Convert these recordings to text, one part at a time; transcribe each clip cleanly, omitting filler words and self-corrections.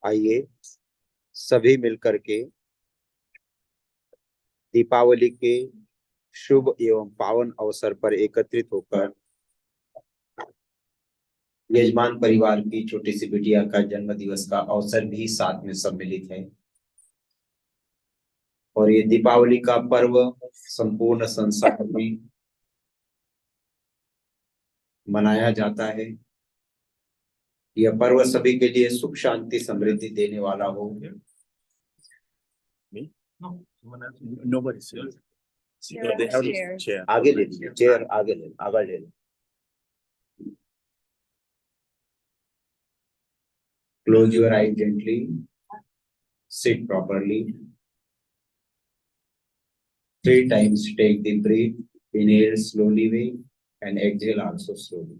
आइए सभी मिलकर के दीपावली के शुभ एवं पावन अवसर पर एकत्रित होकर यजमान परिवार की छोटी सी बिटिया का जन्म दिवस का अवसर भी साथ में सम्मिलित है। और ये दीपावली का पर्व संपूर्ण संसार में मनाया जाता है। यह पर्व सभी के लिए सुख शांति समृद्धि देने वाला हो। आगे ले लीजिए, चेयर आगे ले close your I gently, seat properly, 3 times take the breath, inhale slowly way and exhale also slowly.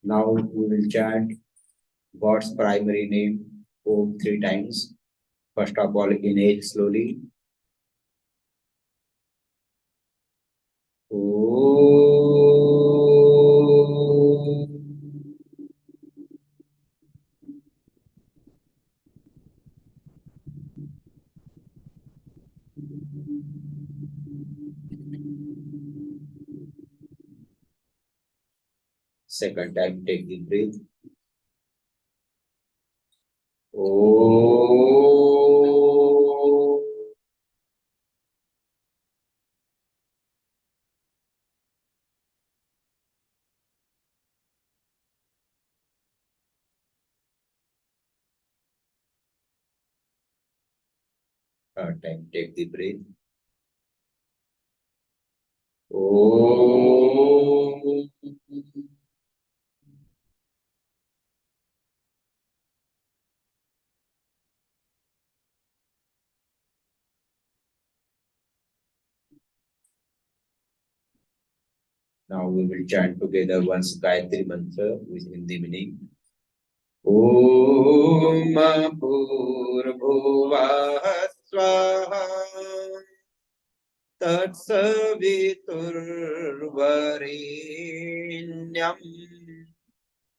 Now we will chant God's primary name Om 3 times. First of all, inhale slowly. Second time, take the breath. Third time, take the breath. Now we will chant together once Gayatri mantra with Hindi meaning. Om Bhurbhuvah Swaha Tatsaviturvarenyam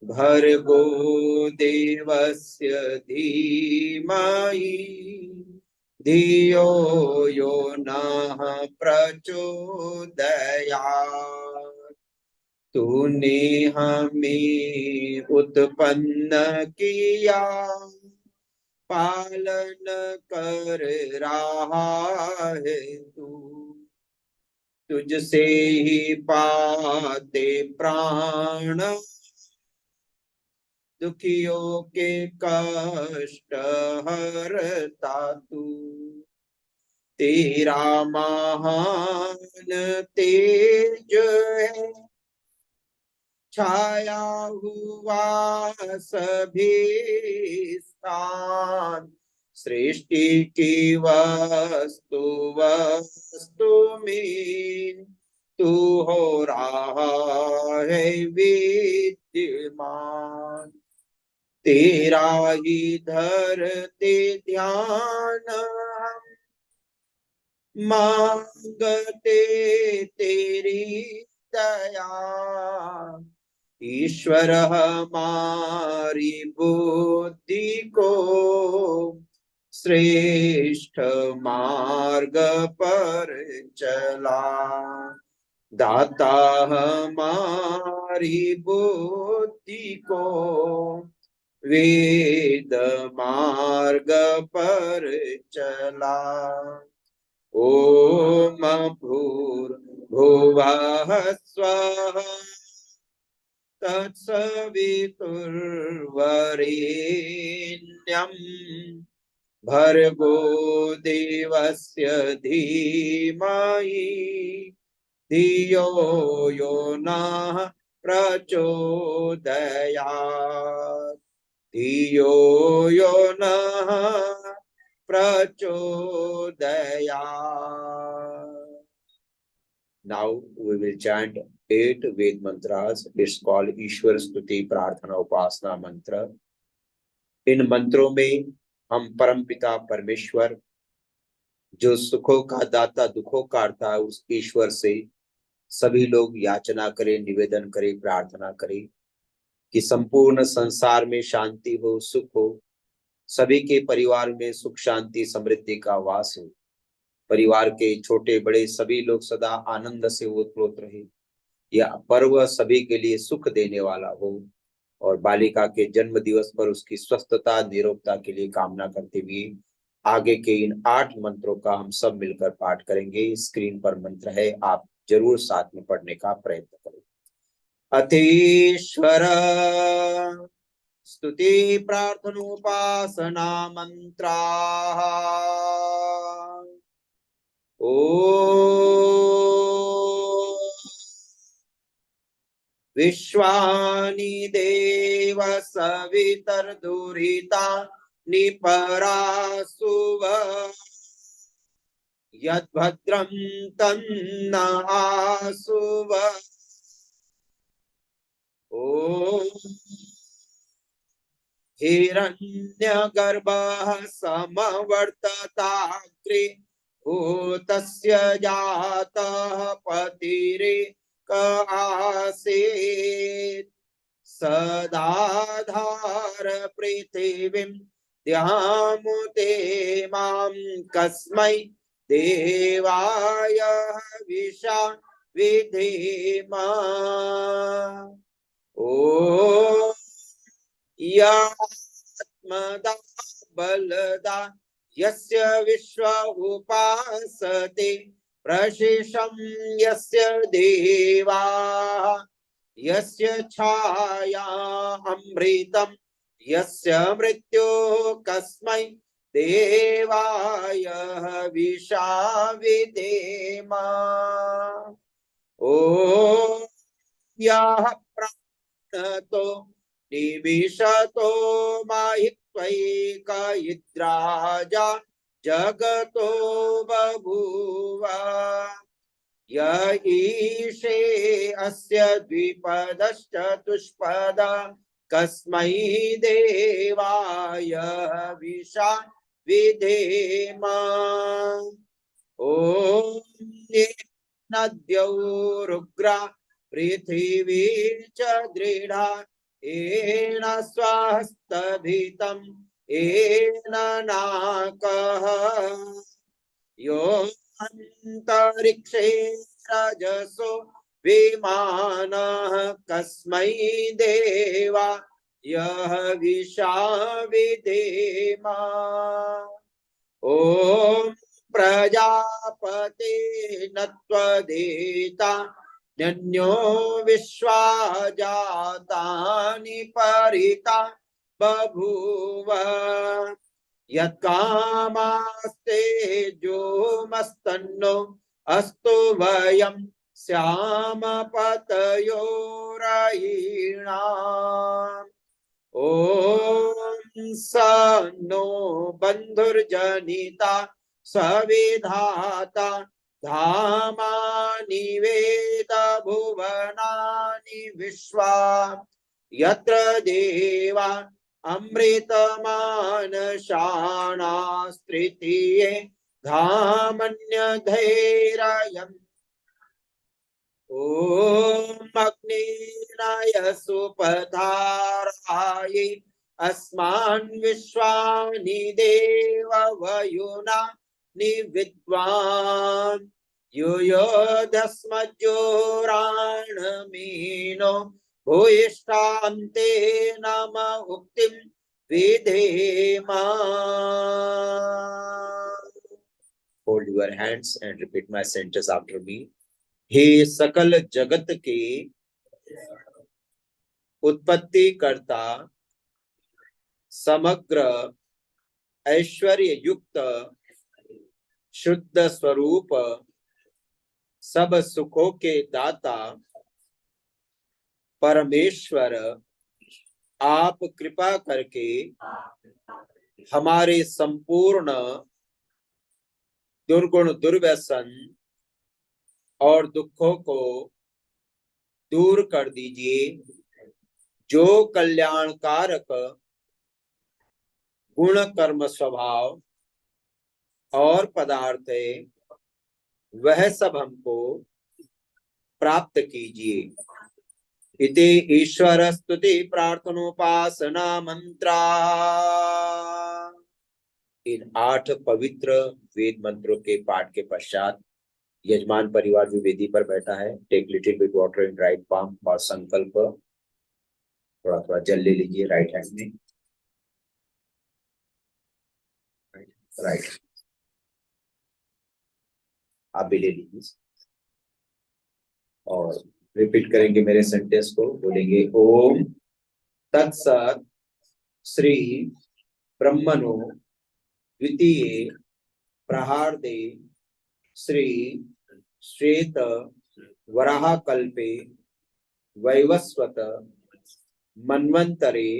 Bhargo Devasya Dhimahi Dhiyo Yo Nah Prachodayat तूने हमें उत्पन्न किया, पालन कर रहा है तू। तुझसे ही पाते प्राण, दुखियों के कष्ट हरता तू। तेरा महान तेज है, छाया हुआ सभी स्थान। सृष्टि की वस्तु वस्तु में तू हो रहा है विद्यमान। तेरा ही धरते ध्यान हम मांगते तेरी दया। ईश्वर हमारी बुद्धि को श्रेष्ठ मार्ग पर चला। दाता हमारी बुद्धि को वेद मार्ग पर चला। ओम भूर्भुवः स्वः तत्सवितुर्वरेण्यं भर्गो देवस्य धीमहि धियो यो नः प्रचोदयात् धियो यो नः प्रचोदयात्। Now we will chant 8 Ved mantras. It's called ईश्वर स्तुति प्रार्थना उपासना मंत्र। इन मंत्रों में हम परमपिता परमेश्वर जो सुखों का दाता दुखों का हरता, उस ईश्वर से सभी लोग याचना करें, निवेदन करें, प्रार्थना करें कि संपूर्ण संसार में शांति हो, सुख हो, सभी के परिवार में सुख शांति समृद्धि का वास हो, परिवार के छोटे बड़े सभी लोग सदा आनंद से ओतप्रोत रहे, यह पर्व सभी के लिए सुख देने वाला हो। और बालिका के जन्म दिवस पर उसकी स्वस्थता निरोगता के लिए कामना करते हुए आगे के इन 8 मंत्रों का हम सब मिलकर पाठ करेंगे। स्क्रीन पर मंत्र है, आप जरूर साथ में पढ़ने का प्रयत्न करें। अतीश्वर स्तुति प्रार्थनोपासना मंत्रा। ओ विश्वानि देव सवितर्दुरिता निपरासुव यद्भद्रं तन्न आसुव। ॐ हिरण्यगर्भः समवर्तताग्रे भूतस्य जातः पतिरेक आसीत् सदाधार पृथिवीं द्यामुते मां कस्मै देवाय विशा विधेम। ओ यात्मदा बलदा यस्य विश्व उपासते प्रशिषं यस्य देवा यस्य छाया अमृतं यस्य मृत्यो कस्मै देवाय विशा विधेम। ओ यः प्राणतो निविशतो माहित्वैकयिद्राजा जगतो बभूव य ईशे अस्य द्विपदश्चतुष्पद कस्मै देवाय विशा विधेम। ॐ नद्यौरुग्रा पृथिवी च दृढा येन स्वस्तभितं येन नाकः यो अन्तरिक्षे रजसो विमानः कस्मै देवा यः विशा विधेम। ॐ प्रजापते नत्वदेता न्यो विश्वा जातानि परिता बभूव यत्कामास्ते जो मस्तन्नो अस्तु वयं श्याम पतयोरयीणाम्। ॐ स नो बन्धुर्जनिता सविधाता धामानि वेद भुवनानि विश्वा यत्र देवा अमृतमानशानास्तृतीये धामन्यधैर्यम्। ॐ अग्निनाय सुपथारायै अस्मान् विश्वानि देव वयुना निविद्वान् युयोधस्मज्जोराणमीनो भूयिष्ठान्ते नम उक्तिं विधेम। Hold your hands and repeat my sentence after me. हे सकल जगत के उत्पत्ति करता समग्र ऐश्वर्य युक्त शुद्ध स्वरूप सब सुखों के दाता परमेश्वर, आप कृपा करके हमारे संपूर्ण दुर्गुण दुर्व्यसन और दुखों को दूर कर दीजिए। जो कल्याणकारक गुण कर्म स्वभाव और पदार्थ है वह सब हमको प्राप्त कीजिए। इति ईश्वर स्तुति प्रार्थनोपासना मंत्रा। इन 8 पवित्र वेद मंत्रों के पाठ के पश्चात यजमान परिवार जो वेदी पर बैठा है, take little bit water in right palm और संकल्प थोड़ा थोड़ा जल ले लीजिए राइट हैंड में। राइट, आप भी ले लीजिए और रिपीट करेंगे मेरे सेंटेंस को। बोलेंगे ओम तत्सत श्री ब्रह्मणो द्वितीय प्रहार्दे श्री श्वेत वराह कल्पे वैवस्वत मन्वंतरे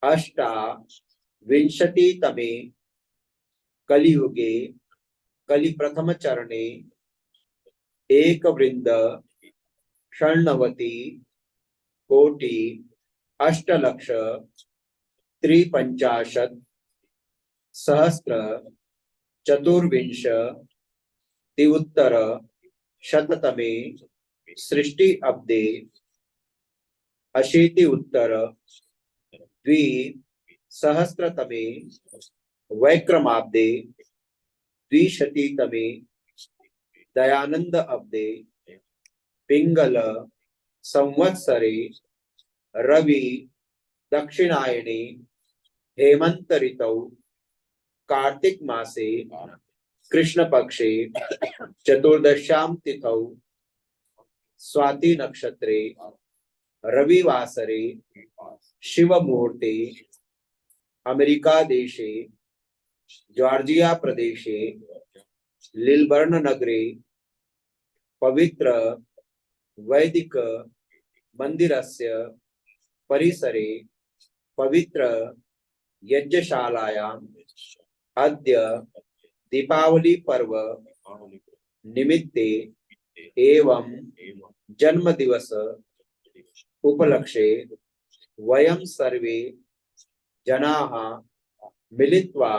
अष्टाविंशतितमे कलियुगे कलि प्रथम चरणे एक वृंद षण्णवति कोटि अष्टलक्ष त्रिपंचाशत् सहस्र चतुर्विंश उत्तर शततमे सृष्टि अब्दे अशीति उत्तर द्विसहस्रतमे वैक्रमाब्दे द्विशतीतमे दयानंद अब्दे पिंगल संवत्सरे रवि दक्षिणायने हेमंत ऋतौ कार्तिक मासे कृष्ण पक्षे चतुर्दश्याम तिथौ स्वाति नक्षत्रे रविवासरे शिव मुहूर्ते अमेरिका देशे जॉर्जिया प्रदेशे लिलबर्न नगरे पवित्र वैदिक मंदिरस्य परिसरे पवित्र यज्ञशालायां अद्य दीपावली पर्व निमित्ते एवं जन्म दिवस उपलक्ष्ये वयं सर्वे जनाः मिलित्वा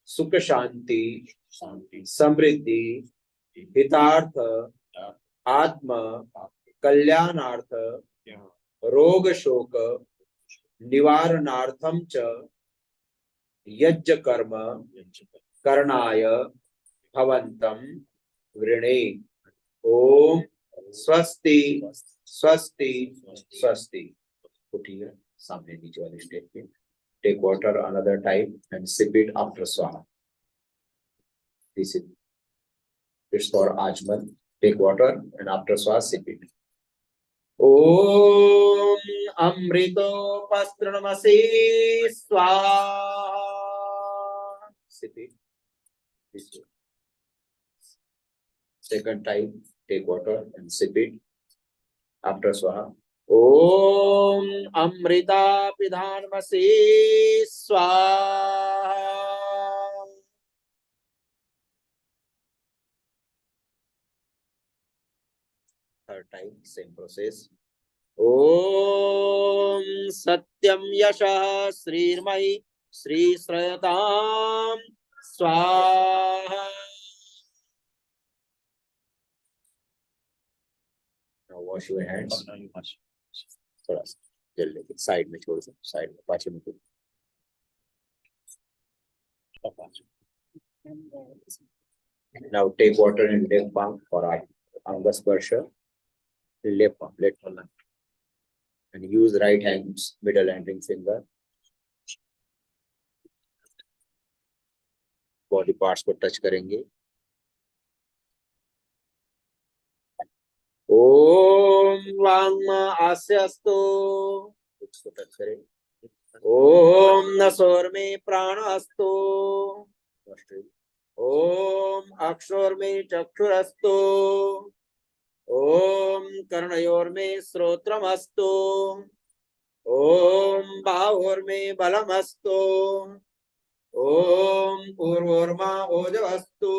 सुख शांति समृद्धि हितार्थ आत्म कल्याणार्थ रोग शोक निवारणार्थम च यज्ञ कर्म करणाय भवन्तं वृणे। ओम स्वस्ति स्वस्ति स्वस्ति। उठिए सामने नीचे वाले स्टेप पे। Take water another time and sip it after स्वाहा। दिस इज इट्स फॉर आचमन। टेक वाटर एंड आफ्टर स्वाहा सिप इट। ओम अमृतोपस्तृणमसि स्वाहा। Sip it. Second time, take water and sip it after swaha. Om Amrita Pidhanmasi Swaha. Third time, same process. Om Satyam Yashah Srirmai Sri Srayatam Swaha. Now wash your hands. थोड़ा सा जल लेके side में छोड़ सकते, side में पाछे में छोड़। Now take water in left palm for Anga Sparsha, left palm, and use right hand's middle and ring finger. Body parts को टच करेंगे। ओम वांग आस्यस्तु, उसको टच करें। ओम नसोर में प्राण अस्तु। ओम अक्षोर में चक्षुरस्तु। ओम कर्णयोर में श्रोत्रमस्तु। ओम बाहोर में बलमस्तु। ओम पूर्वोर्मा ओजवस्तु।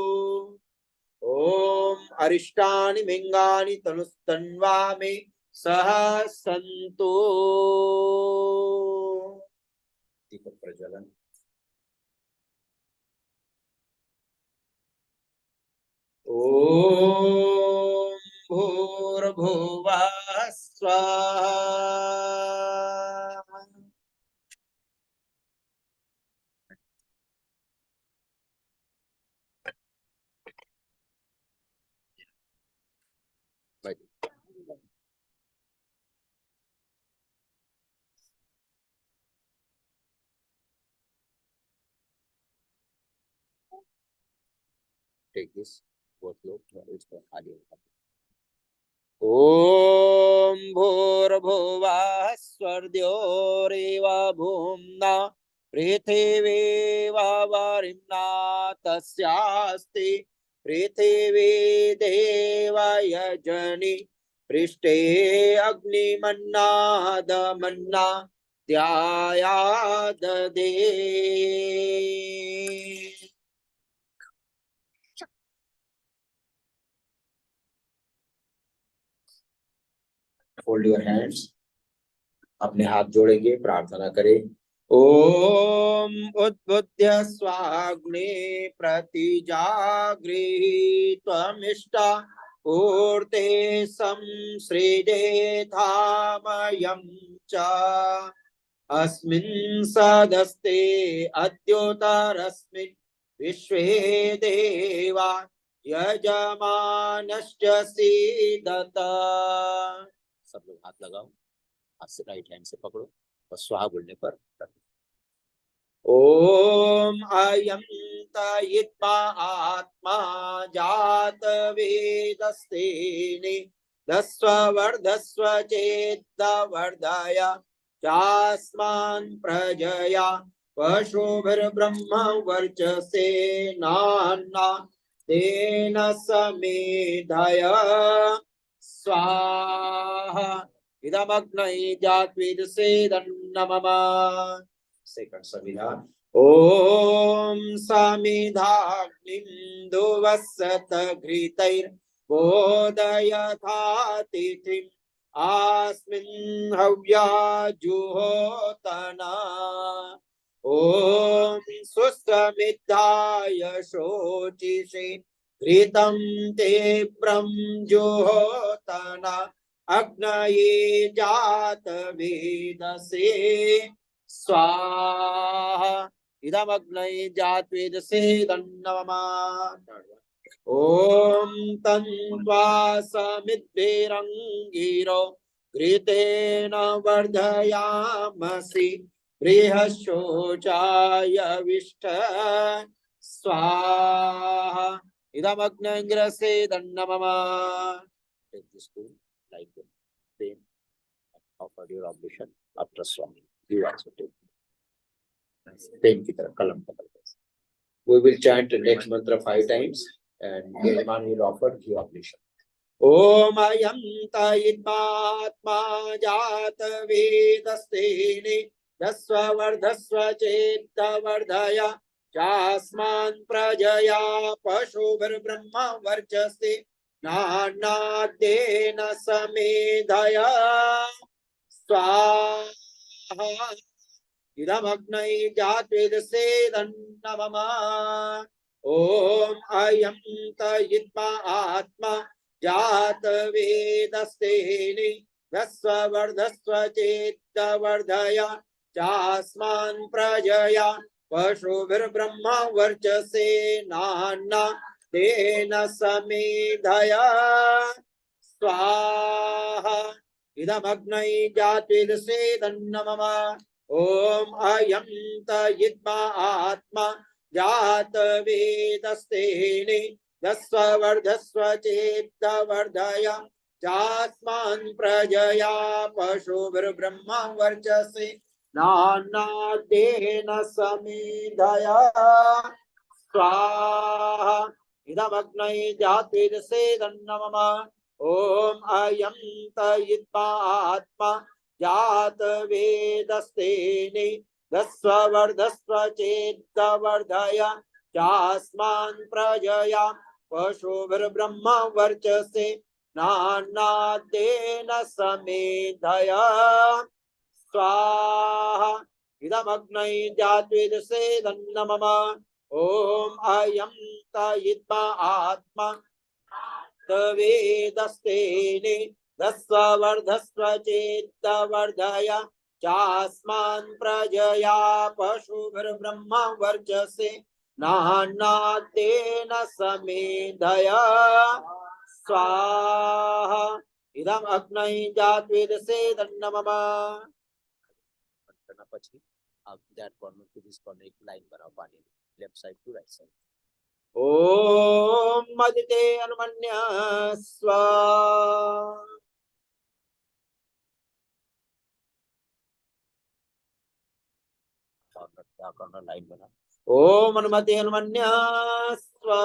ओम अरिष्टानि मिंगानि तनुस्तन्वा मे सह सन्तु। दीपक प्रज्वलन। ओम भूर्भुवः स्वः। Take this workload. It's for audio. ओम भूर्भुवः स्वर्द्योरेव भूम्ना पृथिवी वरिम्ना तस्यास्ति पृथिवी देवयजनि पृष्ठे अग्निमन्नादमन्ना त्यायाददे। Fold your hands. अपने हाथ जोड़ेंगे, प्रार्थना करें। ओम उद्बुद्ध्य स्वाग्ने प्रतिजागृहीत्वमिष्टा ऊर्ते संसृजे धामयं च अस्मिन् सदस्ते अद्योतरस्मिन् विश्वे देवा यजमानश्च सीदत। सब लोग हाथ लगाओ, हाथ से राइट हैंड से पकड़ो और स्वाहा बोलने पर ओम अयं तयित्वा आत्मा जात वेदस्तेने दस्व वर्धस्व चेत्त वर्धय चास्मान् प्रजया पशुभिर्ब्रह्म वर्चसे नान्ना तेन समेधय स्वाहा इदमग्नै जात्विदसेदन्नमम। सेकंड संविधान। ओम समिधाग्निं दुवसत घृतैर्बोधयथातिथिम् आस्मिन् हव्या जुहोतना। ओम सुस्तमिद्धाय शोचिषे घृतं ते जुहोतना अग्नये जात वेदसे स्वाहा इदमग्नये जात वेदसे दन्नमः। ओम तन्त्वा समिद्भिरङ्गिरो घृतेन वर्धयामसि बृहशोचाय विष्ठ स्वाहा इदमग्नग्रसे दन्नमः। Take this spoon like the same offer your oblation after swami. You also take same की तरह कलम पकड़ के. We will chant the next mantra 5 times and Yajman will offer the oblation. ओम अयं तयित्वात्मा जात वेदस्तेने दस्व वर्धस्व चेत्त वर्धय चास्मान् प्रजया पशुभिर्ब्रह्म वर्चसे नान्नाद्येन समेधय स्वाहा इदमग्नै जात्वेदसे दन्नमः। ओम अयं तयित्वा आत्मा जात वेदस्तेने दस्व वर्धस्व चेत्त वर्धय चास्मान् प्रजया पशुभिर्ब्रह्म वर्चसे नान्ना तेन समेधय स्वाहा इदमग्नै जात्वेदसे दन्नमः। ओम अयं तयित्वा आत्मा जात वेदस्तेने दस्व वर्धस्व चेत्त वर्धय चास्मान् प्रजया पशुभिर्ब्रह्म वर्चसे नान्नाद्येन समेधय स्वाहा इदमग्नै जात्वेदसे दन्नमः। ओम अयं तयित्वा आत्मा जात वेदस्तेने दस्व वर्धस्व चेत्त वर्धय चास्मान् प्रजया पशुभिर्ब्रह्म वर्चसे नान्नाद्येन समेधय स्वाहा इदमग्नै जात्वेदसे दन्नमः। ओम अयं तयित्वा आत्मा तवेदस्तेने दस्वर्धस्व चेत्तवर्धय चास्मान् प्रजया पशुभिर्ब्रह्म वर्चसे नान्नात्तेन समेधय स्वाहा इदम अग्नय जातवेदसे दन्नमम करना પછી अब that corner to this corner एक लाइन बनाओ पानी left side to right side ओम मदिते अनुमन्या स्वा कॉर्नर लाइन बना ओम अनुमते अनुमन्या स्वा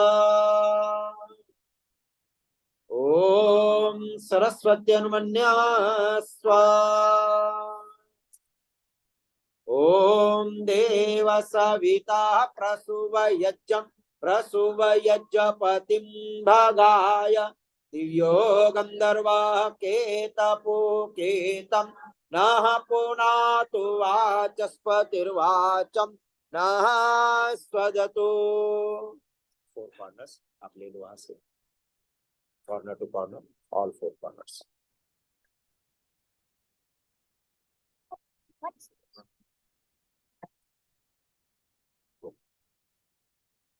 ओम सरस्वती अनुमन्या स्वा ओम देव सविता प्रसुव यज्ञपतिं भगाय दिव्यो गंधर्वा केतपुकेतं नः पुनातु वाचस्पतिर्वाचं नः स्वदतु फोर कॉर्नर्स आप ले लो वहां से corner to corner all four corners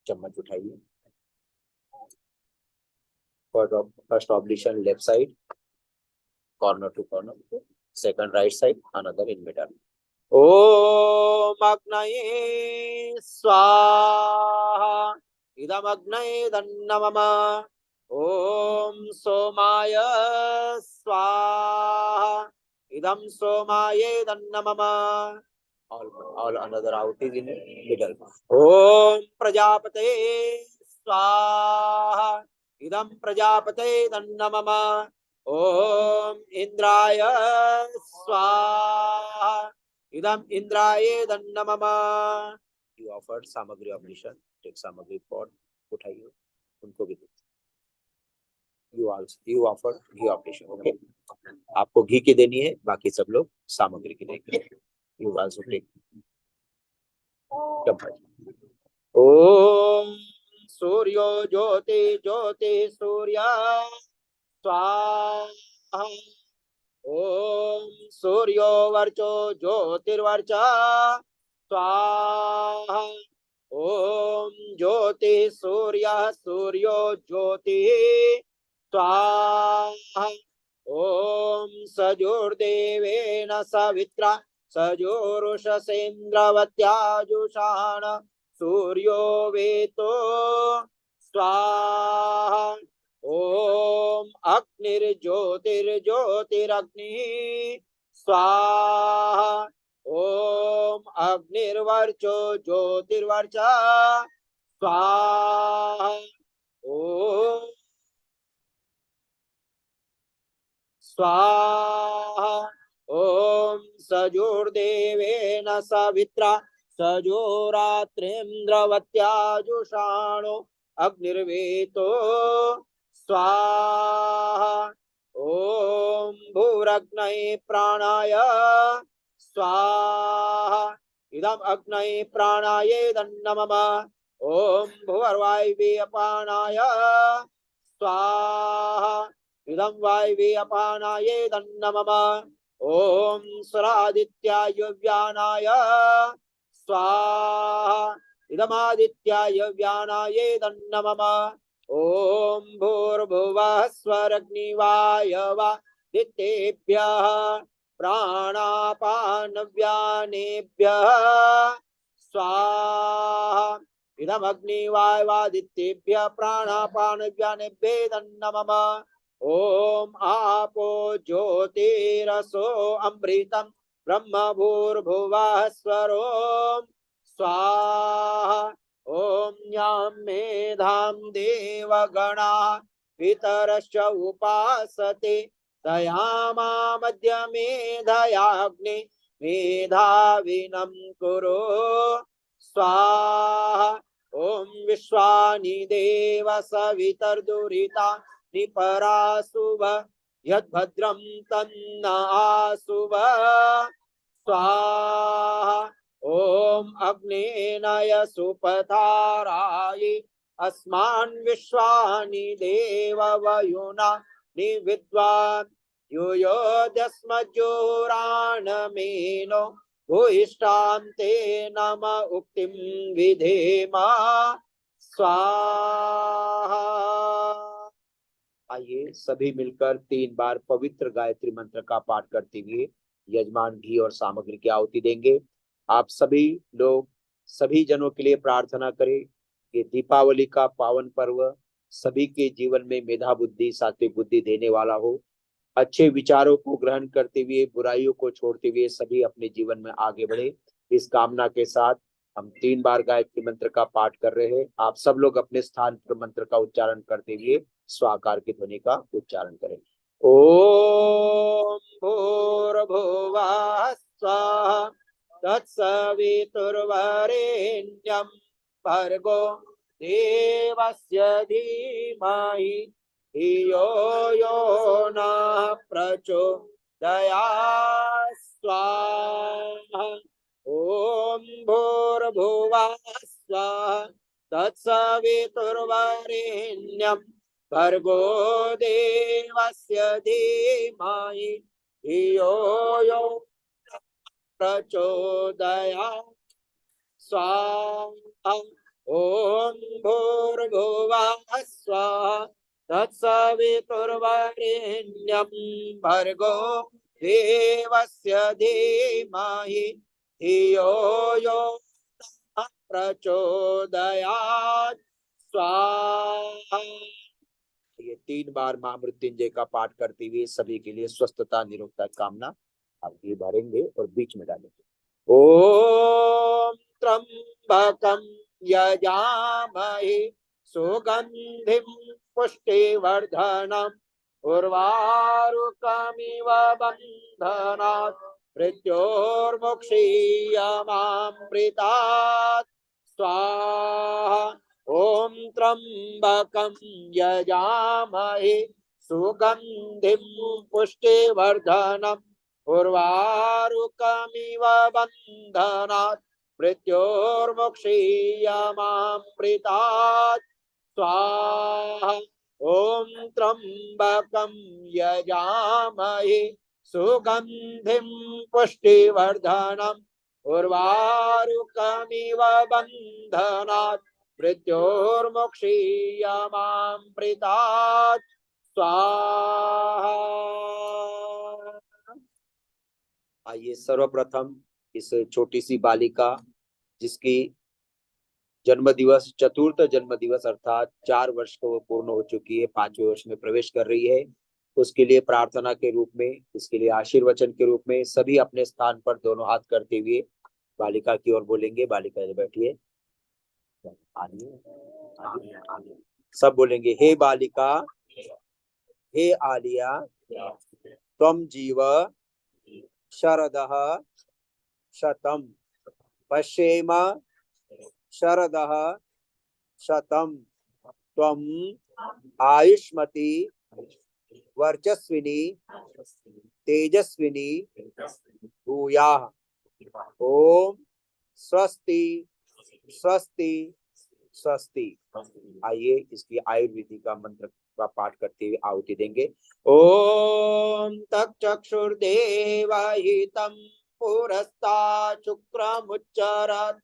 चम्मच उठाइए first oblation left side corner to corner second right side another in middle ओम अग्नये स्वाहा इदम अग्नये दन्नमम ओम सोमाय स्वाहा इदम सोमाये दन्नमम all another out is in middle om prajapate swaha idam prajapate dannamama om indraya swaha idam indraye dannamama you offered samagri oblishan take samagri pot उठाइए उनको भी you offered ghee oblishan okay आपको घी की देनी है बाकी सब लोग सामग्री की देंगे you also take ओम सूर्यो ज्योति ज्योति सूर्य स्वाहा ओम सूर्यो वर्चो ज्योतिर्वर्च स्वाहा ओम ज्योति सूर्य सूर्यो ज्योति स्वाहा ओम सजुर्देवेन सवित्रा सजोरुषसेन्द्रवत्याजुषाण सूर्यो वेतो स्वाहा ओम अग्निर्ज्योतिर्ज्योतिरग्निः स्वाहा ओम अग्निर्वर्चो ज्योतिर्वर्च स्वाहा ओम स्वाहा ओम सजोर्देवेन सवित्रा सजोरात्रिन्द्रवत्याजुषाणो अग्निर्वेतो स्वाहा ओम भूरग्नये प्राणाय स्वाहा इदम अग्नये प्राणाये दन्नमम ओम भुवर्वायवे अपानाय स्वाहा इदम वायवे अपानाये दन्नमम ओम स्वरादित्याय व्यानाय स्वाहा इदमादित्याय व्यानाये दन्नमम ओम भूर्भुवः स्वरग्निवायवादित्येभ्यः प्राणापानव्यानेभ्यः स्वाहा इदमग्निवायवादित्येभ्यः प्राणापानव्यानेभ्यः दन्नमम ओम आपो ज्योतिरसो अमृतम ब्रह्म भूर्भुवः स्वरोम स्वाहा ओम यां मेधां देवगणा पितरश्च उपासते तयामा मध्य मेधयाग्नि मेधाविनं कुरु स्वाहा ओम विश्वानि देव सवितर्दुरिता निपरासुव यद्भद्रं तन्न आसुव स्वाहा ओम अग्नेनाय सुपथाराय अस्मान् विश्वानि देव वयुना निविद्वान् यूयोदस्मज्जोराणमेनो भूयिष्ठान्ते नम उक्तिं विधेमा स्वाहा। आइए सभी मिलकर 3 बार पवित्र गायत्री मंत्र का पाठ करते हुए यजमान घी और सामग्री की आहुति देंगे। आप सभी लोग सभी जनों के लिए प्रार्थना करें कि दीपावली का पावन पर्व सभी के जीवन में मेधा बुद्धि सात्विक बुद्धि देने वाला हो। अच्छे विचारों को ग्रहण करते हुए बुराइयों को छोड़ते हुए सभी अपने जीवन में आगे बढ़े। इस कामना के साथ हम 3 बार गायत्री मंत्र का पाठ कर रहे हैं। आप सब लोग अपने स्थान पर मंत्र का उच्चारण करते हुए स्वाकार की ध्वनि का उच्चारण करें। ओम भूर्भुवः स्वः तत्सवितुर्वरेण्यं भर्गो देवस्य धीमहि धियो यो नः प्रचोदयात् स्वाहा। ओम भूर्भुवः स्वः तत्सवितुर्वरेण्यं भर्गो देवस्य धीमहि धियो यो प्रचोदयात् स्वाहा। ओम भूर्भुवः स्वः तत्सवितुर्वरेण्यं भर्गो देवस्य धीमहि धियो यो नः प्रचोदयात् स्वाहा। ये 3 बार महामृत्युंजय का पाठ करते हुए सभी के लिए स्वस्थता निरोगता कामना आप ये भरेंगे और बीच में डालेंगे। ओम त्र्यंबकं यजामहे सुगंधिं पुष्टिवर्धनम् उर्वारुकमिव बन्धनात् मृत्योर्मुक्षीयमामृतात् स्वाहा। ओम त्र्यंबकं यजामहे सुगंधिं पुष्टिवर्धनम् उर्वारुकमिव बन्धनात् मृत्योर्मुक्षीयमामृतात् स्वाहा। ओम त्र्यंबकं यजामहे सुगंधिं पुष्टिवर्धनम् उर्वारुकमिव बन्धनात् मृत्योर्मुक्षीयमामृतात् स्वाहा। आइए सर्वप्रथम इस छोटी सी बालिका जिसकी जन्म दिवस चतुर्थ जन्म दिवस अर्थात 4 वर्ष को वो पूर्ण हो चुकी है, 5वें वर्ष में प्रवेश कर रही है, उसके लिए प्रार्थना के रूप में, इसके लिए आशीर्वचन के रूप में सभी अपने स्थान पर दोनों हाथ करते हुए बालिका की ओर बोलेंगे। बालिका बैठिए, सब बोलेंगे। हे बालिका, हे आलिया, त्वं जीव शरदः शतम् पश्येम शरदः शतम् त्वम् आयुष्मती वर्चस्विनी तेजस्विनी भूयाः। ओम स्वस्ति स्वस्ति स्वस्ति। आइए इसकी आयुर्वेदी का मंत्र का पाठ करते हुए आहुति देंगे। ओम तक्षुर्देवहितं पुरस्तात् शुक्रमुच्चरत्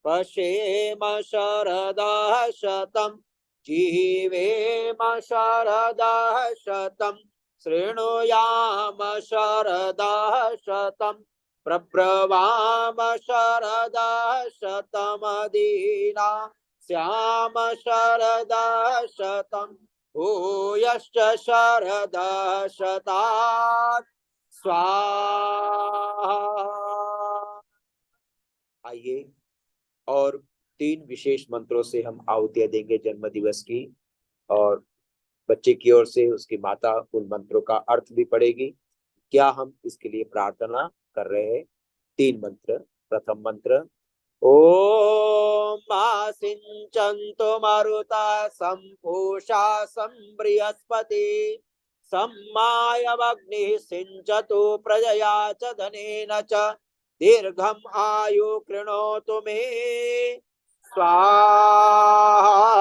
पश्येम शरदः शतम् जीवेम शरदः शतम् शृणुयाम शरदः शतम् प्रब्रवाम शरदः शतमदीना श्याम शरदः शतम् भूयश्च शरदः शतात् स्वाहा। आइए और 3 विशेष मंत्रों से हम आहुतियां देंगे जन्म दिवस की, और बच्चे की ओर से उसकी माता उन मंत्रों का अर्थ भी पढ़ेगी। क्या हम इसके लिए प्रार्थना कर रहे हैं? 3 मंत्र। प्रथम मंत्र ओम सिंचन्तु मरुता संपूषा संबृहस्पति सम्मायवग्निः सिंचतु प्रजया च धनेन च दीर्घम् आयु कृणोतु मे स्वाहा।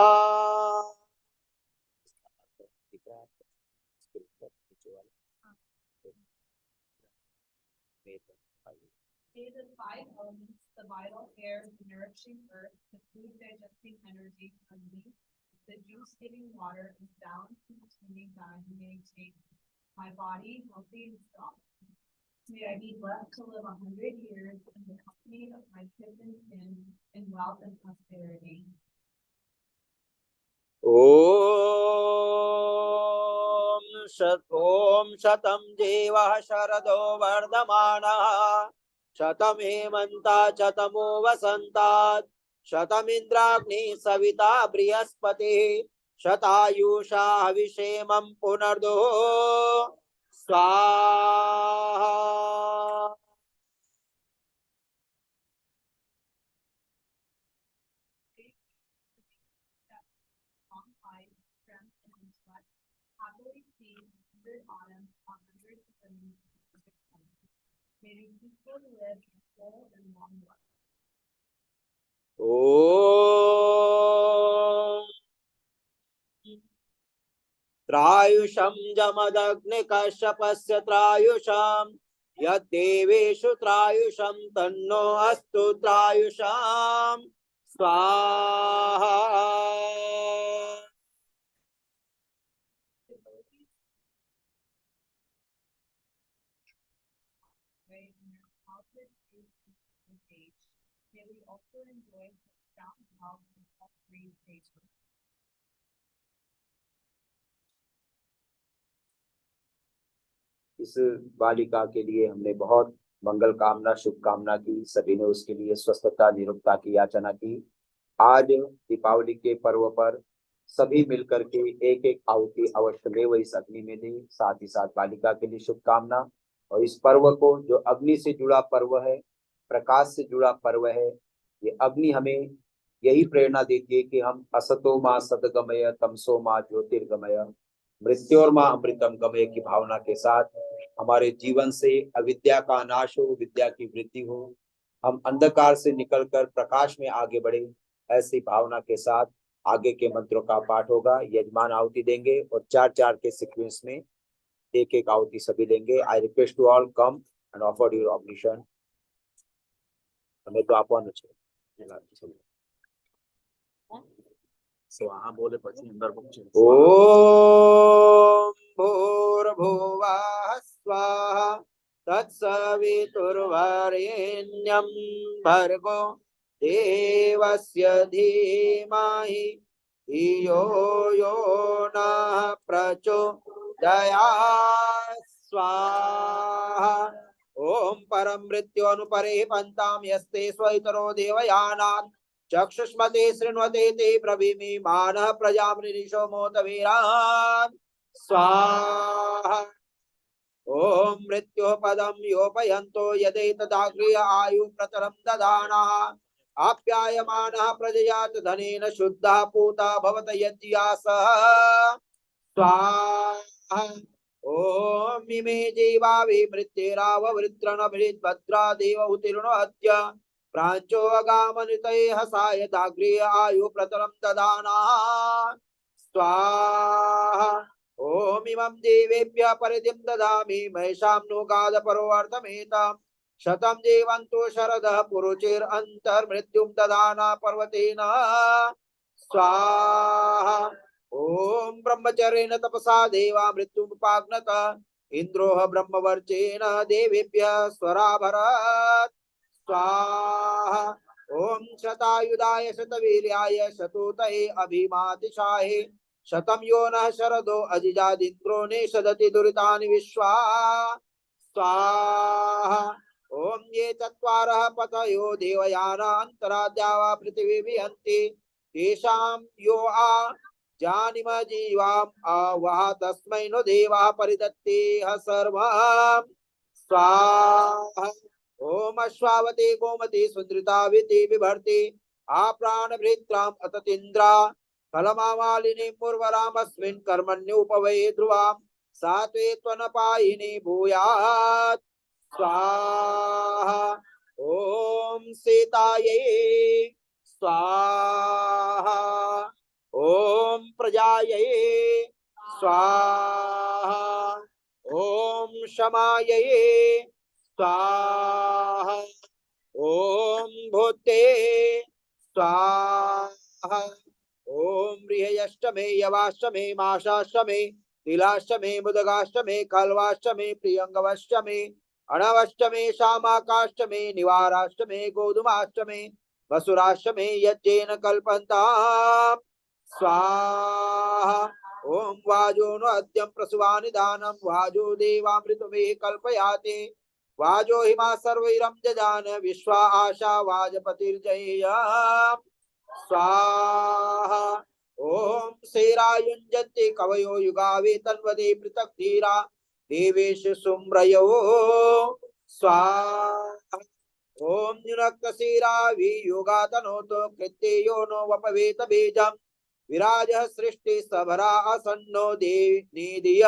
These are the five elements, the vital air, the nourishing earth, the food digesting energy, and the juice-giving water is balanced and maintaining God and maintain my body healthy and strong. May I be blessed to live 100 years in the company of my kids and kin in wealth and prosperity. ओम शतं देवः शरदो वर्धमानः शतं हेमन्ता शतमो वसन्तात् शतमिन्द्राग्नि सविता बृहस्पतिः शतायुषा हविषेमं पुनर्दो स्वाहा। Happily see 100 autumn, 100 spring, 100 summer. May they peaceful live in full and long life. ओम त्रायुषं जमदग्निकश्यपस्य त्रायुषं यद्देवेषु त्रायुषं तन्नो अस्तु त्रायुषं स्वाहा। May we also enjoy sound health and health-free days. इस बालिका के लिए हमने बहुत मंगल कामना शुभकामना की, सभी ने उसके लिए स्वस्थता निरुक्ता की याचना की। आज दीपावली के पर्व पर सभी मिलकर के एक एक आहुति अवश्य में इस अग्नि में दें। साथ ही साथ बालिका के लिए शुभकामना। और इस पर्व को जो अग्नि से जुड़ा पर्व है, प्रकाश से जुड़ा पर्व है, ये अग्नि हमें यही प्रेरणा देती है कि हम असतो मां सद्गमय तमसो मां ज्योतिर्गमय मृत्योर्मा अमृतम गमय की भावना के साथ हमारे जीवन से अविद्या का नाश हो, विद्या की वृद्धि हो, हम अंधकार से निकलकर प्रकाश में आगे बढ़े, ऐसी भावना के साथ आगे के मंत्रों का पाठ होगा। यजमान आहुति देंगे और 4-4 के सीक्वेंस में एक एक आहुति सभी देंगे। I request to all come and offer your oblation. हमें तो आपવાનું છે स्वाहा बोले પછી અંદર પહોંચે। ओम भूर्भुवः स्वाहा तत्सवितुर्वरेण्यं भर्गो देवस्य धीमहि धियो यो नः प्रचोदयात् स्वाहा। ओम परम मृत्यु अनुपरे पंताम यस्ते स्वइतरो देवयानात् चक्षुष्मते शृण्वते ते ब्रवीमि मानः प्रजामृषो मोतवीरान् स्वाहा। ओम मृत्योः पदं योपयन्तो यदेतदाग्र्य आयु प्रतरं दधानः आप्यायमानः प्रजयात धनेन शुद्धः पूता भवत यज्ञासः स्वाहा। ओम इमे जीवावि मृत्युराववृत्रणभिद्भद्रा देव उत्तीर्णो अद्य प्रांचो अगामनितये हसाय दाग्र्य आयु प्रतरं दधानः स्वाहा। ओम इमं देवेभ्यः परिधिं ददामि महेशां नो गादपरोऽर्थमेतां शतं जीवन्तु शरदः पुरुचिरन्तर्मृत्युं दधाना पर्वतेन स्वाहा। ओम ब्रह्मचर्येण तपसा देवा मृत्युमुपाग्नत इन्द्रोः ब्रह्मवर्चेन देवेभ्यः स्वराभरत् स्वाहा। ओम शतायुधाय शतवीर्याय शतोतये अभिमातिशाहे शतं योनः शरदो अजिजादिन्द्रो निषदति दुरितानि विश्वा स्वाहा। ओम ये चत्वारः पतयो देवयानान्तराद्या वा पृथिवी विहन्ति तेषां यो आ जानिम जीवाम् आवह तस्मै नो देवाः परिदत्तेह सर्वं स्वाहा। ओम अश्वावती गोमती सुन्द्रिताविति बिभर्ति आप्राणभृत्राम् अततीन्द्रा फलमामालिनी पूर्वरामस्मिन् कर्मण्युपवये ध्रुवां सा त्वे त्वनपायिनी भूयात् स्वाहा। ओम सीतायै स्वाहा ओम प्रजायै स्वाहा ओम क्षमायै स्वाहा ओम भूते स्वाहा ओम बृहयष्टमे यवाष्टमे मासाष्टमे तिलाष्टमे मुदगाष्टमे कल्वाष्टमे प्रियंगवाष्टमे अणवष्टमे शामाकाष्टमे निवाराष्टमे गोधुमाष्टमे वसुराष्टमे यज्ञेन कल्पन्ताम् स्वाहा ओम वाजो नो अद्यं प्रसुवानि दानं वाजो देवामृतमे कल्पयाते वाजो हिमा सर्वैरं जजान विश्वा आशा वाजपतिर्जयेय स्वाहा ओम सेरायुञ्जन्ते कवयो युगावे तन्वदे पृथक् धीरा देवेश सुम्रयो स्वाहा ओम निरक्तशीरा वियोगा तनोतो कृत्ययो नो वपवेत बीजम् विराजः सृष्टि सभरा आसन्नो निधिय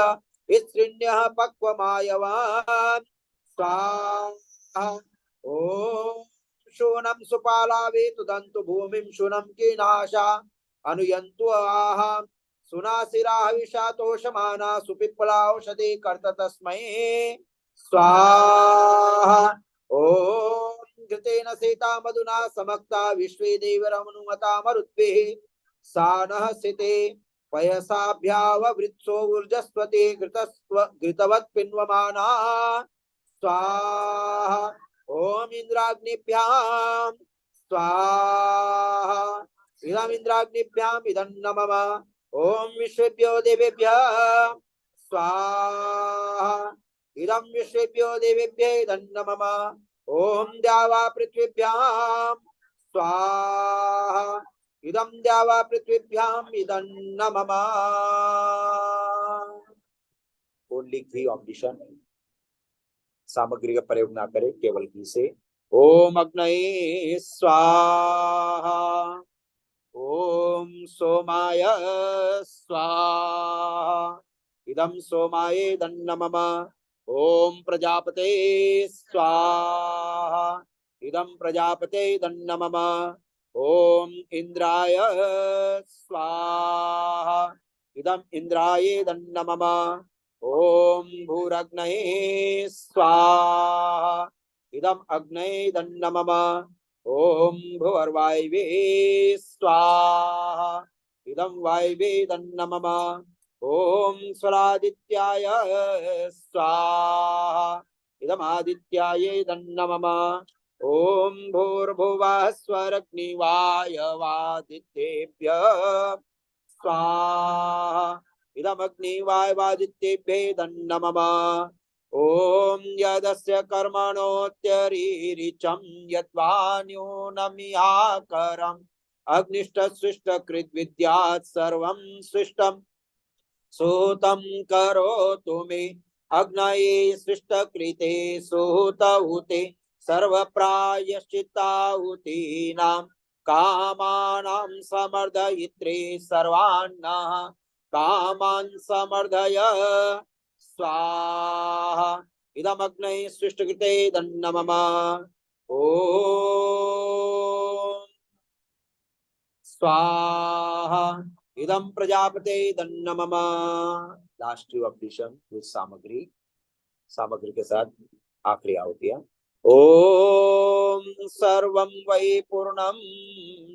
स्त्रिण्यः पक्वमायवान् स्वाहा ओम शूनं सुपालावेतु दन्तु भूमिं शूनं कीनाशा अनुयन्तु आह सुनासिराः विषातोषमाना सुपिप्पला औषधे कर्त तस्मै स्वाहा ओम घृतेन सेता मधुना समक्ता विश्वे देवरमनुमता मरुद्भिः सानः सिते पयसाभ्याववृत्सो ऊर्जस्वते घृतवत् पिन्वमाना स्वाहा ओम इंद्राग्निभ्यां स्वाहा इदम् इंद्राग्निभ्याम् इदं नमः ओम विश्वेभ्यो देवेभ्यः स्वाहा इदं विश्वेभ्यो देवेभ्यो इदं नमः ओम द्यावा पृथ्वीभ्यां स्वाहा इदं द्यावा पृथ्वीभ्याम् इदं नमः ओनली घी ऑब्लिशन सामग्री का प्रयोग ना करें केवल घी से ओम अग्नये स्वाहा ओम सोमाय स्वाहा इदं सोमाय नमः ओम प्रजापते स्वाहा इदं प्रजापते नमः ओम इंद्राय स्वाहा इदं इंद्राय नमः ओम भूरग्नये स्वाहा इदं अग्नये नमः ओम भुवर्वायवे स्वाहा इदं वायवे नमः ओम स्वरादित्याय स्वाहा इदम् आदित्याय नमः ओम भूर्भुवः स्वरग्निवायवादित्येभ्यः स्वाहा इदमग्निवायवादित्येभ्यः नमः ओम यदस्य कर्मणोत्यरीरिचं यद्वान्योनमिहाकरम् अग्निष्टसृष्टकृद्विद्यात् सर्वं सृष्टं सूतं करोतु मे अग्नये सृष्टकृते सूतहुते सर्वप्रायश्चित्ताहुतीनां कामानां समर्दयित्रे सर्वान्नः कामान् समर्दय स्वाहा इदमग्नये सृष्टकृते नमः ओम स्वाहा इदं प्रजापते नमः लास्ट ऑब्लिशन विद सामग्री के साथ आखिरी आहुतियां ओम सर्वं वै पूर्णं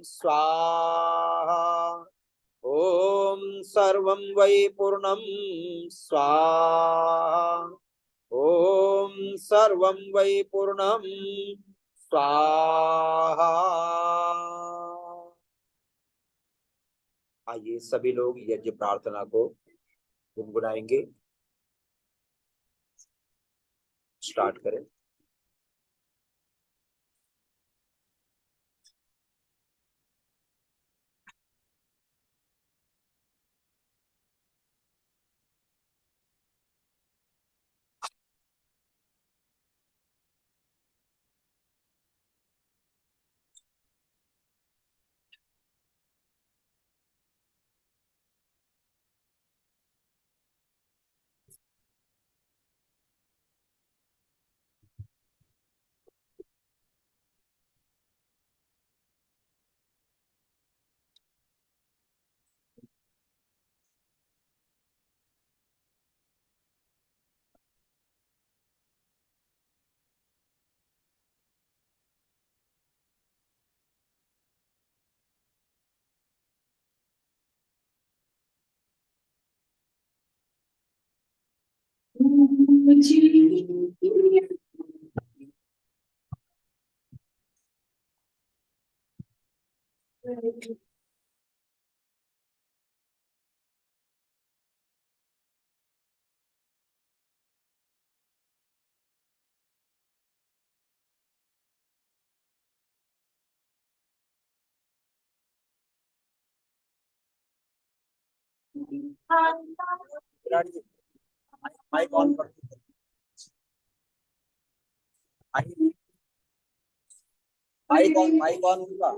स्वाहा ओम सर्वं वै पूर्णं स्वाहा ओम सर्वं वै पूर्णं स्वाहा आइए सभी लोग यज्ञ प्रार्थना को गुनगुनाएंगे स्टार्ट करें विराट जी, माइक ऑन कर दो। माइक ऑन उनका।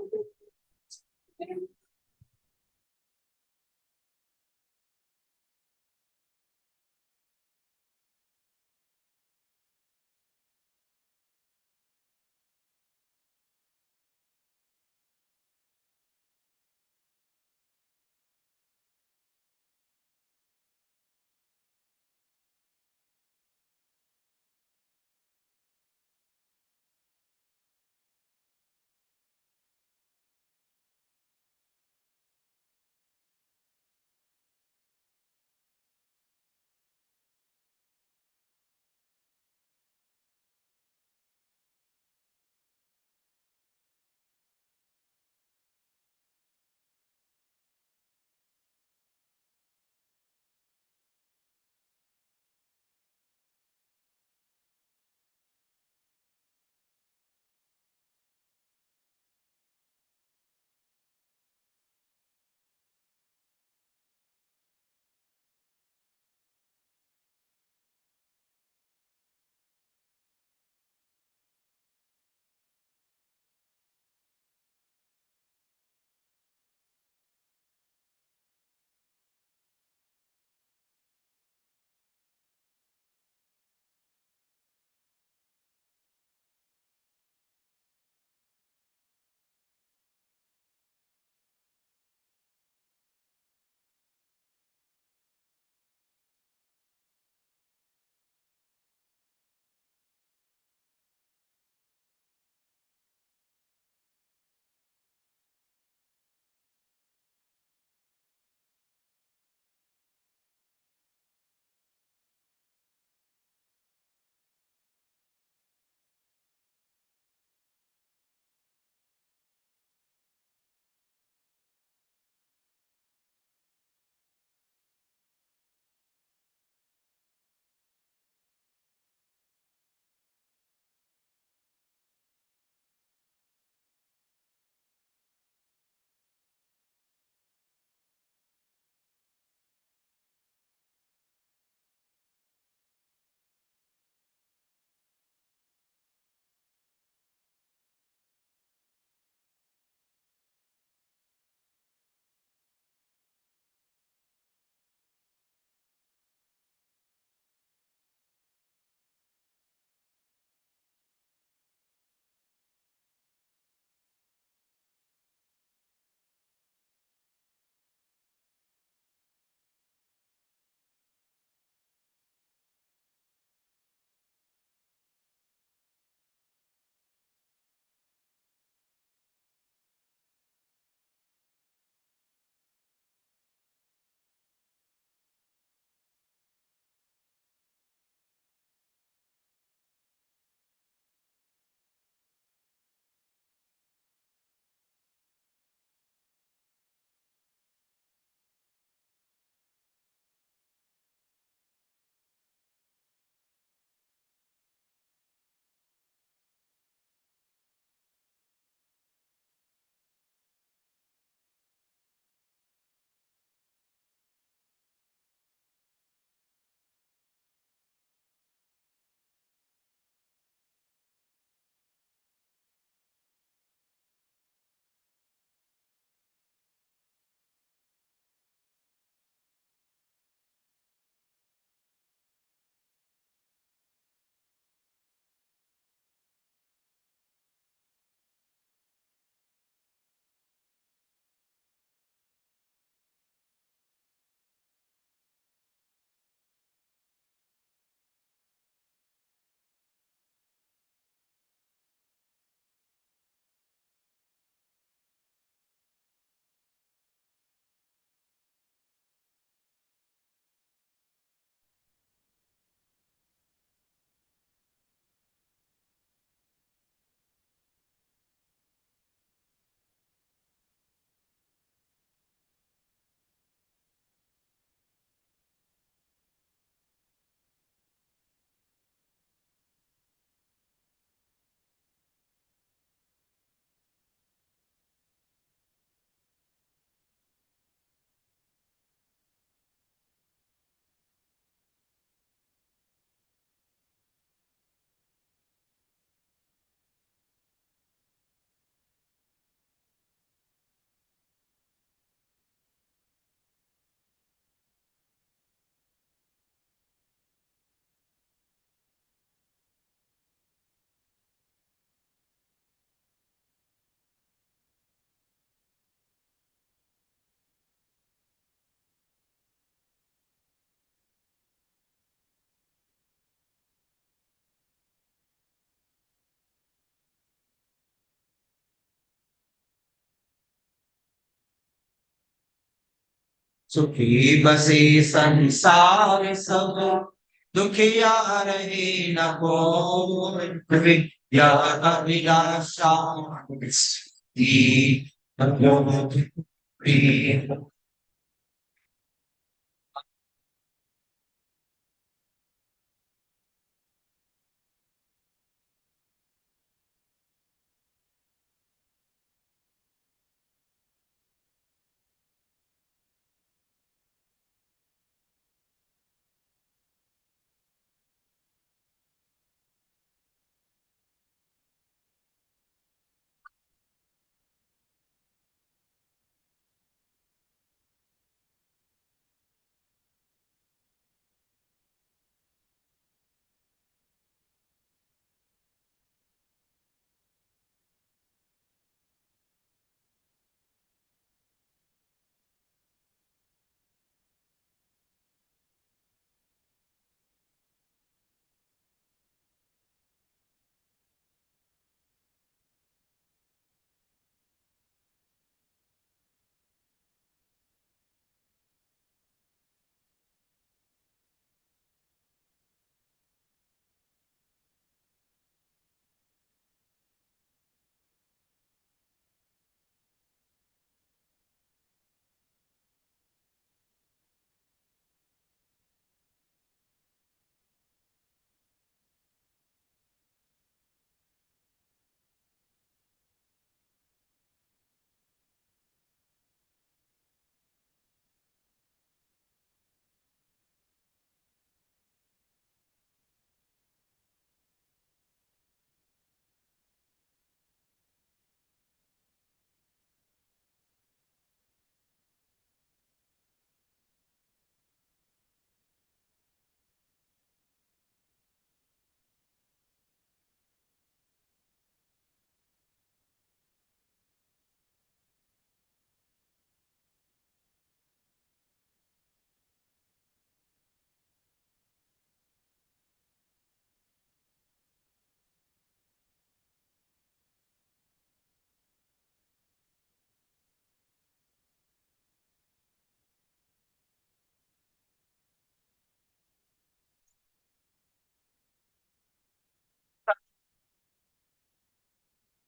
सुखी बसे संसार सब, दुखिया रहे न कोई, विद्या अभिलाषा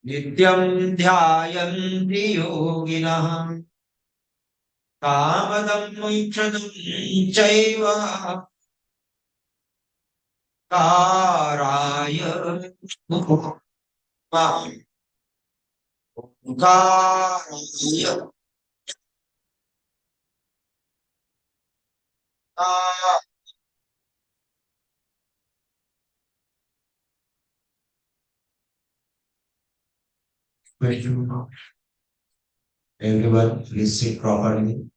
नित्यं ध्यायन्ति योगिनः कामदं मोक्षदं चैव काराय काराय Everyone, please sit properly.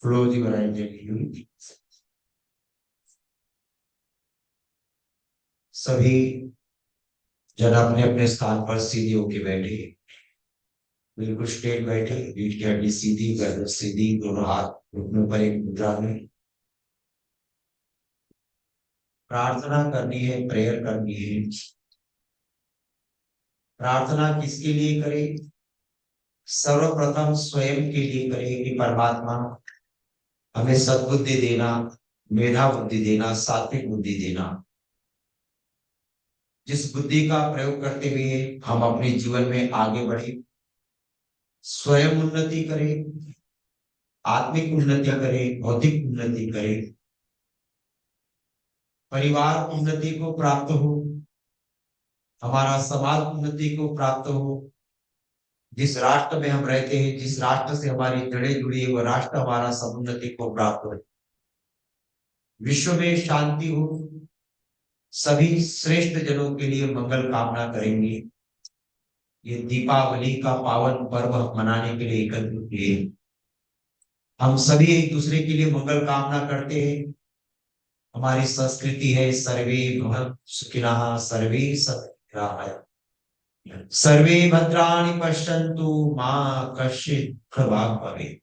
Close your eyes gently. सभी जन अपने अपने स्थान पर सीधे होके बैठे, बिल्कुल स्ट्रेट बैठे, पीठ की हड्डी सीधी, गर्दन सीधी, दोनों हाथ घुटनों पर एक मुद्रा में। प्रार्थना करनी है, प्रेयर करनी है। प्रार्थना किसके लिए करें? सर्वप्रथम स्वयं के लिए करें कि परमात्मा हमें सद्बुद्धि देना, मेधा बुद्धि देना, सात्विक बुद्धि देना, जिस बुद्धि का प्रयोग करते हुए हम अपने जीवन में आगे बढ़े, स्वयं उन्नति करें, आत्मिक उन्नति करें, भौतिक उन्नति करें, परिवार उन्नति को प्राप्त हो, हमारा समाज उन्नति को प्राप्त हो, जिस राष्ट्र में हम रहते हैं, जिस राष्ट्र से हमारी जड़ें जुड़ी है, वह राष्ट्र हमारा समुन्नति को प्राप्त हो, विश्व में शांति हो, सभी श्रेष्ठ जनों के लिए मंगल कामना करेंगे। ये दीपावली का पावन पर्व मनाने के लिए एकत्रित हुए, हम सभी एक दूसरे के लिए मंगल कामना करते हैं। हमारी संस्कृति है सर्वे भवन्तु सुखिनः, सर्वे सन्तु निरामयाः, सर्वे भद्राणि पश्यन्तु मा कश्चित् प्रभाव भवेत्।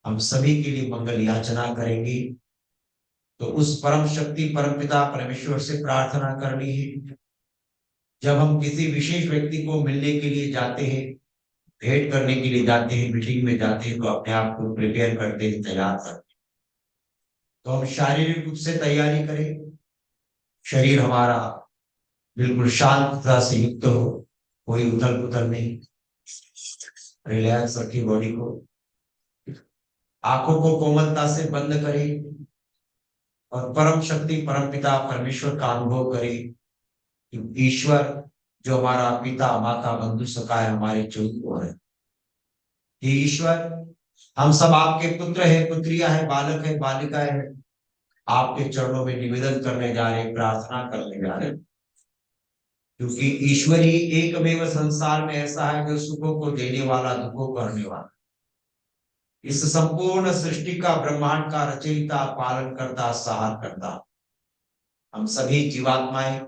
हम सभी के लिए मंगल याचना करेंगे। तो उस परम शक्ति परम पिता परमेश्वर से प्रार्थना करनी है। जब हम किसी विशेष व्यक्ति को मिलने के लिए जाते हैं, भेंट करने के लिए जाते हैं, मीटिंग में जाते हैं, तो अपने आप को प्रिपेयर करते हैं, तैयार करते हैं। तो हम शारीरिक रूप से तैयारी करें, शरीर हमारा बिल्कुल शांतता से युक्त हो, कोई उथल पुथल नहीं, रिलैक्स रखिए बॉडी को, आंखों को कोमलता से बंद करें और परम शक्ति परम पिता परमेश्वर का अनुभव करें कि ईश्वर जो हमारा पिता माता बंधु सखा है, हमारे जो है, ये ईश्वर हम सब आपके पुत्र है, पुत्रियां है, बालक है, बालिका है, आपके चरणों में निवेदन करने जा रहे, प्रार्थना करने जा रहे, क्योंकि ईश्वर ही एकमेव संसार में ऐसा है जो सुखों को देने वाला, दुखों को करने वाला, इस संपूर्ण सृष्टि का, ब्रह्मांड का रचयिता, पालन करता, सहार करता। हम सभी जीवात्माएं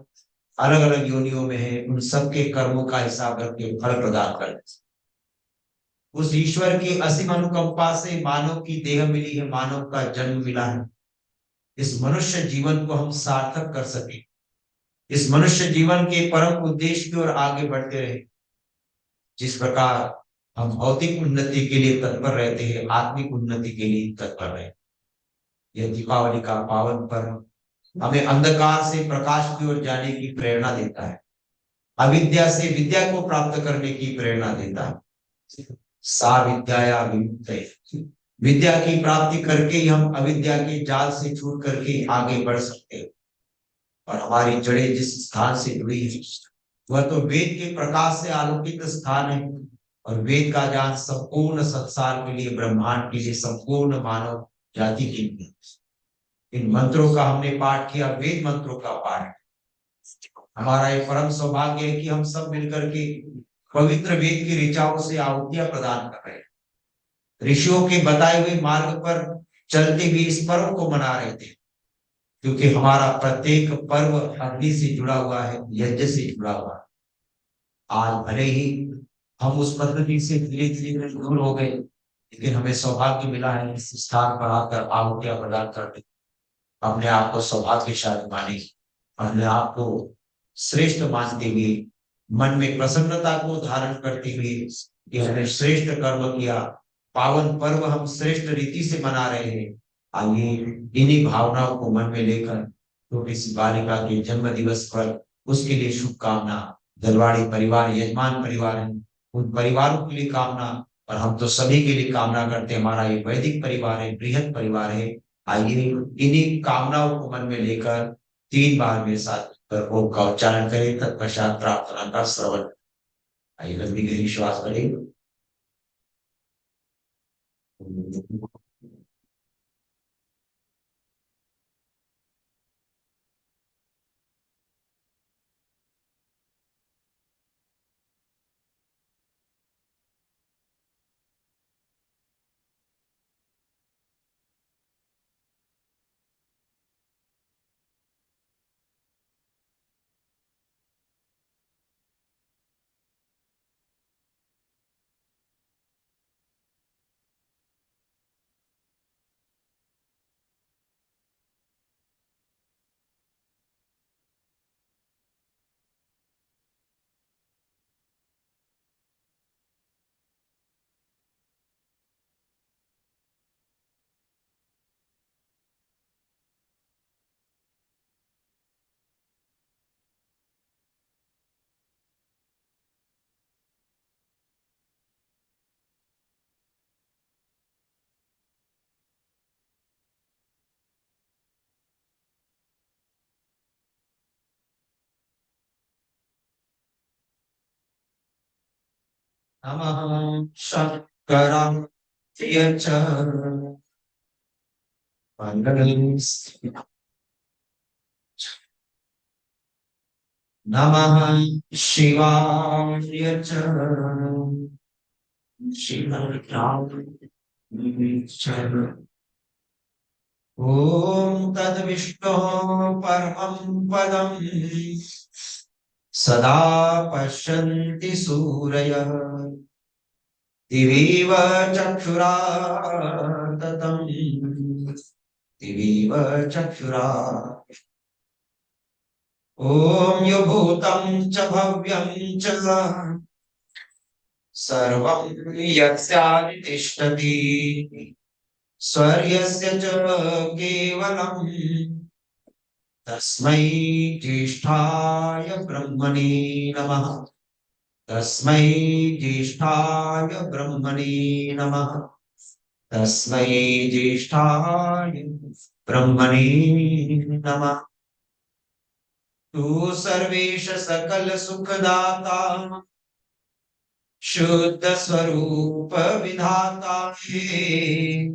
अलग अलग योनियों में हैं, उन सबके कर्मों का हिसाब रख के फल प्रदान करते। उस ईश्वर की असीम अनुकंपा से मानव की देह मिली है, मानव का जन्म मिला है, इस मनुष्य जीवन को हम सार्थक कर सके, इस मनुष्य जीवन के परम उद्देश्य की ओर आगे बढ़ते रहे। जिस प्रकार हम भौतिक उन्नति के लिए तत्पर रहते हैं, आत्मिक उन्नति के लिए तत्पर रहे। यह दीपावली का पावन पर्व हमें अंधकार से प्रकाश की ओर जाने की प्रेरणा देता है, अविद्या से विद्या को प्राप्त करने की प्रेरणा देता है। सा विद्या विमुक्तये, विद्या की प्राप्ति करके ही हम अविद्या के जाल से छूट करके आगे बढ़ सकते हैं। और हमारी जड़ें जिस स्थान से जुड़ी है, वह तो वेद के प्रकाश से आलोकित स्थान है, और वेद का ज्ञान संपूर्ण संसार के लिए, ब्रह्मांड के लिए, संपूर्ण मानव जाति के लिए। इन मंत्रों का हमने पाठ किया, वेद मंत्रों का पाठ। हमारा ये परम सौभाग्य है कि हम सब मिलकर के पवित्र वेद की ऋचाओं से आहुतियां प्रदान कर रहे हैं, ऋषियों के बताए हुए मार्ग पर चलते हुए इस पर्व को मना रहे थे, क्योंकि हमारा प्रत्येक पर्व अग्नि से जुड़ा हुआ है, यज्ञ से जुड़ा हुआ है। आज भले ही हम उस पद्धति से धीरे धीरे दूर हो गए, लेकिन हमें सौभाग्य मिला है इस स्थान पर आकर आहुतियां प्रदान करने। अपने आप को सौभाग्यशाली माने, अपने आप को श्रेष्ठ मानते हुए, मन में प्रसन्नता को धारण करते हुए कि हमने श्रेष्ठ कर्म किया, पावन पर्व हम श्रेष्ठ रीति से मना रहे हैं। आइए इन्हीं भावनाओं को मन में लेकर छोटी सी बालिका के जन्म दिवस पर उसके लिए शुभकामना, दलवाड़ी परिवार यजमान परिवार है, उन परिवारों के लिए कामना, और हम तो सभी के लिए कामना करते हैं। हमारा ये वैदिक परिवार है, बृहद परिवार है। आइए इन्हीं कामनाओं को मन में लेकर 3 बार मेरे साथ ओम का उच्चारण करें, तत्पश्चात प्रार्थना का श्रवण। आइए लंबी गहरी श्वास करें। नमः शंकराय च नमः शिवाय च ओम तद्विष्णु परमं पदं सदा पश्यन्ति सूरयः दिवीव चक्षुराततं दिवीव चक्षुरा। ओम यो भूतं च भव्यं च सर्वं यस्यादि तिष्ठति स्वर्यस्य च केवलम् तस्मै ज्येष्ठाय ब्रह्मणे नमः तस्मै ज्येष्ठाय ब्रह्मणे नमः तस्मै ज्येष्ठाय ब्रह्मणे नमः तू सर्वेश सकल सुखदाता शुद्ध स्वरूप विधाता है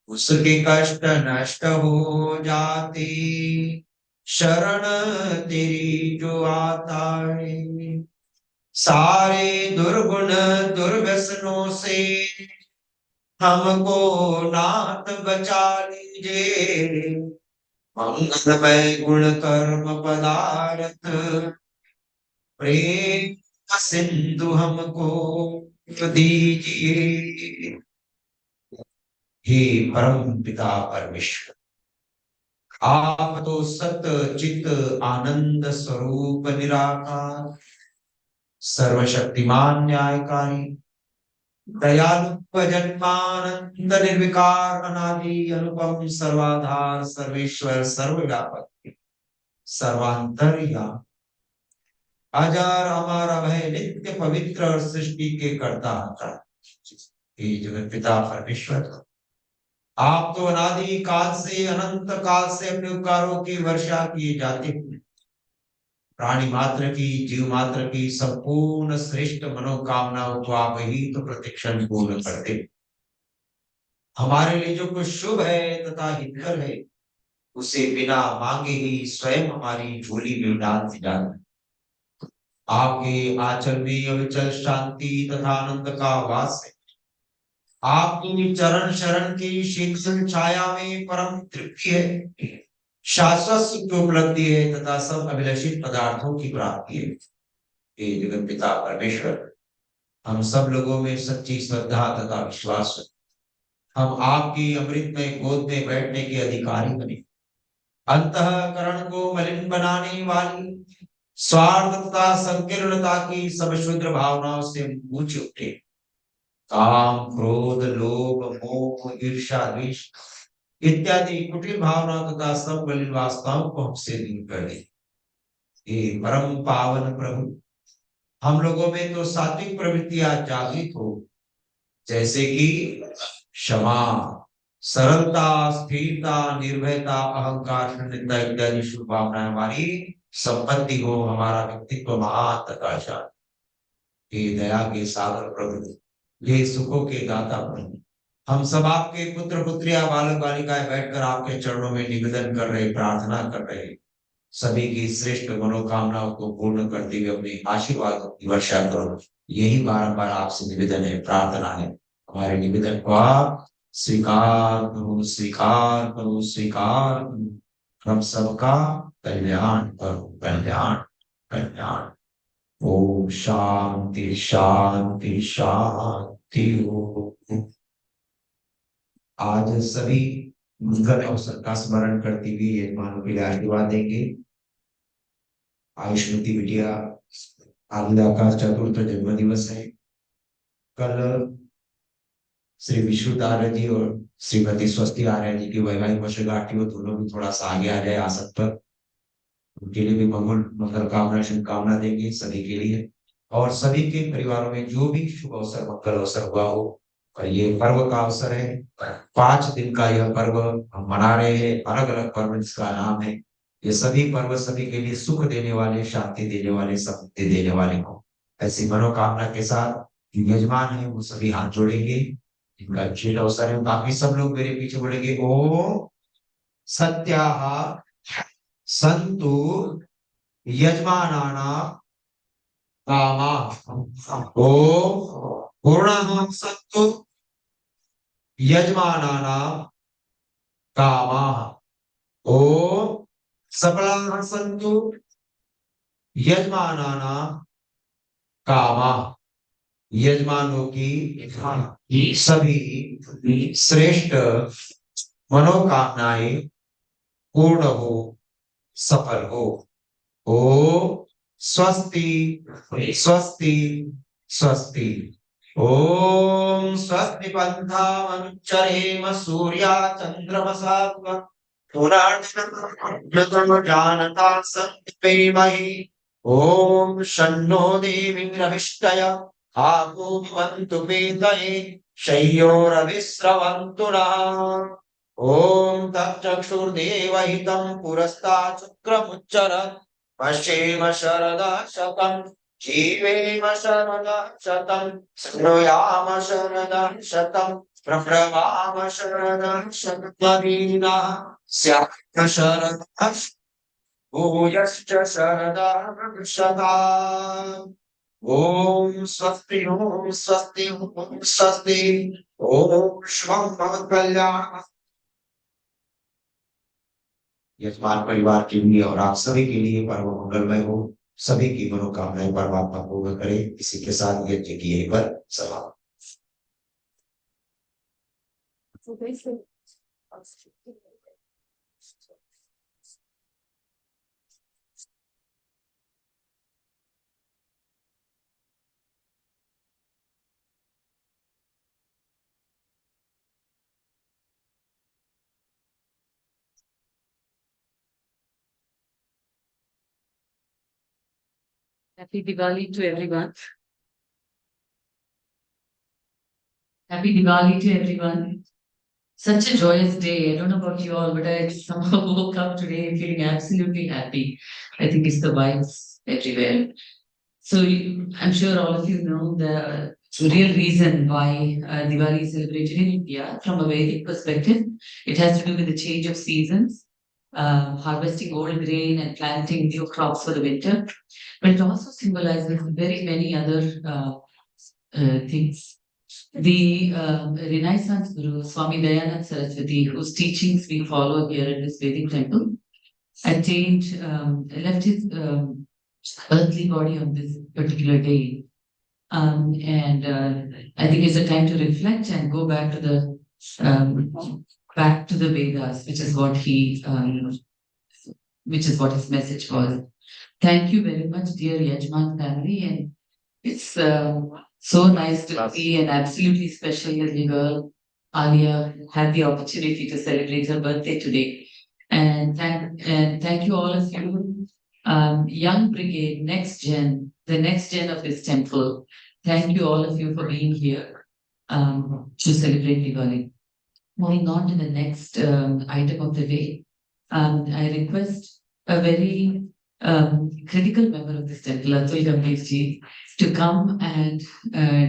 उसके कष्ट नष्ट हो जाते शरण तेरी जो आता है सारे दुर्गुण दुर्व्यसनों से हमको नाथ बचा लीजिए मंगलमय गुण कर्म पदार्थ प्रेम का सिंधु हमको दीजिए हे परम पिता परमेश्वर आप तो सत चित आनंद स्वरूप निराकार सर्वशक्तिमान न्यायकारी दयालु जन्मानंद निर्विकार अनादि अनुपम सर्वाधार सर्वेश्वर सर्वव्यापक सर्वांतर्यामी अजर अमर अभय नित्य पवित्र और सृष्टि के कर्ता हे जगत पिता परमेश्वर आप तो अनादि काल से अनंत काल से अपने उपकारों की वर्षा किए जाते हुए प्राणी मात्र की जीव मात्र की संपूर्ण श्रेष्ठ मनोकामनाओं को आप ही तो प्रतिक्षण पूर्ण करते हमारे लिए जो कुछ शुभ है तथा हितकर है उसे बिना मांगे ही स्वयं हमारी झोली में डाल दी जाती आपके आंचल में अविचल शांति तथा आनंद का वास है आपकी चरण शरण की शीतल छाया में परम तृप्ति है शाश्वत सुख की उपलब्धि है तथा सब अभिलषित पदार्थों की प्राप्ति है हे जगत पिता परमेश्वर हम सब लोगों में सच्ची श्रद्धा तथा विश्वास है हम आपकी अमृतमय गोद में बैठने के अधिकारी बने अंतःकरण को मलिन बनाने वाली स्वार्थ तथा संकीर्णता की सब शुद्र भावनाओं से ऊंचे उठे काम क्रोध लोभ मोह ईर्ष्या द्वेष इत्यादि कुटिल भावना तथा सब मलिन वासनाओं को हमसे दूर कर दे हे परम पावन प्रभु हम लोगों में तो सात्विक प्रवृत्तियां जागृत हो जैसे कि क्षमा सरलता स्थिरता निर्भयता अहंकार शून्यता इत्यादि शुभ भावनाएं हमारी संपत्ति हो हमारा व्यक्तित्व महान तथा शांत हे दया के सागर प्रभु ये सुखों के दाता प्रभु हम सब आपके पुत्र पुत्रिया बालक बालिकाएं बैठकर आपके चरणों में निवेदन कर रहे प्रार्थना कर रहे सभी की श्रेष्ठ मनोकामनाओं को पूर्ण करते हुए अपने आशीर्वादों की वर्षा करो यही बारंबार आपसे निवेदन है प्रार्थना है हमारे निवेदन को आप स्वीकार करो स्वीकार करो स्वीकार करो हम सबका कल्याण करो कल्याण कल्याण ओम शांति शांति शांति ओम आज सभी मंगल अवसर का स्मरण करते हुए यजमानों के लिए आशीर्वाद देंगे आयुष्मती बिटिया आलिदा का चतुर्थ जन्म दिवस है कल श्री विश्रुत आर्य जी और श्रीमती स्वस्ति आर्य जी की वैवाहिक वर्षगांठ हो दोनों भी थोड़ा सा आगे आ जाए आसत पर उनके लिए भी मंगल कामना शुभकामना देंगे सभी के लिए और सभी के परिवारों में जो भी शुभ अवसर मंगल अवसर हुआ हो और ये पर्व का अवसर है 5 दिन का यह पर्व हम मना रहे हैं अलग अलग पर्व जिसका नाम है ये सभी पर्व सभी के लिए सुख देने वाले शांति देने वाले समृद्धि देने वाले हो ऐसी मनोकामना के साथ यजमान है वो सभी हाथ जोड़ेंगे इनका विशेष अवसर है बाकी सब लोग मेरे पीछे बोलेंगे ओम सत्याः संतु यजमानाना कामाः ओम पूर्णः सन्तु यजमानाना कामाः ओम सफलाः सन्तु यजमानाना कामाः यजमानों की सभी श्रेष्ठ मनोकामनाएं पूर्ण हो सफल हो ओम स्वस्ति स्वस्ति स्वस्ति ॐ स्वस्ति पन्थामनुच्चरेम सूर्या चन्द्रमसा पुराणमृतं जानता सन्निपेमहि ॐ शन्नो देवीरविष्टय आपो भवन्तु वेदये शय्योरविस्रवन्तु नः ॐ तच्चक्षुर्देवहितं पुरस्तात् शुक्रमुच्चरत् पश्येम शरदा शतम् जीवेम शरदा शतम् शृणुयाम शरदा शतम् प्रब्रवाम शरदा शतमदीनः स्यात् शरदा भूयश्च शरदा शता ॐ स्वस्ति ॐ स्वस्ति ॐ स्वस्ति ॐ श्वः कल्याण यजमान परिवार के लिए और आप सभी के लिए परम मंगलमय हो सभी की मनोकामनाएं परमात्मा पूर्ण करे इसी के साथ यज्ञ की यहीं पर समाप्त Happy Diwali to everyone. Happy Diwali to everyone. Such a joyous day. I don't know about you all, but I somehow woke up today feeling absolutely happy. I think it's the vibes everywhere. So I'm sure all of you know the real reason why Diwali is celebrated in India from a Vedic perspective. It has to do with the change of seasons, harvesting old grain and planting new crops for the winter. But it also symbolizes very many other things. The Renaissance Guru Swami Dayanand Saraswati, whose teachings we follow here at this Vedic temple, left his earthly body on this particular day. And I think it's a time to reflect and go back to the Vedas, which is what which is what his message was. Thank you very much, dear Yajman family, and it's so nice to see an absolutely special little girl, Alia, have the opportunity to celebrate her birthday today. And thank you all of you, young brigade, the next gen of this temple. Thank you all of you for being here to celebrate Diwali. Moving on to the next item of the day, I request a very critical member of this temple, Atul Gambhir ji, to come and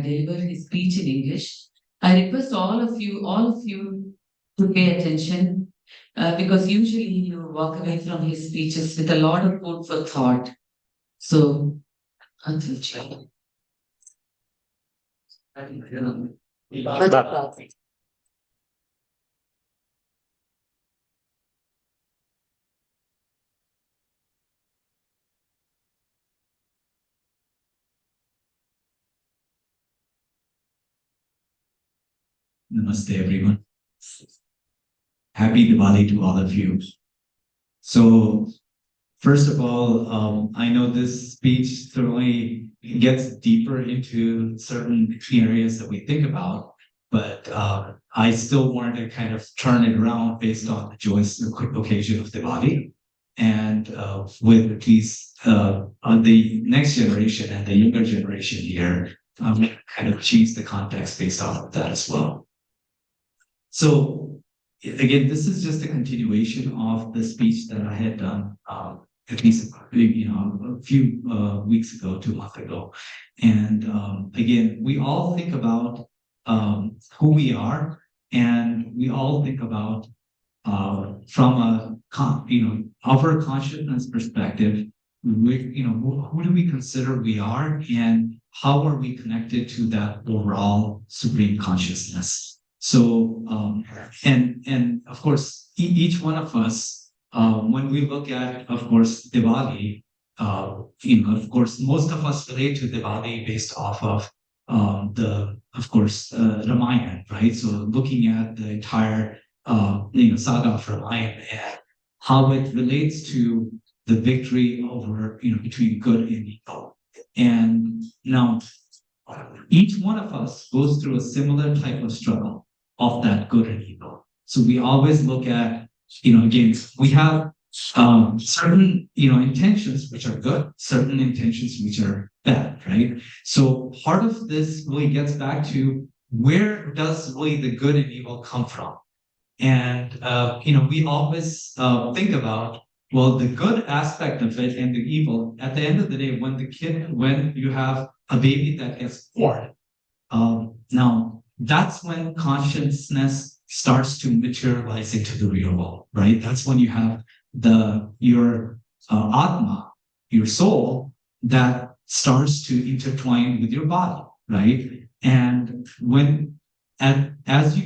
deliver his speech in English. I request all of you to pay attention because usually you walk away from his speeches with a lot of food for thought. So, Atul ji. Namaste, everyone. Happy Diwali to all of you. So, first of all, I know this speech certainly gets deeper into certain areas that we think about, but I still wanted to kind of turn it around based on the joyous occasion of Diwali. And with at least on the next generation and the younger generation here, kind of change the context based off of that as well. So again, this is just a continuation of the speech that I had done at least a few weeks ago, 2 months ago. And again, we all think about who we are, and we all think about from a our consciousness perspective, who do we consider we are, and how are we connected to that overall supreme consciousness? So, and of course, each one of us, when we look at, of course, Diwali, of course, most of us relate to Diwali based off of Ramayana, right? So looking at the entire, saga of Ramayana and how it relates to the victory over, between good and evil. And now, each one of us goes through a similar type of struggle of that good and evil. So we always look at, again, we have certain, intentions which are good, certain intentions which are bad, right? So part of this really gets back to where does really the good and evil come from? And, we always think about, well, the good aspect of it and the evil, at the end of the day, when you have a baby that gets born, now that's when consciousness starts to materialize into the real world, right? That's when you have your atma, your soul, that starts to intertwine with your body, right? And as you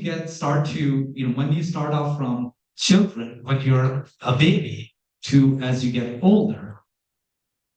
when you start off from children, when you're a baby, to as you get older,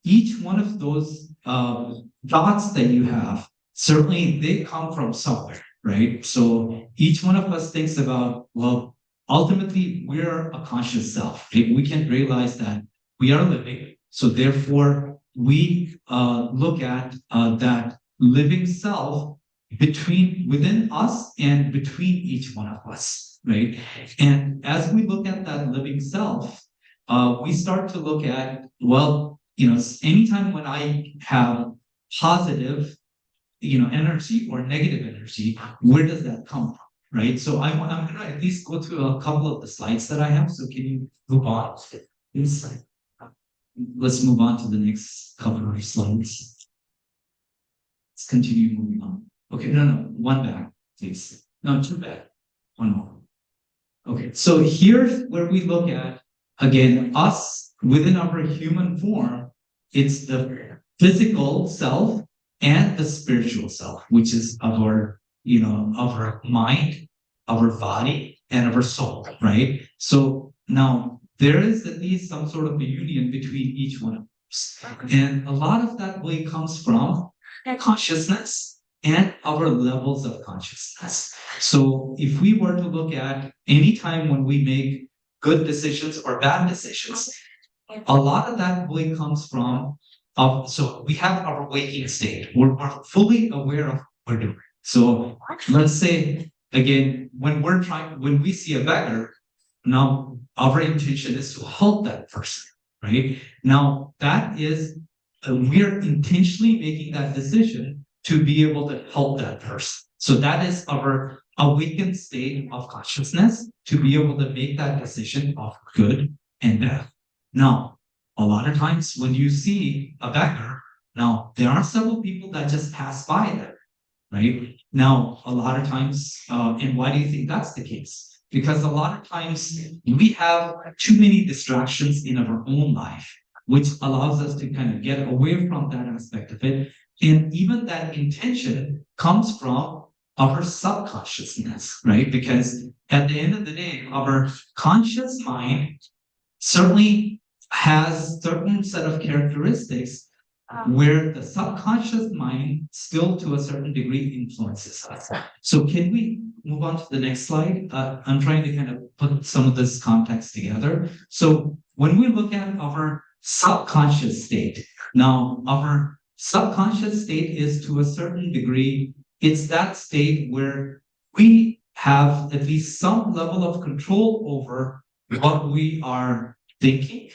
each one of those thoughts that you have, certainly they come from somewhere, right? So each one of us thinks about, well, ultimately we're a conscious self, right? We can realize that we are living. So therefore, we look at that living self within us and between each one of us, right? And as we look at that living self, we start to look at, well, anytime when I have positive, energy or negative energy, where does that come from, right? So I'm going to at least go through a couple of the slides that I have. So can you move on? Please. Let's move on to the next couple of slides. Let's continue moving on. Okay, no, one back, please. No, two back. One more. Okay, so here's where we look at, again, us within our human form. It's the physical self and the spiritual self, which is our mind, our body, and our soul, right? So now there is at least some sort of a union between each one of us. And a lot of that really comes from consciousness and our levels of consciousness. So if we were to look at any time when we make good decisions or bad decisions, a lot of that really comes from so we have our waking state. We're fully aware of what we're doing. So let's say again, when we see a beggar, now our intention is to help that person, right? Now that is we're intentionally making that decision to be able to help that person. So that is our awakened state of consciousness, to be able to make that decision of good and bad. Now, a lot of times when you see a beggar, now there are several people that just pass by there, right? Now, a lot of times, and why do you think that's the case? Because a lot of times we have too many distractions in our own life, which allows us to kind of get away from that aspect of it. And even that intention comes from our subconsciousness, right? Because at the end of the day, our conscious mind certainly has certain set of characteristics where the subconscious mind still to a certain degree influences us. So can we move on to the next slide? I'm trying to kind of put some of this context together. So when we look at our subconscious state, now our subconscious state is to a certain degree, it's that state where we have at least some level of control over what we are thinking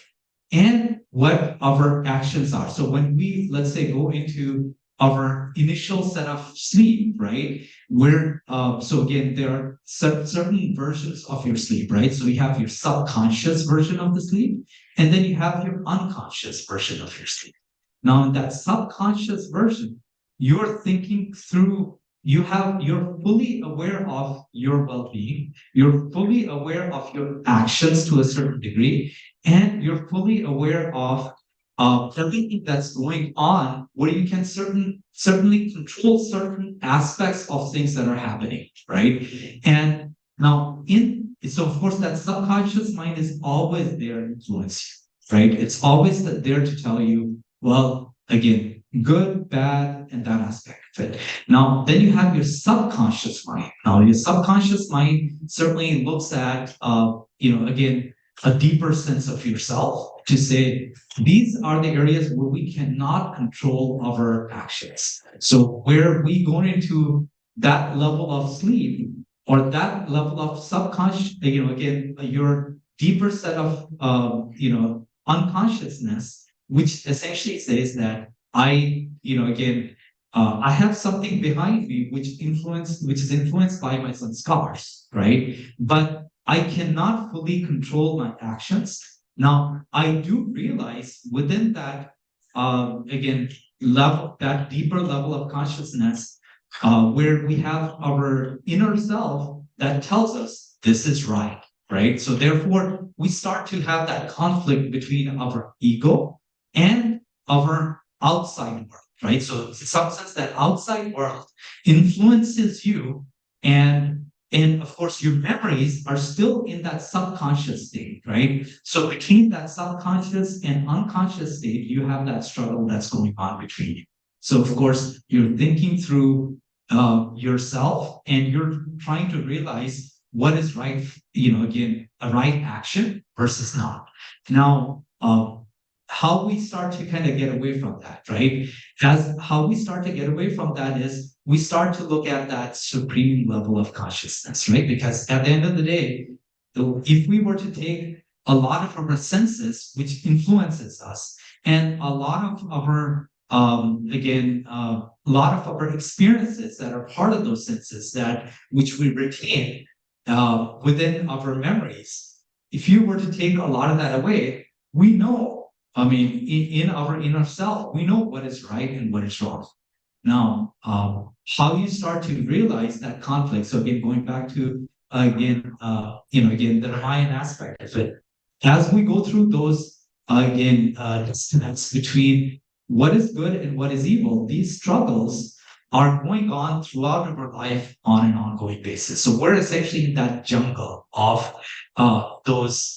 and what our actions are. So when we, let's say, go into our initial set of sleep, right? So again, there are certain versions of your sleep, right? So you have your subconscious version of the sleep, and then you have your unconscious version of your sleep. Now, in that subconscious version, you're thinking through, you're fully aware of your well-being, you're fully aware of your actions to a certain degree, and you're fully aware of everything that's going on, where you can certainly control certain aspects of things that are happening, right? And now so of course that subconscious mind is always there to influence you, right? It's always there to tell you, well, again, good, bad, and that aspect of it. Now, then you have your subconscious mind. Now, your subconscious mind certainly looks at, again, a deeper sense of yourself to say, these are the areas where we cannot control our actions. So where we go into that level of sleep or that level of subconscious, again, your deeper set of, unconsciousness, which essentially says that again, I have something behind me which is influenced by my scars, right? But I cannot fully control my actions. Now, I do realize within that, again, level, that deeper level of consciousness, where we have our inner self that tells us this is right, right? So therefore, we start to have that conflict between our ego and our outside world, right? So in some sense, that outside world influences you, and of course, your memories are still in that subconscious state, right? So between that subconscious and unconscious state, you have that struggle that's going on between you. So of course, you're thinking through yourself, and you're trying to realize what is right, again, a right action versus not. Now, how we start to kind of get away from that, right? As how we start to get away from that is we start to look at that supreme level of consciousness, right? Because at the end of the day, if we were to take a lot of our senses, which influences us, and a lot of our a lot of our experiences that are part of those senses that which we retain within our memories, if you were to take a lot of that away, we know, I mean, in our inner self, we know what is right and what is wrong. Now, how you start to realize that conflict. So again, going back to again the Ramayan aspect of it, as we go through those disconnects between what is good and what is evil, these struggles are going on throughout our life on an ongoing basis. So we're essentially in that jungle of those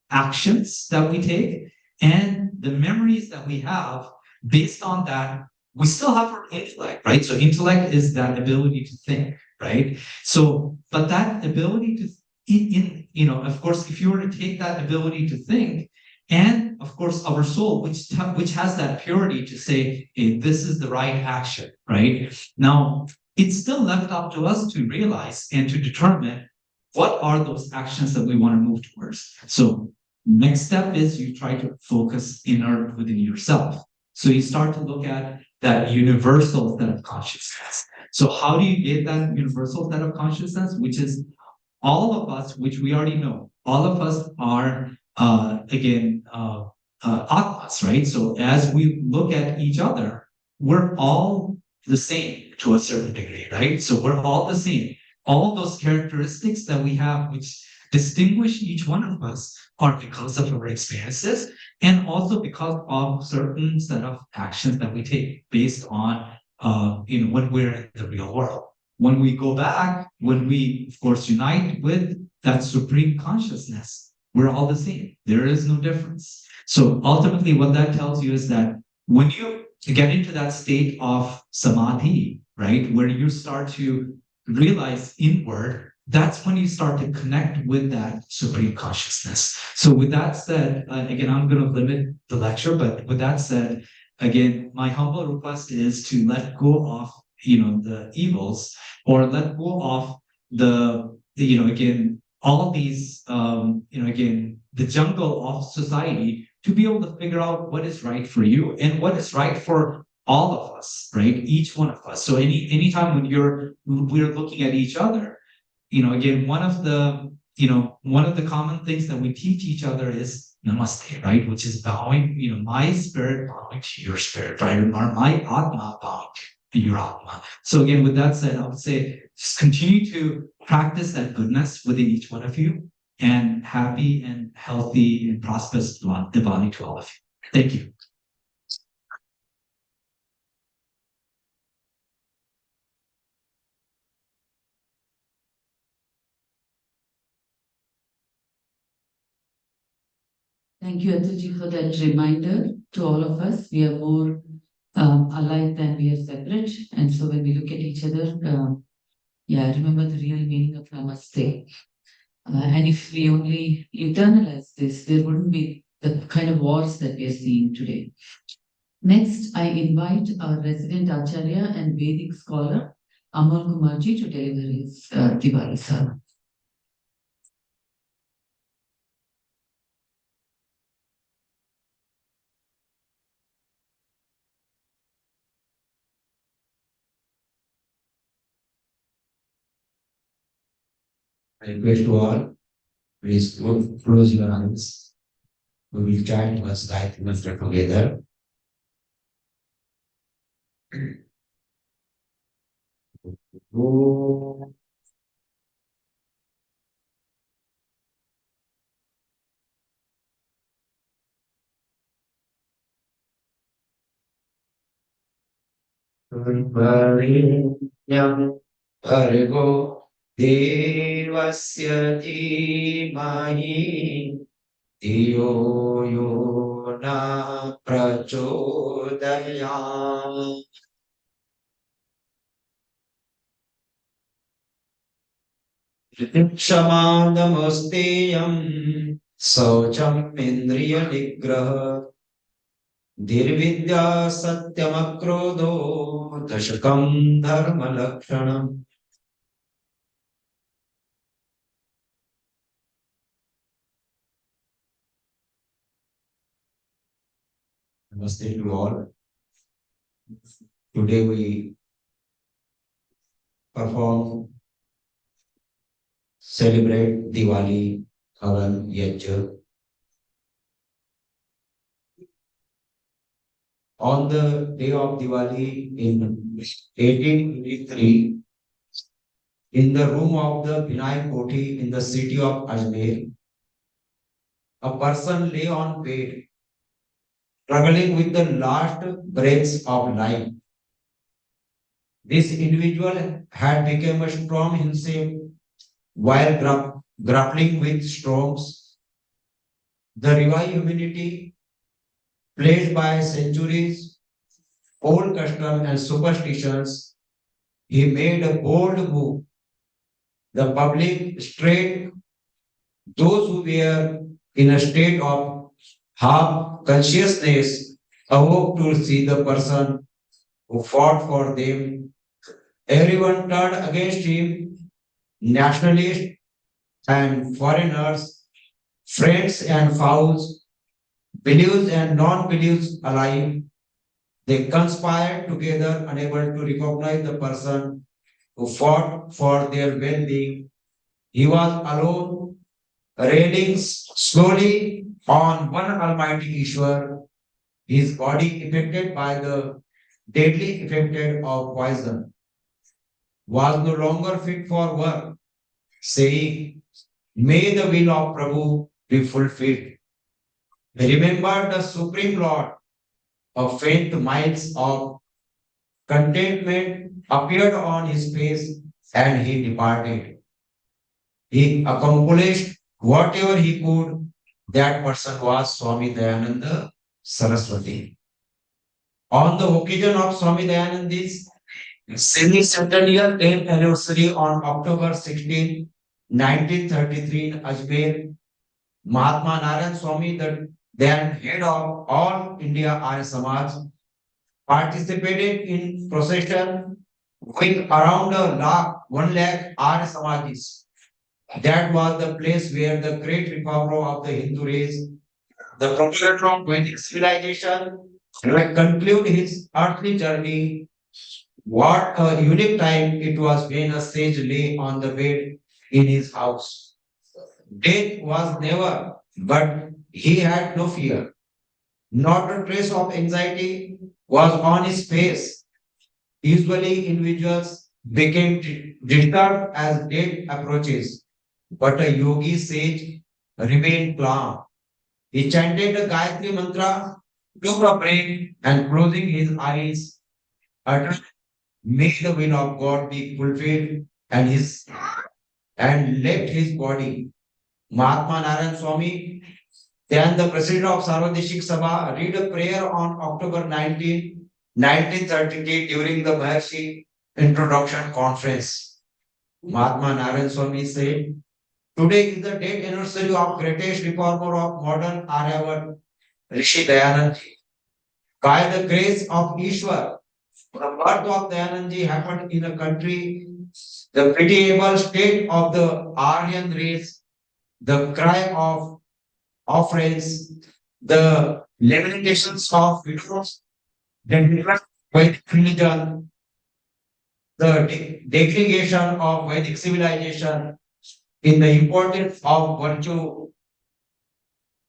actions that we take and the memories that we have. Based on that, we still have our intellect, right? So intellect is that ability to think, right? So, but that ability to, of course, if you were to take that ability to think, and of course our soul, which has that purity to say, hey, this is the right action, right? Now, it's still left up to us to realize and to determine what are those actions that we want to move towards. So next step is you try to focus inner within yourself. So you start to look at that universal set of consciousness. So how do you get that universal set of consciousness, which is all of us, which we already know, all of us are atmas, right? So as we look at each other, we're all the same to a certain degree, right? So we're all the same. All those characteristics that we have, which distinguish each one of us, are because of our experiences and also because of certain set of actions that we take based on when we're in the real world. When we go back, when we of course unite with that supreme consciousness, we're all the same. There is no difference. So ultimately what that tells you is that when you get into that state of samadhi, right, where you start to realize inward, that's when you start to connect with that supreme consciousness. So with that said, again, I'm going to limit the lecture, but with that said, again, my humble request is to let go of, the evils, or let go of again, all of these, again, the jungle of society, to be able to figure out what is right for you and what is right for all of us, right? Each one of us. So anytime when we're looking at each other, again, one of the common things that we teach each other is namaste, right? Which is bowing, my spirit bowing to your spirit, right? Or my atma bowing to your atma. So again, with that said, I would say just continue to practice that goodness within each one of you, and happy and healthy and prosperous Diwali to all of you. Thank you. Thank you, Atuji, for that reminder to all of us. We are more alike than we are separate. And so when we look at each other, remember the real meaning of namaste. And if we only internalize this, there wouldn't be the kind of wars that we are seeing today. Next, I invite our resident Acharya and Vedic scholar, Amal Kumarji, to deliver his Diwali sermon. I request to all, please close your eyes. We will chant once Gayatri Mantra together. Om Varenyam Bhargo Devasya Dhimahi Dhiyo Yo Na Prachodayam क्षमादमस्तेयं शौचम इंद्रिय निग्रह धीर्विद्या सत्यमक्रोधो दशकं धर्म लक्षणम् Namaste to all. Today we celebrate Diwali, Havan, Yajna. On the day of Diwali in 1883, in the room of the Vinayak Koti in the city of Ajmer, a person lay on bed, struggling with the last breaths of life. This individual had become a storm himself while grappling with storms. The revived humanity, plagued by centuries, old custom and superstitions, he made a bold move. The public strayed those who were in a state of half consciousness awoke to see the person who fought for them. Everyone turned against him, nationalists and foreigners, friends and foes, believers and non-believers alike. They conspired together, unable to recognize the person who fought for their well-being. He was alone, railing slowly on one Almighty Ishwar, his body affected by the deadly effect of poison, was no longer fit for work, saying, May the will of Prabhu be fulfilled. He remembered the Supreme Lord, a faint miles of contentment appeared on his face and he departed. He accomplished whatever he could. That person was Swami Dayananda Saraswati. On the occasion of Swami Dayananda's semi-centennial 10th anniversary on October 16, 1933 in Ajmer, Mahatma Narayan Swami, the then head of all India Arya Samaj, participated in procession going around 1 lakh Arya Samajis. That was the place where the great reformer of the Hindu race, the prophet of Vedic civilization, conclude his earthly journey. What a unique time it was when a sage lay on the bed in his house. Death was never, but he had no fear. Not a trace of anxiety was on his face. Usually, individuals became disturbed as death approaches, but a yogi sage remained calm. He chanted the Gayatri mantra, took a break, and closing his eyes, uttered, May the will of God be fulfilled, and left his body. Mahatma Narayan Swami, then the president of Sarvadeshik Sabha, read a prayer on October 19, 1933 during the Maharshi Introduction Conference. Mahatma Narayan Swami said, Today is the date anniversary of greatest reformer of modern Aryavart, Rishi Dayanand Ji. By the grace of Ishwar, the birth of Dayanand Ji happened in a country, the pitiable state of the Aryan race, the cry of orphans, the lamentations of widows, the neglect of Vedic religion, the degradation of Vedic civilization, in the importance of virtue,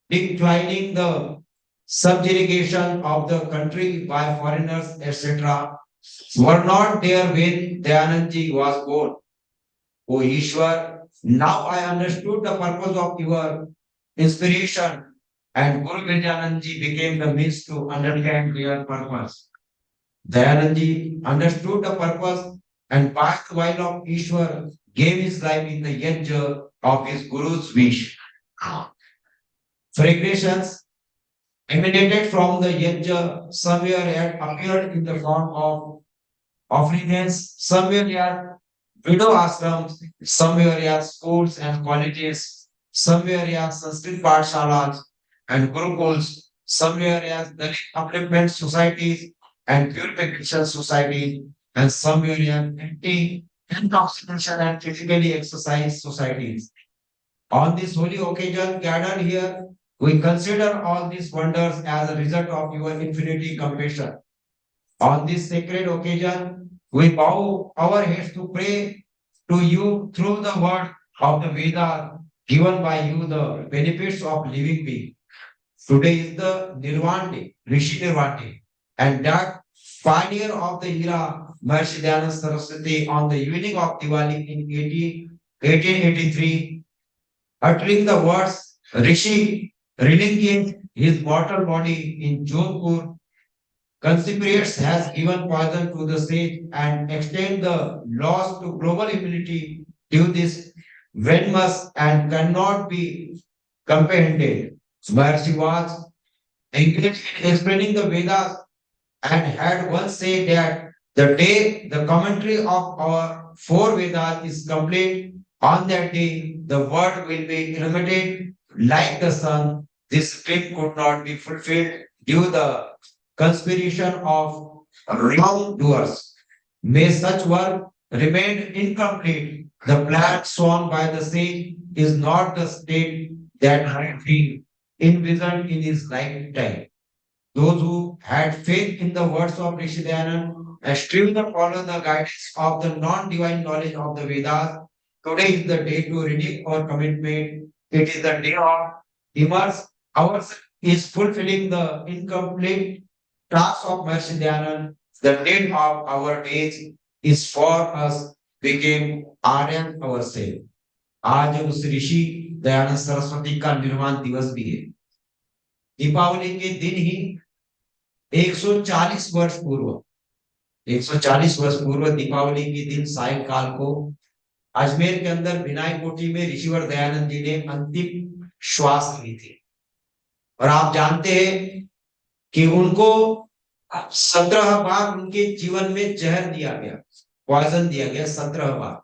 declining the subjugation of the country by foreigners, etc., were not there when Dayanandji was born. O Ishwar, now I understood the purpose of your inspiration, and Guru Vidyanandji became the means to understand their purpose. Dayanandji understood the purpose and by the will of Ishwar gave his life in the yajna of his Guru's wish. Fragrance emanated from the yajna somewhere had appeared in the form of offerings, somewhere had widow ashrams, somewhere had schools and colleges, somewhere had Sanskrit pathshalas and gurukuls, somewhere had Dalit upliftment societies and purification societies, and somewhere had anti-intoxication and physically exercise societies. On this holy occasion gathered here, we consider all these wonders as a result of your infinity compassion. On this sacred occasion, we bow our heads to pray to you through the word of the Veda given by you the benefits of living being. Today is the Nirvana Day, Rishi Nirvana Day, and that pioneer of the era, Maharishi Dayananda Saraswati, on the evening of Diwali in 1883, uttering the words Rishi relinquished his mortal body in Jodhpur. Conspirates has given poison to the sage and extend the laws to global immunity due this venomous and cannot be comprehended. Maharishi was engaged in explaining the Vedas and had once said that the day the commentary of our four Vedas is complete, on that day the word will be illuminated like the sun. This dream could not be fulfilled due to the conspiration of wrongdoers. May such work remain incomplete. The plan shown by the sage is not the state that had been envisioned in his lifetime. Those who had faith in the words of Rishi Dayanand and strive to follow the guidance of the non-divine knowledge of the Vedas. Today is the day to renew our commitment. It is the day of immerse ourselves is fulfilling the incomplete task of Rishi Dayanand. The need of our days is for us became Aryan ourselves. आज उस ऋषि दयानंद सरस्वती का निर्वाण दिवस भी है। दीपावली के दिन ही 140 वर्ष पूर्व 140 वर्ष पूर्व दीपावली के दिन सायंकाल को अजमेर के अंदर विनायक कोठी में ऋषिवर दयानंद जी ने अंतिम श्वास ली थी। और आप जानते हैं कि उनको 17 बार उनके जीवन में जहर दिया गया, पॉइजन दिया गया 17 बार।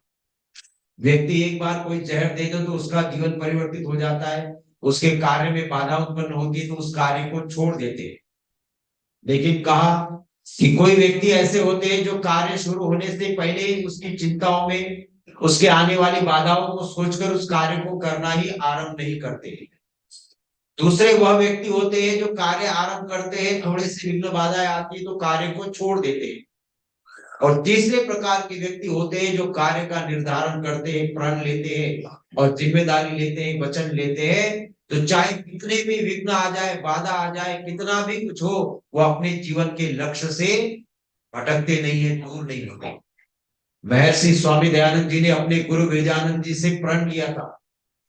व्यक्ति एक बार कोई जहर दे दो तो उसका जीवन परिवर्तित हो जाता है, उसके कार्य में बाधा उत्पन्न होती है तो उस कार्य को छोड़ देते हैं। लेकिन कहा कि कोई व्यक्ति ऐसे होते हैं जो कार्य शुरू होने से पहले ही उसकी चिंताओं में उसके आने वाली बाधाओं को सोचकर उस कार्य को करना ही आरंभ नहीं करते। दूसरे वह व्यक्ति होते हैं जो कार्य आरंभ करते हैं, थोड़ी सी विघ्न बाधाएं आती है तो कार्य को छोड़ देते हैं। और तीसरे प्रकार के व्यक्ति होते हैं जो कार्य का निर्धारण करते हैं, प्रण लेते हैं और जिम्मेदारी लेते हैं, वचन लेते हैं, तो चाहे कितने भी विघ्न आ जाए, बाधा आ जाए, कितना भी कुछ हो, वो अपने जीवन के लक्ष्य से भटकते नहीं है, दूर नहीं होते। महर्षि स्वामी दयानंद जी ने अपने गुरु विजयानंद जी से प्रण लिया था,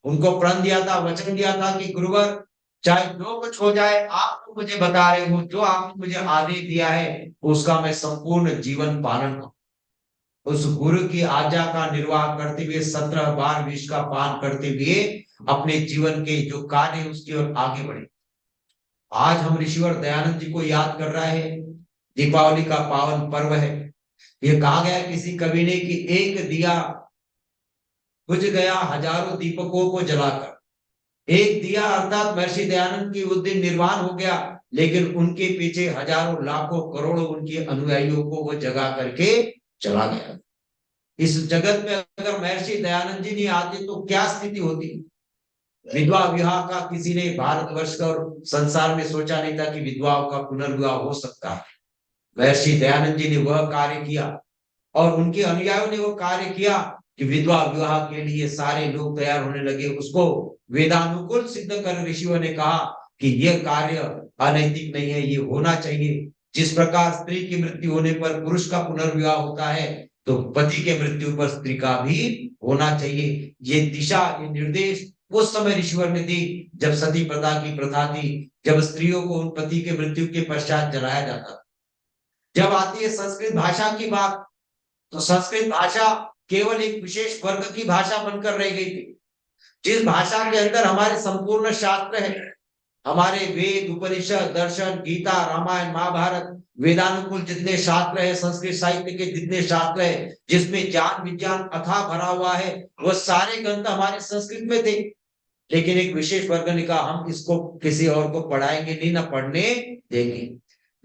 उनको प्रण दिया था, वचन दिया था कि गुरुवर चाहे जो कुछ हो जाए, आप तो मुझे बता रहे हो, जो आपने मुझे आदेश दिया है उसका मैं संपूर्ण जीवन पालन करूं। उस गुरु की आज्ञा का निर्वाह करते हुए 17 बार विष का पान करते हुए अपने जीवन के जो कार्य है उसकी ओर आगे बढ़े। आज हम ऋषिवर दयानंद जी को याद कर रहे हैं, दीपावली का पावन पर्व है। ये कहा गया किसी कवि ने कि एक दिया बुझ गया हजारों दीपकों को जलाकर। एक दिया अर्थात महर्षि दयानंद की उस दिन निर्वाण हो गया, लेकिन उनके पीछे हजारों लाखों करोड़ों उनके अनुयायियों को वो जगा करके चला गया। इस जगत में अगर महर्षि दयानंद जी नहीं आते तो क्या स्थिति होती। विधवा विवाह का किसी ने भारतवर्ष का और संसार में सोचा नहीं था कि विधवाओं का पुनर्विवाह हो सकता है। महर्षि दयानंद जी ने वह कार्य किया और उनके अनुयायियों ने वो कार्य किया कि विधवा विवाह के लिए सारे लोग तैयार होने लगे। उसको वेदानुकूल सिद्ध कर ऋषियों ने कहा कि यह कार्य अनैतिक नहीं है, ये होना चाहिए। जिस प्रकार स्त्री की मृत्यु होने पर पुरुष का पुनर्विवाह होता है, तो पति के मृत्यु पर स्त्री का भी होना चाहिए। ये दिशा, ये निर्देश उस समय ऋषिवर ने दी जब सती प्रथा की प्रथा थी, जब स्त्रियों को उन पति के मृत्यु के पश्चात जलाया जाता। जब आती है संस्कृत भाषा की बात, तो संस्कृत भाषा केवल एक विशेष वर्ग की भाषा बनकर रह गई थी। जिस भाषा के अंदर हमारे संपूर्ण शास्त्र है, हमारे वेद, उपनिषद, दर्शन, गीता, रामायण, महाभारत, वेदानुकूल जितने शास्त्र है, संस्कृत साहित्य के जितने शास्त्र है, जिसमें ज्ञान विज्ञान अथाह भरा हुआ है, वह सारे ग्रंथ हमारे संस्कृत में थे। लेकिन एक विशेष वर्ग ने कहा हम इसको किसी और को पढ़ाएंगे नहीं, ना पढ़ने देंगे।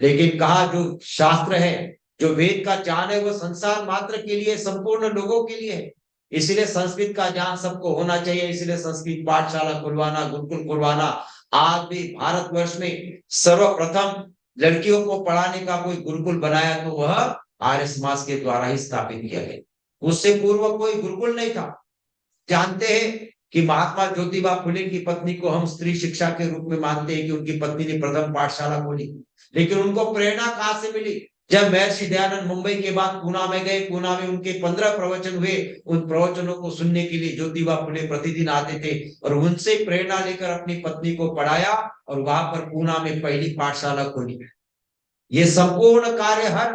लेकिन कहा जो शास्त्र है, जो वेद का ज्ञान है, वो संसार मात्र के लिए, संपूर्ण लोगों के लिए है। इसीलिए संस्कृत का ज्ञान सबको होना चाहिए। इसीलिए संस्कृत पाठशाला खुलवाना, गुरुकुल खुलवाना। आज भी भारतवर्ष में सर्वप्रथम लड़कियों को पढ़ाने का कोई गुरुकुल बनाया तो वह आर्य समाज के द्वारा ही स्थापित किया गया। उससे पूर्व कोई गुरुकुल नहीं था। जानते हैं कि महात्मा ज्योतिबा फुले की पत्नी को हम स्त्री शिक्षा के रूप में मानते हैं कि उनकी पत्नी ने प्रथम पाठशाला खोली, लेकिन उनको प्रेरणा कहां से मिली? जब महर्षि दयानंद मुंबई के बाद पूना में गए, पूना में उनके 15 प्रवचन हुए। उन प्रवचनों को सुनने के लिए ज्योतिबा फुले प्रतिदिन आते थे और उनसे प्रेरणा लेकर अपनी पत्नी को पढ़ाया और वहां पर पूना में पहली पाठशाला खोली। ये संपूर्ण कार्य, हर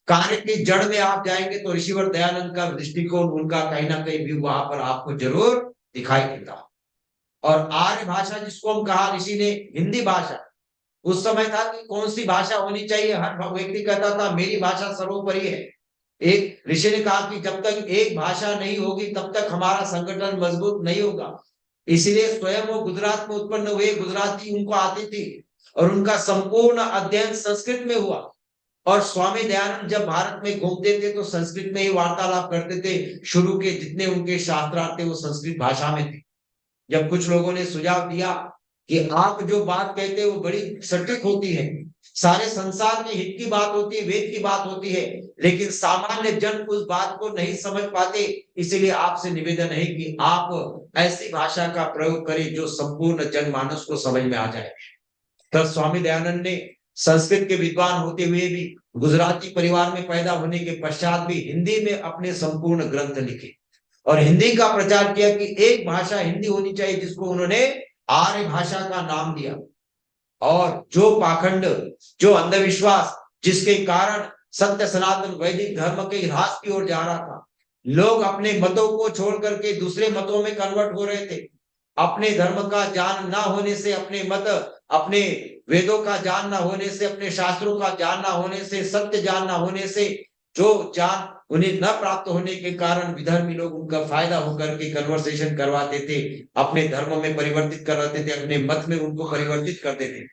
कार्य की जड़ में आप जाएंगे तो ऋषिवर दयानंद का दृष्टिकोण, उनका कहीं ना कहीं भी वहां पर आपको जरूर दिखाई देता। और आर्य भाषा जिसको हम कहा ऋषि ने, हिंदी भाषा, उस समय था कि कौन सी भाषा होनी चाहिए। हर व्यक्ति कहता था मेरी भाषा सर्वोपरि है। एक ऋषि ने कहा कि जब तक एक भाषा नहीं होगी तब तक हमारा संगठन मजबूत नहीं होगा। इसलिए स्वयं वो गुजरात में उत्पन्न हुए, गुजराती उनको आती थी और उनका संपूर्ण अध्ययन संस्कृत में हुआ। और स्वामी दयानंद जब भारत में घूमते थे तो संस्कृत में ही वार्तालाप करते थे। शुरू के जितने उनके शास्त्रार्थ थे वो संस्कृत भाषा में थे। जब कुछ लोगों ने सुझाव दिया कि आप जो बात कहते हैं वो बड़ी सटीक होती है, सारे संसार के हित की बात होती है, वेद की बात होती है, लेकिन सामान्य जन उस बात को नहीं समझ पाते, इसीलिए आपसे निवेदन है कि आप ऐसी भाषा का प्रयोग करें जो संपूर्ण जनमानस को समझ में आ जाए। तब स्वामी दयानंद ने संस्कृत के विद्वान होते हुए भी, गुजराती परिवार में पैदा होने के पश्चात भी हिंदी में अपने संपूर्ण ग्रंथ लिखे और हिंदी का प्रचार किया कि एक भाषा हिंदी होनी चाहिए, जिसको उन्होंने आर्य भाषा का नाम दिया। और जो पाखंड, जो अंधविश्वास, जिसके कारण सत्य सनातन वैदिक धर्म के ह्रास की ओर जा रहा था, लोग अपने मतों को छोड़ करके दूसरे मतों में कन्वर्ट हो रहे थे। अपने धर्म का ज्ञान ना होने से, अपने मत, अपने वेदों का ज्ञान ना होने से, अपने शास्त्रों का ज्ञान ना होने से, सत्य ज्ञान ना होने से, जो ज्ञान उन्हें न प्राप्त होने के कारण विधर्मी लोग उनका फायदा होकर के कन्वर्सेशन करवाते थे, अपने धर्म में परिवर्तित करवाते थे, अपने मत में उनको परिवर्तित करते थे।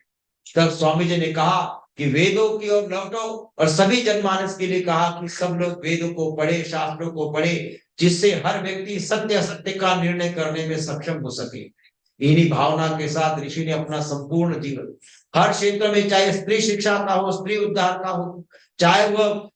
तब स्वामी जी ने कहा कि वेदों की ओर लौटो और सभी जनमानस के लिए कहा कि सब लोग वेदों को पढ़े, शास्त्रों को पढ़े, जिससे हर व्यक्ति सत्य असत्य का निर्णय करने में सक्षम हो सके। इन्हीं भावना के साथ ऋषि ने अपना संपूर्ण जीवन हर क्षेत्र में, चाहे स्त्री शिक्षा का हो, स्त्री उद्धार का हो, चाहे वह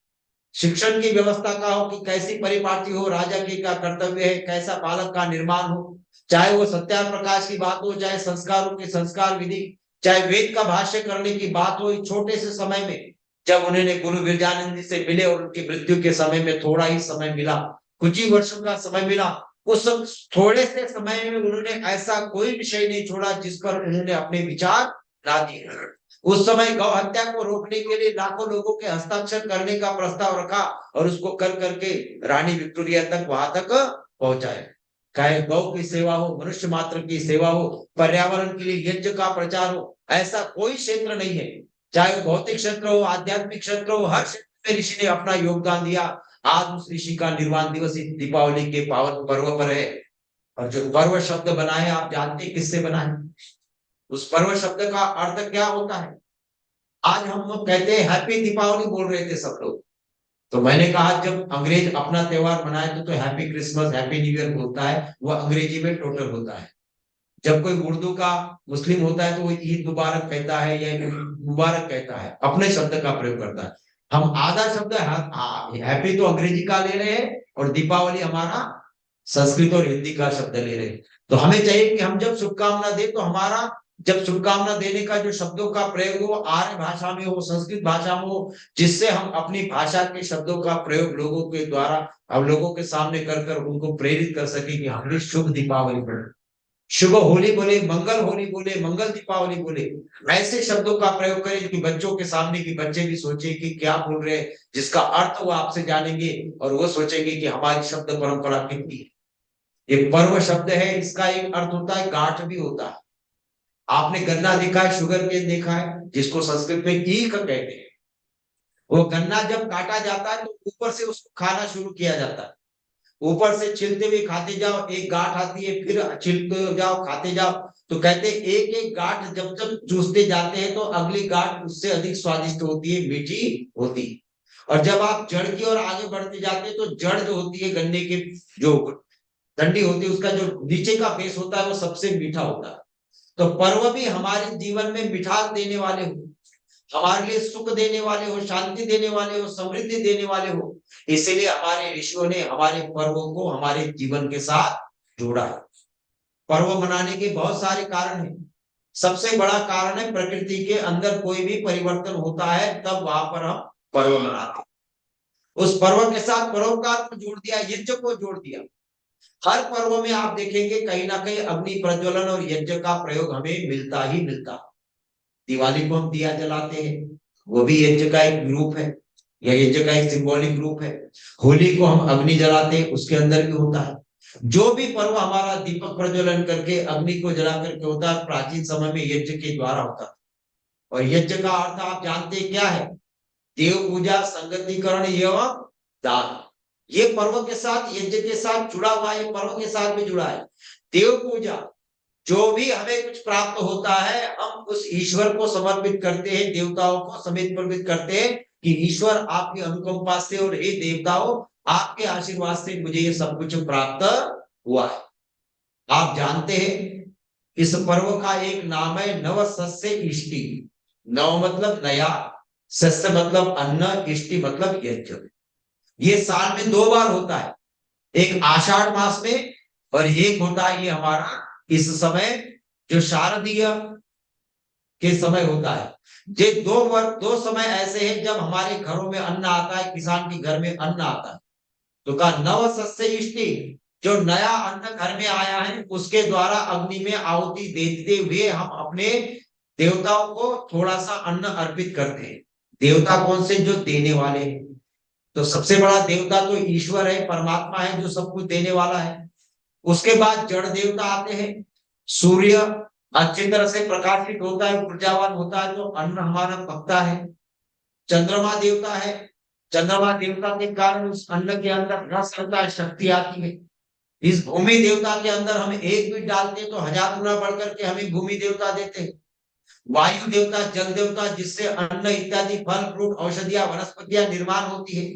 शिक्षण की व्यवस्था का हो कि कैसी परिपाटी हो, राजा के क्या कर्तव्य है, कैसा बालक का निर्माण हो, चाहे वो सत्या प्रकाश की बात हो, चाहे संस्कारों की संस्कार विधि, चाहे वेद का भाष्य करने की बात हो। छोटे से समय में जब उन्होंने गुरु विरजानंद जी से मिले और उनकी मृत्यु के समय में थोड़ा ही समय मिला, कुछ ही वर्षों का समय मिला, उस थोड़े से समय में उन्होंने ऐसा कोई विषय नहीं छोड़ा जिस पर उन्होंने अपने विचार ना दिए। उस समय गौ हत्या को रोकने के लिए लाखों लोगों के हस्ताक्षर करने का प्रस्ताव रखा और उसको कर करके रानी विक्टोरिया तक, वहां तक पहुंचाया। चाहे गौ की सेवा हो, मनुष्य मात्र की सेवा हो, पर्यावरण के लिए यज्ञ का प्रचार हो, ऐसा कोई क्षेत्र नहीं है, चाहे भौतिक क्षेत्र हो, आध्यात्मिक क्षेत्र हो, हर क्षेत्र में ऋषि ने अपना योगदान दिया। आज उस ऋषि का निर्वाण दिवस इस दीपावली के पावन पर्व पर है। और जो पर्व शब्द बनाए आप जानते हैं किससे बनाए? उस पर्व शब्द का अर्थ क्या होता है? आज हम लोग कहते हैं हैप्पी दीपावली बोल रहे थे सब लोग, तो मैंने कहा जब अंग्रेज अपना त्योहार मनाए तो happy Christmas happy new year बोलता है, वह अंग्रेजी में टोटल होता है। जब कोई उर्दू का मुस्लिम होता है तो वो ईद मुबारक कहता है या मुबारक कहता है, अपने शब्द का प्रयोग करता है। हम आधा शब्द हैप्पी तो अंग्रेजी का ले रहे हैं और दीपावली हमारा संस्कृत और हिंदी का शब्द ले रहे हैं। तो हमें चाहिए कि हम जब शुभकामना दे तो हमारा जब शुभकामना देने का जो शब्दों का प्रयोग हो आर्य भाषा में हो, संस्कृत भाषा में हो, जिससे हम अपनी भाषा के शब्दों का प्रयोग लोगों के द्वारा अब लोगों के सामने कर कर उनको प्रेरित कर सके कि हमने शुभ दीपावली बोले, शुभ होली बोले, मंगल होली बोले, मंगल दीपावली बोले। ऐसे शब्दों का प्रयोग करें कि बच्चों के सामने कि बच्चे भी सोचे कि क्या बोल रहे हैं, जिसका अर्थ वो आपसे जानेंगे और वो सोचेंगे कि हमारी शब्द परंपरा कितनी है। एक पर्व शब्द है, इसका एक अर्थ होता है गांठ भी होता है। आपने गन्ना देखा है, शुगर केन देखा है, जिसको संस्कृत में ईख कहते हैं। वो गन्ना जब काटा जाता है तो ऊपर से उसको खाना शुरू किया जाता है, ऊपर से छिलते हुए खाते जाओ, एक गांठ आती है, फिर छिलते जाओ खाते जाओ। तो कहते हैं एक एक गांठ जब जब चूसते जाते हैं तो अगली गांठ उससे अधिक स्वादिष्ट होती है, मीठी होती है। और जब आप जड़ की ओर आगे बढ़ते जाते हैं तो जड़ जो होती है गन्ने के जो डंडी होती है उसका जो नीचे का बेस होता है वो सबसे मीठा होता है। तो पर्व भी हमारे जीवन में मिठास देने वाले हो, हमारे लिए सुख देने वाले हो, शांति देने वाले हो, समृद्धि देने वाले हो, इसीलिए हमारे ऋषियों ने हमारे पर्वों को हमारे जीवन के साथ जोड़ा है। पर्व मनाने के बहुत सारे कारण हैं। सबसे बड़ा कारण है प्रकृति के अंदर कोई भी परिवर्तन होता है तब वहां पर हम पर्व मनाते हैं। उस पर्व के साथ परोपकार को जोड़ दिया, यज्ञ को जोड़ दिया। हर पर्व में आप देखेंगे कहीं ना कहीं अग्नि प्रज्वलन और यज्ञ का प्रयोग हमें मिलता ही मिलता। दिवाली को हम दिया जलाते हैं, वो भी यज्ञ का एक रूप है या यज्ञ का एक सिंबॉलिक रूप है। होली को हम अग्नि जलाते हैं, उसके अंदर भी होता है। जो भी पर्व हमारा दीपक प्रज्वलन करके अग्नि को जला करके होता है, प्राचीन समय में यज्ञ के द्वारा होता है। और यज्ञ का अर्थ आप जानते हैं क्या है? देव पूजा, संगतिकरण एवं दान। ये पर्व के साथ यज्ञ के साथ जुड़ा हुआ है, ये पर्व के साथ भी जुड़ा है। देव पूजा, जो भी हमें कुछ प्राप्त होता है हम उस ईश्वर को समर्पित करते हैं, देवताओं को समर्पित करते हैं कि ईश्वर आपकी अनुकंपा से और हे देवताओं आपके आशीर्वाद से मुझे ये सब कुछ प्राप्त हुआ है। आप जानते हैं इस पर्व का एक नाम है नव सस्य इष्टि। नव मतलब नया, सस्य मतलब अन्न, इष्टि मतलब यज्ञ। ये साल में 2 बार होता है, एक आषाढ़ मास में और एक होता है ये हमारा इस समय जो शारदीय के समय होता है। ये 2 समय ऐसे हैं जब हमारे घरों में अन्न आता है, किसान के घर में अन्न आता है। तो कहा नव सस्य इष्टि, जो नया अन्न घर में आया है उसके द्वारा अग्नि में आहुति देते हुए हम अपने देवताओं को थोड़ा सा अन्न अर्पित करते हैं। देवता कौन से? जो देने वाले हैं। तो सबसे बड़ा देवता तो ईश्वर है, परमात्मा है जो सब कुछ देने वाला है। उसके बाद जड़ देवता आते हैं। सूर्य अच्छी तरह से प्रकाशित होता है, ऊर्जावान होता है तो अन्न हमारा पकता है। चंद्रमा देवता है, चंद्रमा देवता के कारण उस अन्न के अंदर रस आता है, शक्ति आती है। इस भूमि देवता के अंदर हम एक बीट डालते हैं तो 1000 गुना बढ़कर के हमें भूमि देवता देते हैं। वायु देवता, जल देवता, जिससे अन्न इत्यादि फल फ्रूट औषधियां वनस्पतियां निर्माण होती है।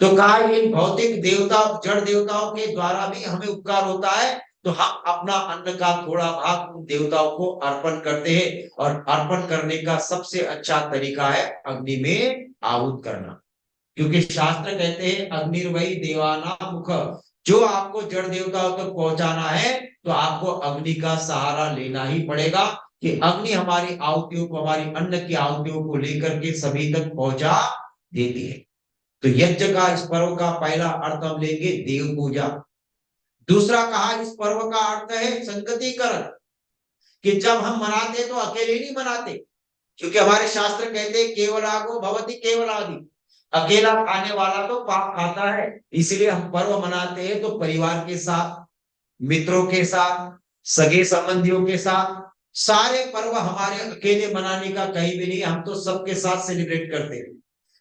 तो कहा इन भौतिक देवता जड़ देवताओं के द्वारा भी हमें उपकार होता है, तो हम अपना अन्न का थोड़ा भाग उन देवताओं को अर्पण करते हैं। और अर्पण करने का सबसे अच्छा तरीका है अग्नि में आहुत करना, क्योंकि शास्त्र कहते हैं अग्निर्वै देवाना मुख। जो आपको जड़ देवताओं तक पहुंचाना है तो आपको अग्नि का सहारा लेना ही पड़ेगा कि अग्नि हमारी आहुतियों को, हमारी अन्न की आहुतियों को लेकर के सभी तक पहुंचा देती है। तो यज्ञ का इस पर्व का पहला अर्थ हम लेंगे देव पूजा। दूसरा कहा इस पर्व का अर्थ है संगतिकरण, कि जब हम मनाते तो अकेले नहीं मनाते, क्योंकि हमारे शास्त्र कहते हैं केवलागो भवति केवलादि, अकेला खाने वाला तो पाप खाता है। इसलिए हम पर्व मनाते हैं तो परिवार के साथ, मित्रों के साथ, सगे संबंधियों के साथ। सारे पर्व हमारे अकेले मनाने का कहीं भी नहीं, हम तो सबके साथ सेलिब्रेट करते हैं।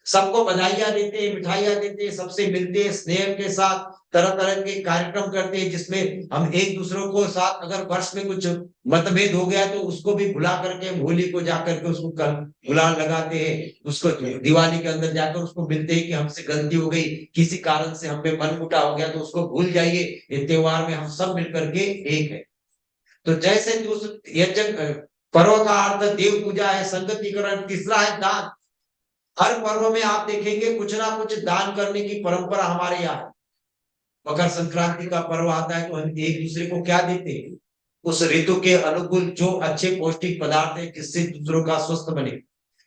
सबको बधाइयां देते हैं, मिठाइयां देते हैं, सबसे मिलते हैं, स्नेह के साथ तरह तरह के कार्यक्रम करते हैं, जिसमें हम एक दूसरों को साथ अगर वर्ष में कुछ मतभेद हो गया तो उसको भी भुला करके होली को जाकर के उसको गुलाल लगाते हैं, उसको दिवाली के अंदर जाकर उसको मिलते हैं कि हमसे गलती हो गई, किसी कारण से हम पे मनमुटाव हो गया तो उसको भूल जाइए, ये त्योहार में हम सब मिलकर के एक है। तो जैसे यज्ञ पर्व का अर्थ देव पूजा है, संगतिकरण, तीसरा है दान। हर पर्व में आप देखेंगे कुछ ना कुछ दान करने की परंपरा हमारे यहाँ है। मकर संक्रांति का पर्व आता है तो हम एक दूसरे को क्या देते हैं, उस ऋतु के अनुकूल जो अच्छे पौष्टिक पदार्थ है जिससे दूसरों का स्वस्थ बने।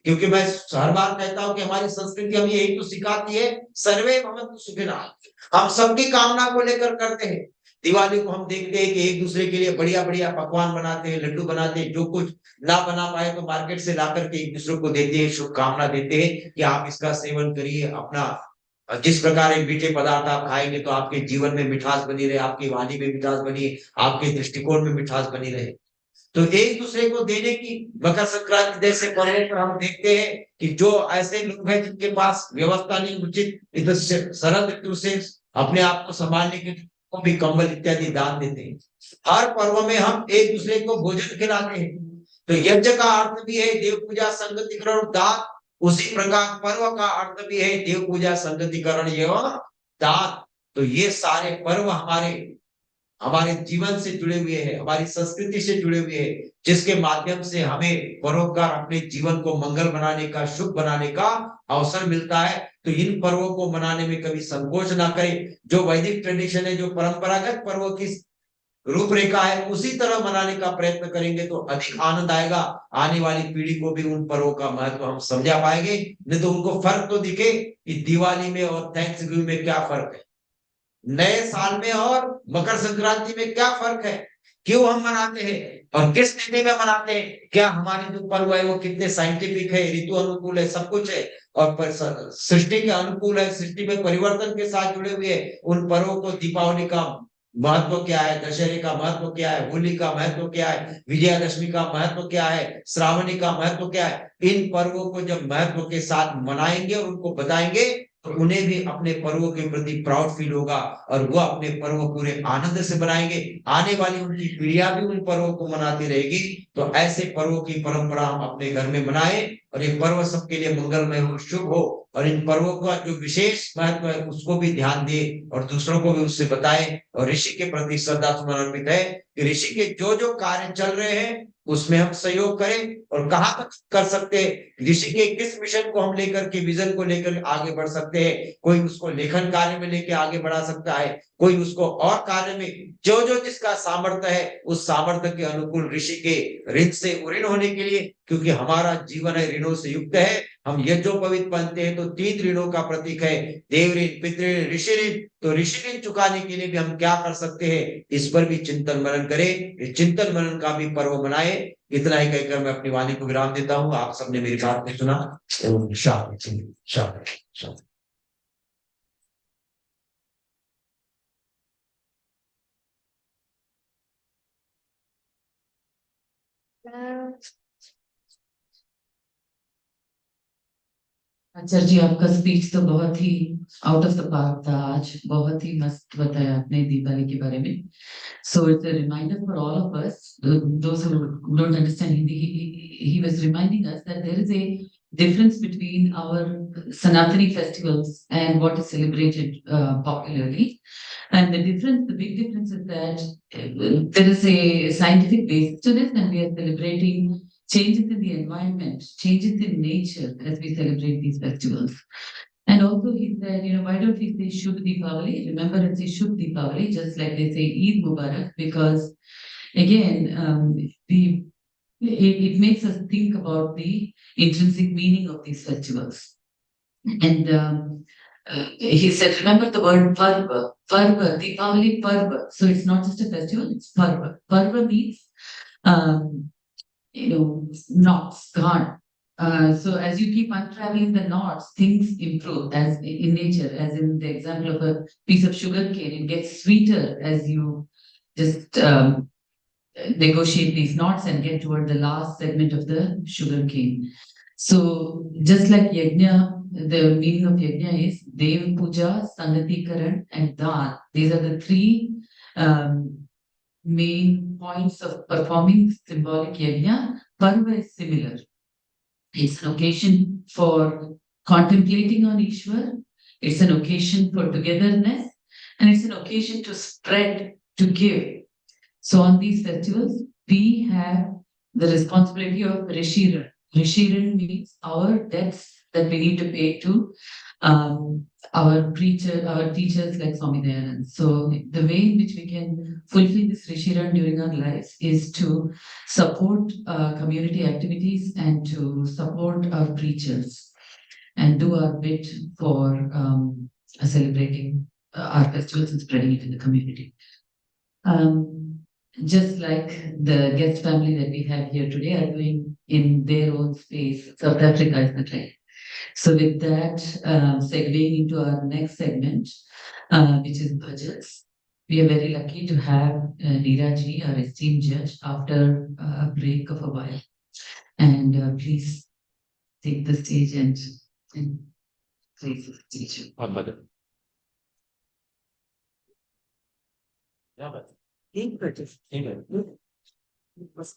क्योंकि मैं हर बार कहता हूं कि हमारी संस्कृति हमें यही तो सिखाती है, सर्वे भवन्तु सुखिनः। हम सबकी कामना को लेकर करते हैं। दिवाली को हम देखते हैं कि एक दूसरे के लिए बढ़िया बढ़िया पकवान बनाते हैं, लड्डू बनाते हैं, जो कुछ ना बना पाए तो मार्केट से ला करके एक दूसरे को देते हैं, शुभकामना देते हैं कि आप इसका सेवन करिए, अपना जिस प्रकार ये मीठे पदार्थ आप खाएंगे तो आपके जीवन में मिठास बनी रहे, आपकी वाणी में मिठास बनी, आपके दृष्टिकोण में मिठास बनी रहे। तो एक दूसरे को देने की मकर संक्रांति जैसे पर्व पर हम देखते हैं कि जो ऐसे लोग हैं जिनके पास व्यवस्था नहीं उचित, इधर शरद ऋतु से अपने आप को संभालने के लिए को भी कंबल इत्यादि दान देते हैं। हर पर्व में हम एक दूसरे को भोजन खिलाते हैं। तो यज्ञ का अर्थ भी है देव पूजा, संगतिकरण, दान। उसी प्रकार पर्व का अर्थ भी है देव पूजा, संगतिकरण एवं दान। तो ये सारे पर्व हमारे हमारे जीवन से जुड़े हुए हैं, हमारी संस्कृति से जुड़े हुए हैं, जिसके माध्यम से हमें परोपकार अपने जीवन को मंगल बनाने का, शुभ बनाने का अवसर मिलता है। तो इन पर्वों को मनाने में कभी संकोच ना करें। जो वैदिक ट्रेडिशन है, जो परंपरागत पर्वों की रूपरेखा है, उसी तरह मनाने का प्रयत्न करेंगे तो अधिक आनंद आएगा। आने वाली पीढ़ी को भी उन पर्वों का महत्व हम समझा पाएंगे। नहीं तो उनको फर्क तो दिखे कि दिवाली में और थैंक्सगिविंग में क्या फर्क है, नए साल में और मकर संक्रांति में क्या फर्क है, क्यों हम मनाते हैं और किस तिथि में मनाते हैं, क्या हमारे जो पर्व है वो कितने साइंटिफिक है, ऋतु अनुकूल है, सब कुछ है और सृष्टि के अनुकूल है, सृष्टि में परिवर्तन के साथ जुड़े हुए उन पर्वों को, दीपावली का महत्व क्या है, दशहरे का महत्व क्या है, होली का महत्व क्या है, विजयादशमी का महत्व क्या है, श्रावणी का महत्व क्या है, इन पर्वों को जब महत्व के साथ मनाएंगे और उनको बताएंगे तो उन्हें भी अपने पर्वों के प्रति प्राउड फील होगा और वो अपने पर्व पूरे आनंद से बनाएंगे। आने वाली उनकी पीढ़ियां भी उन पर्वों को मनाती रहेगी। तो ऐसे पर्वों की परंपरा हम अपने घर में मनाएं और ये पर्व सबके लिए मंगलमय हो, शुभ हो और इन पर्वों का जो विशेष महत्व है उसको भी ध्यान दे और दूसरों को भी उससे बताएं। और ऋषि के प्रति श्रद्धा समर्पित है कि ऋषि के जो जो कार्य चल रहे हैं उसमें हम सहयोग करें और कहाँ तक कर सकते हैं, ऋषि के किस मिशन को हम लेकर के, विजन को लेकर आगे बढ़ सकते हैं। कोई उसको लेखन कार्य में लेके आगे बढ़ा सकता है, कोई उसको और कार्य में, जो जो जिसका सामर्थ्य है उस सामर्थ्य के अनुकूल ऋषि के ऋण से ऋण होने के लिए, क्योंकि हमारा जीवन है ऋणों से युक्त है। हम यज्ञोपवीत बनते हैं तो 3 ऋणों का प्रतीक है, देव ऋण, पितृ, ऋषि ऋण। तो ऋषि ऋण चुकाने के लिए भी हम क्या कर सकते हैं, इस पर भी चिंतन मनन करें, चिंतन मनन का भी पर्व मनाए। इतना ही कहकर मैं अपनी वाणी को विराम देता हूँ। आप सबने मेरी बात नहीं सुना। शांति शांति शांति। आचार्य जी, आपका स्पीच तो बहुत ही आउट ऑफ द पार्क था आज, बहुत ही मस्त बताया आपने दिवाली के बारे में। So it's a reminder for all of us, those who don't understand Hindi. He was reminding us that there is a difference between our Sanatani festivals and what is celebrated popularly. And the difference, the big difference is that there is a scientific basis to this, and we are celebrating changes in the environment, changes in nature as we celebrate these festivals. And also he said, why don't we say Shubh Deepavali? Remember, it's a Shubh Deepavali, just like they say Eid Mubarak, because again, it makes us think about the intrinsic meaning of these festivals. And he said, remember the word Parva, Deepavali Parva. So it's not just a festival, it's Parva. Parva means, knots, gone. So as you keep unraveling the knots, things improve as in nature, as in the example of a piece of sugar cane, it gets sweeter as you just negotiate these knots and get toward the last segment of the sugar cane. So just like yajna the meaning of yajna is Dev Puja, Sangatikaran, and Dan. These are the three main points of performing symbolic yajna. Parva is similar. It's an occasion for contemplating on Ishwar. It's an occasion for togetherness, and it's an occasion to spread, to give. So on these festivals, we have the responsibility of Rishiran. Rishiran means our debts that we need to pay to our preacher, our teachers like Swami Dayanand. So the way in which we can fulfill this Rishiran during our lives is to support community activities and to support our preachers and do our bit for celebrating our festivals and spreading it in the community. Just like the guest family that we have here today are doing in their own space. South Africa is the right. So with that, segueing into our next segment, which is budgets. We are very lucky to have Neeraji, our esteemed judge, after a break of a while. And please take the stage and please teach. और बदल क्या बात एक minute ठीक है बस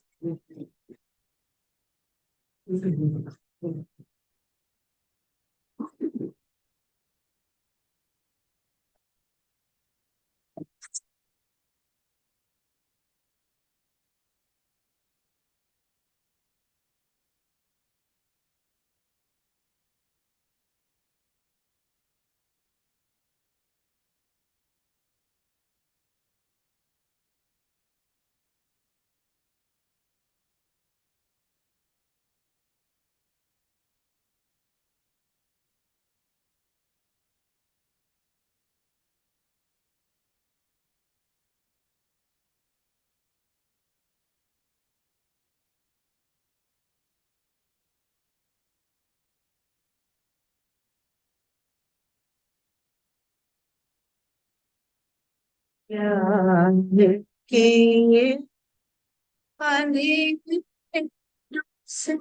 के अनेक से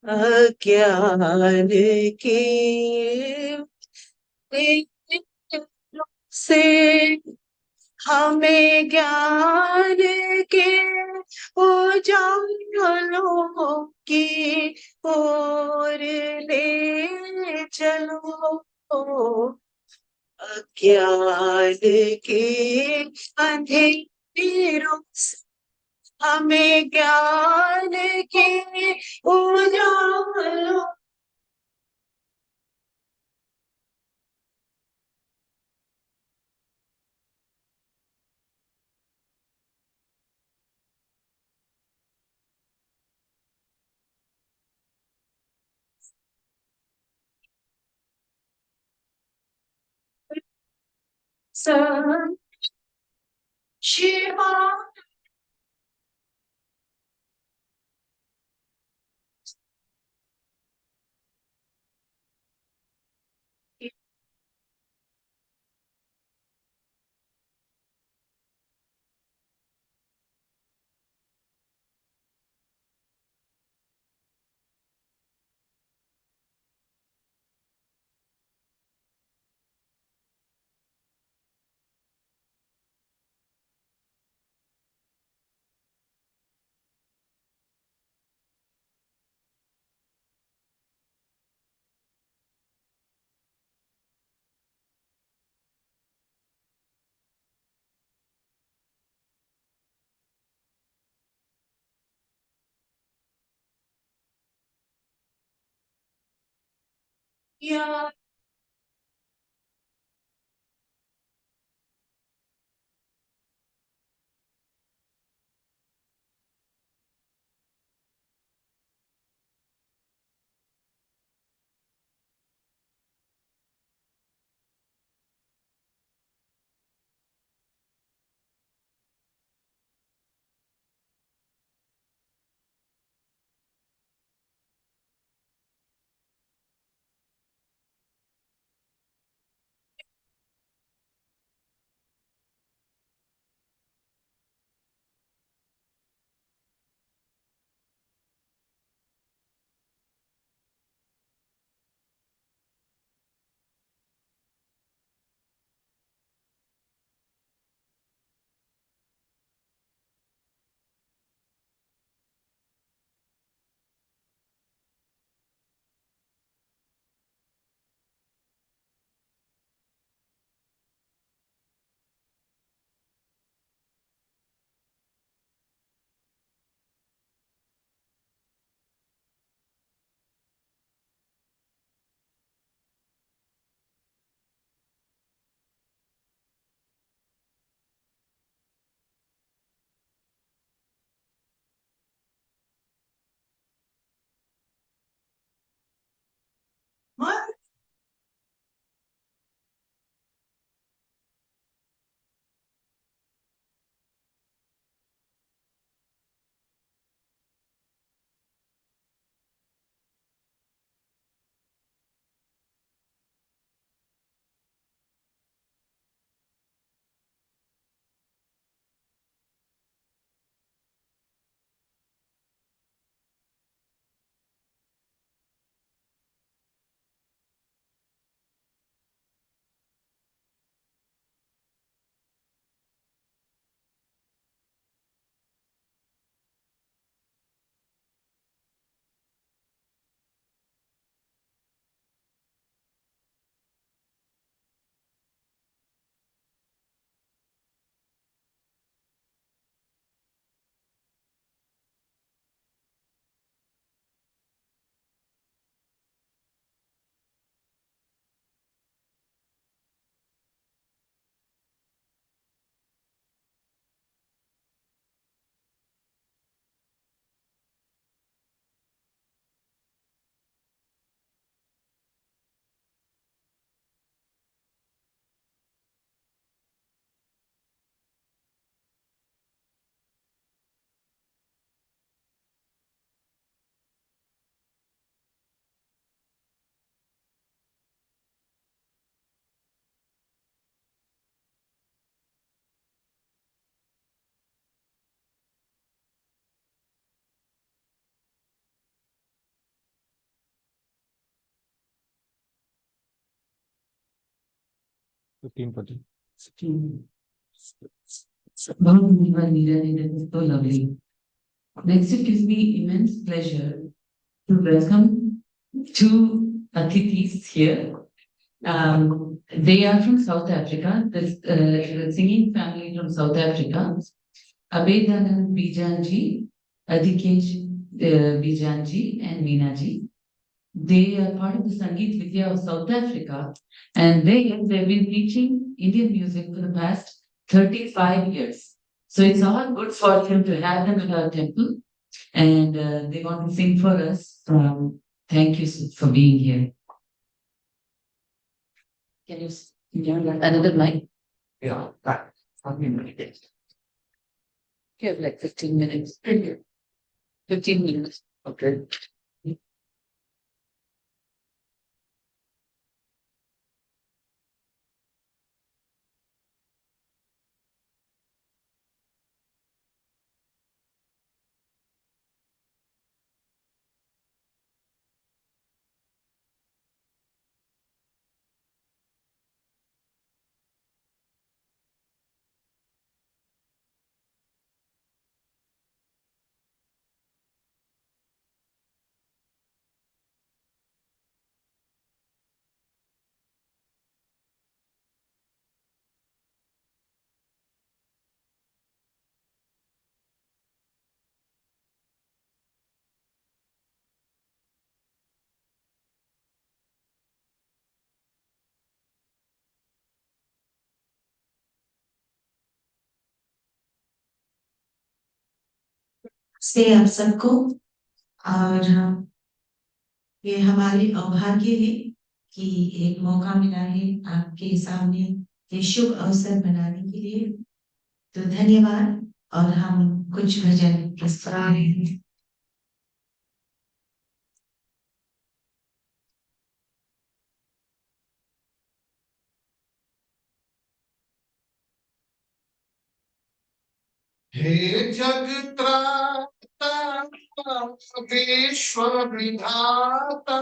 अज्ञान के से हमें ज्ञान के उजालों की ओर ले चलो अज्ञान के अंधेरों से हमें ज्ञान के उजालों शिवा या 15%. That is so lovely. Next, it gives me immense pleasure to welcome two Atithis here. They are from South Africa, the singing family from South Africa. Abedanand Bijanji, Adikesh Bijanji, and Meenaji. They are part of the Sangeet Vidya of South Africa, and they've been teaching Indian music for the past 35 years. So it's our good fortune to have them at our temple, and they want to sing for us. Thank you for being here. Can you another mic? Yeah, that. You have like 15 minutes. 15 minutes. Okay. से आप सबको और ये हमारे अभाग्य है कि एक मौका मिला है आपके सामने ये शुभ अवसर मनाने के लिए। तो धन्यवाद और हम कुछ भजन प्रस्तुत कर रहे हैं। हे जगत्राता विश्व विधाता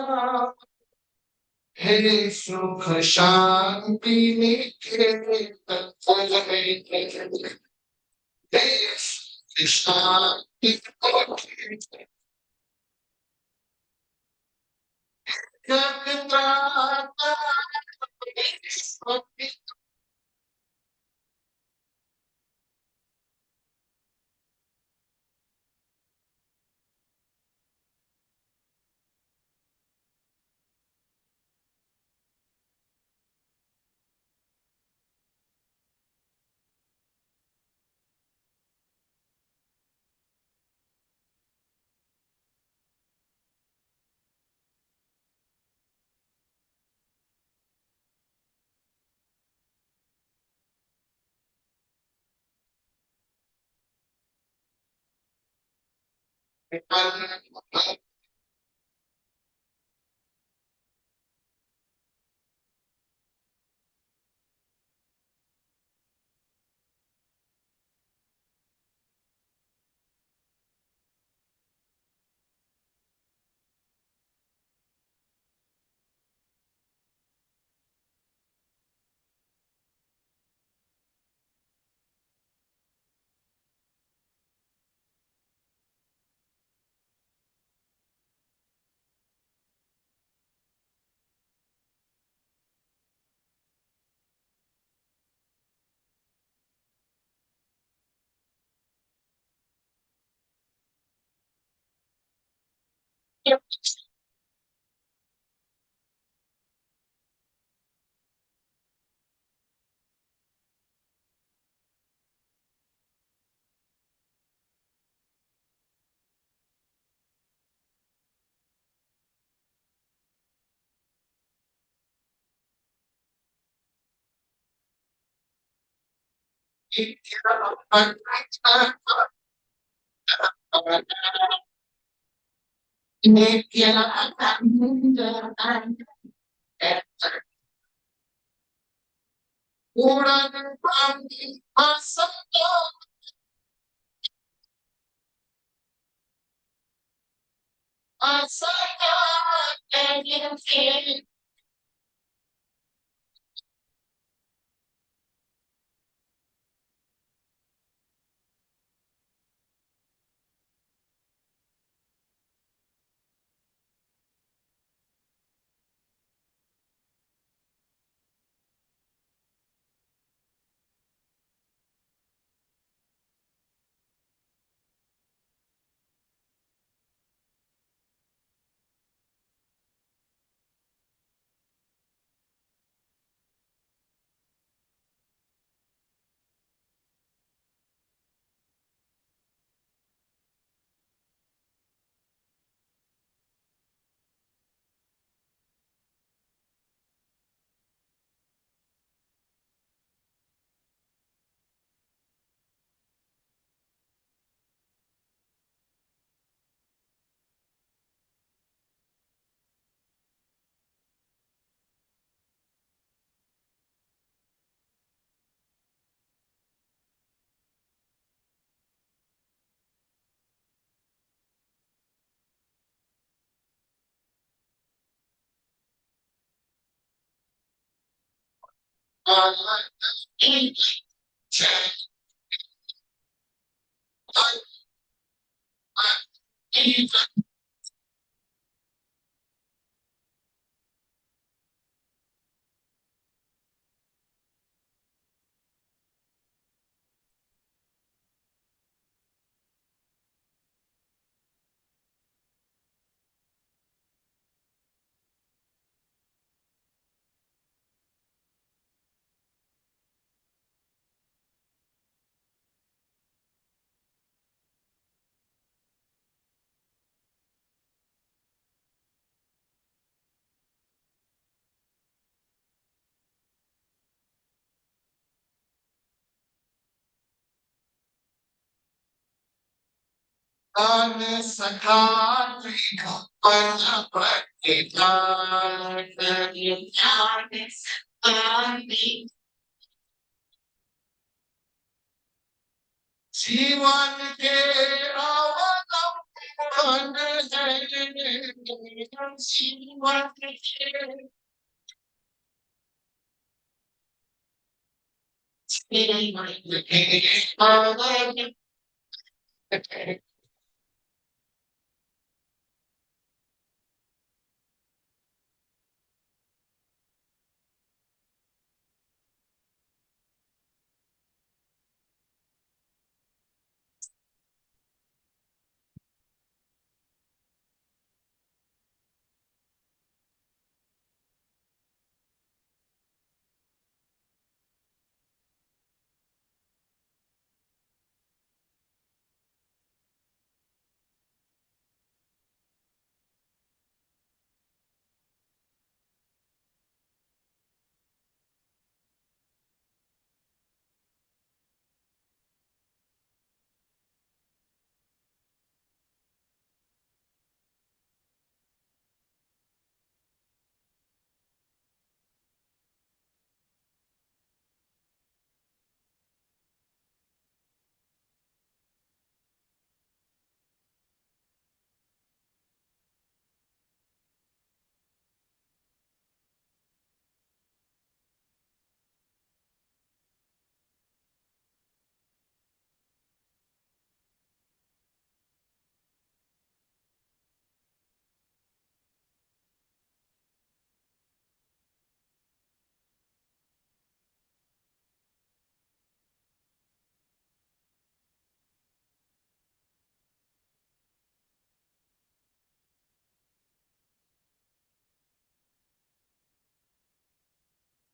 हे सुख शांति निकेतन हे सुख शांति निकेतन जगत्राता विश्व विधाता जीवन के अवलंबन है जीवन के जीवन के अवलंबन है।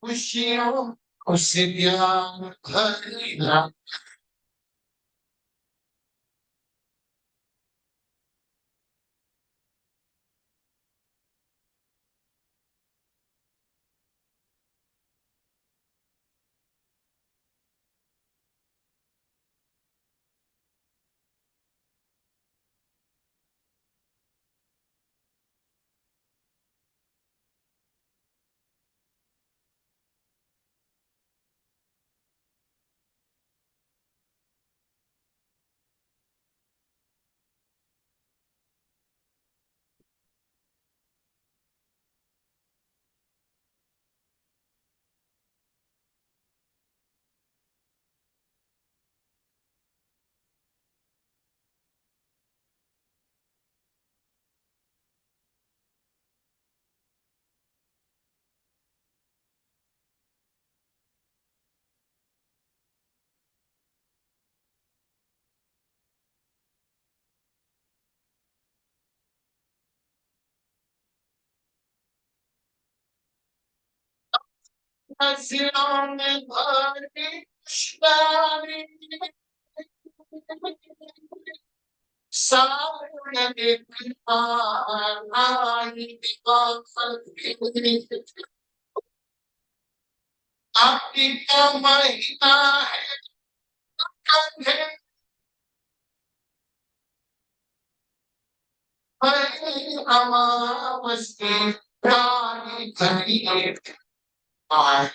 खुशियों से प्यार भरा हंसियों में भरी खुशबारी सामने देखा आई दीवार आपकी का महीना है कंधे पर अमावस्या रानी खड़ी I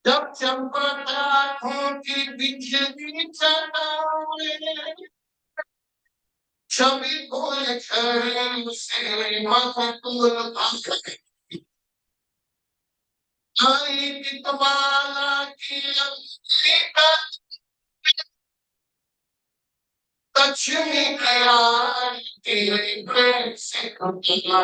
जब चंपा की बिजली चलावे छवि बोल से मत आई गीतमाला की अंकिता लक्ष्मी प्यार तेरे प्रेम से कुटिया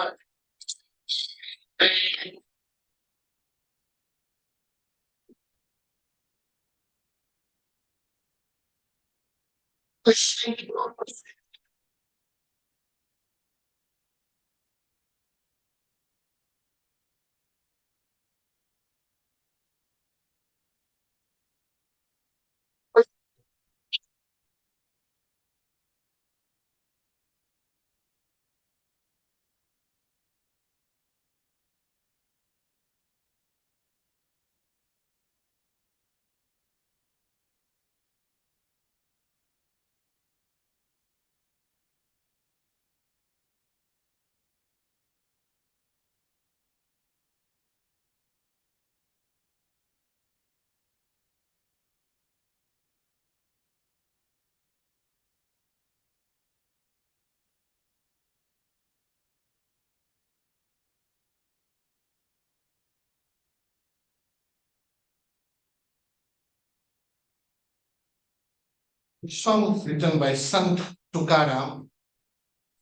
Song written by Sant Tukaram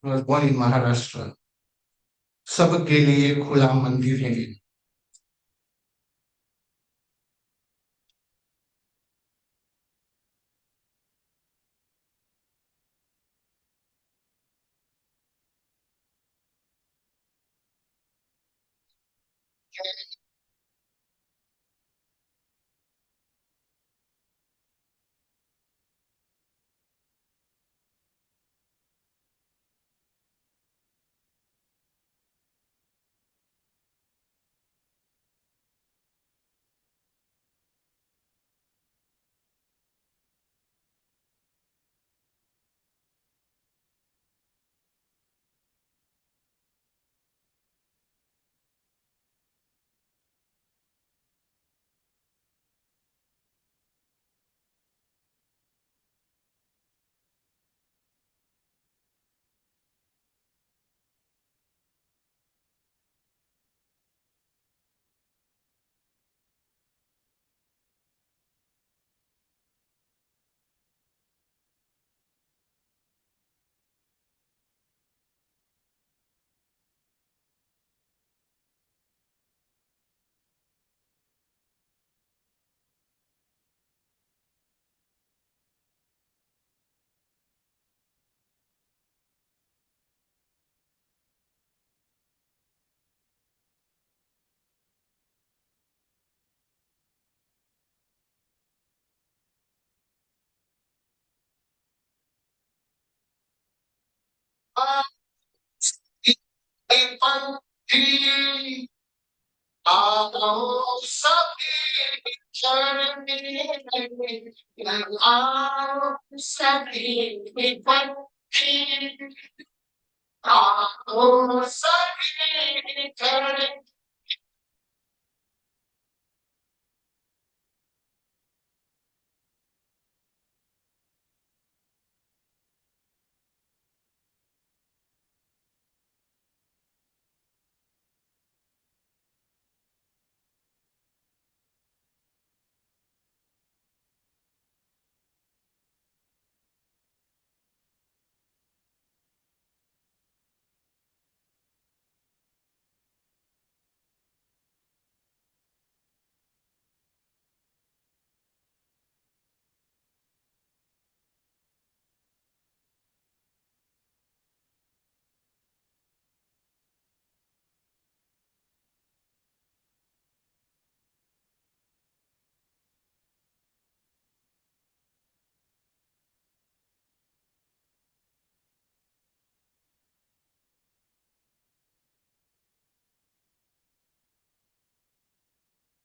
was born in Maharashtra. सबके लिए खुला मंदिर है कि आओ सभी चरनी आओ सभी विपत्ति आओ सभी चरनी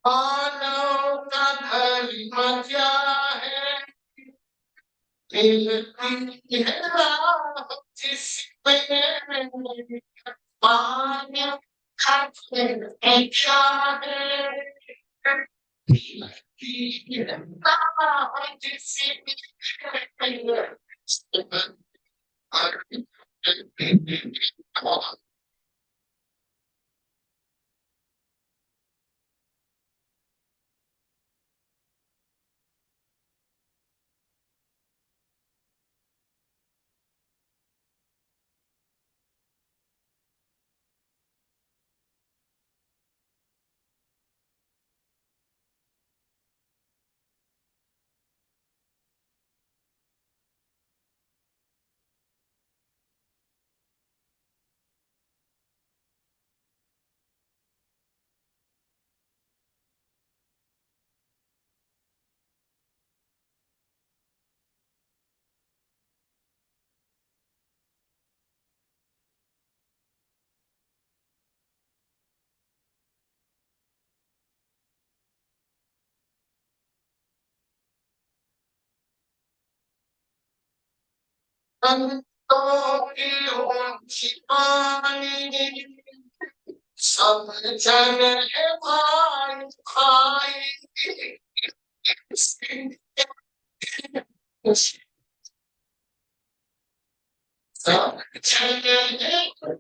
मानव का धर्म क्या है मिलती है राह जिसमें मानव का धर्म क्या है मिलती है राह जिसमें संतों की ऊंची पानी सब जन है भाई भाई सब जन है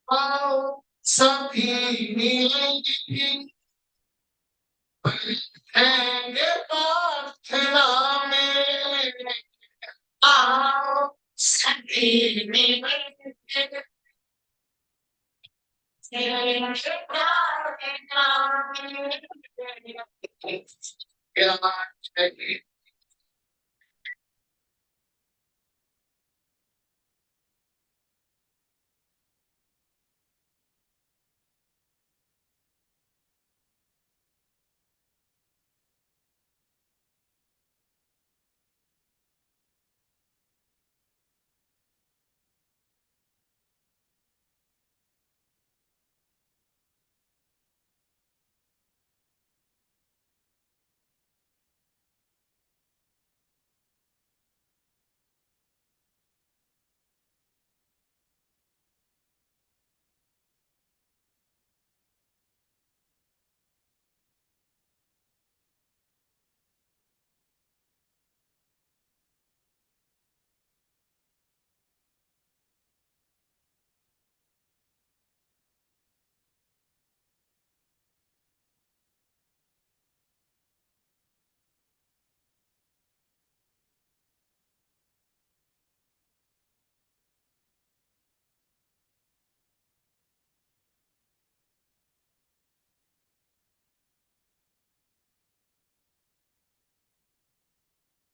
आओ सभी मिलेंगे बैठेंगे प्रार्थना में आओ सभी मिलेंगे प्रार्थना में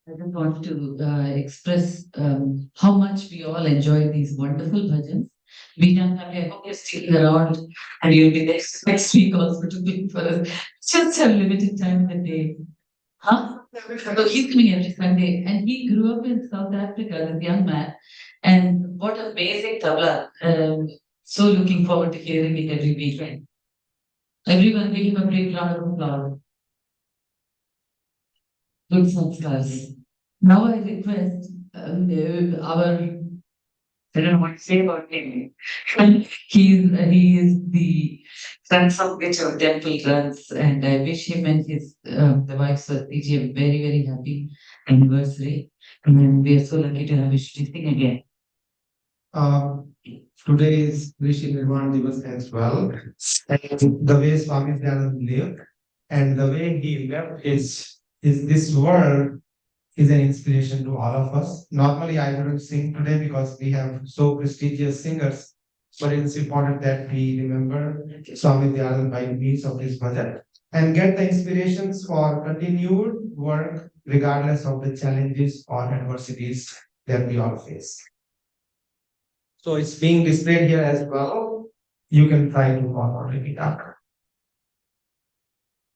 I just want to express how much we all enjoy these wonderful bhajans. Veena family, I hope you're still around and you'll be next week also to be for us. Just have limited time in the day. Huh? So he's coming every Sunday and he grew up in South Africa, this young man. And what amazing tabla. So looking forward to hearing it every weekend. Everyone give him a big round of applause. Good sanskars. Now I request our, I don't know what to say about him. He is the son of which our temple runs, and I wish him and his the wife Swati a very very happy anniversary. And we are so lucky to have Shruti Singh again. Uh, Today is Rishi Nirvana Divas as well. And the way Swami Dayanand lived and the way he left is this world is an inspiration to all of us. Normally, I wouldn't sing today because we have so prestigious singers, but it's important that we remember Swami Dayanand by means of this bhajan and get the inspirations for continued work regardless of the challenges or adversities that we all face. So it's being displayed here as well. You can try to follow it up.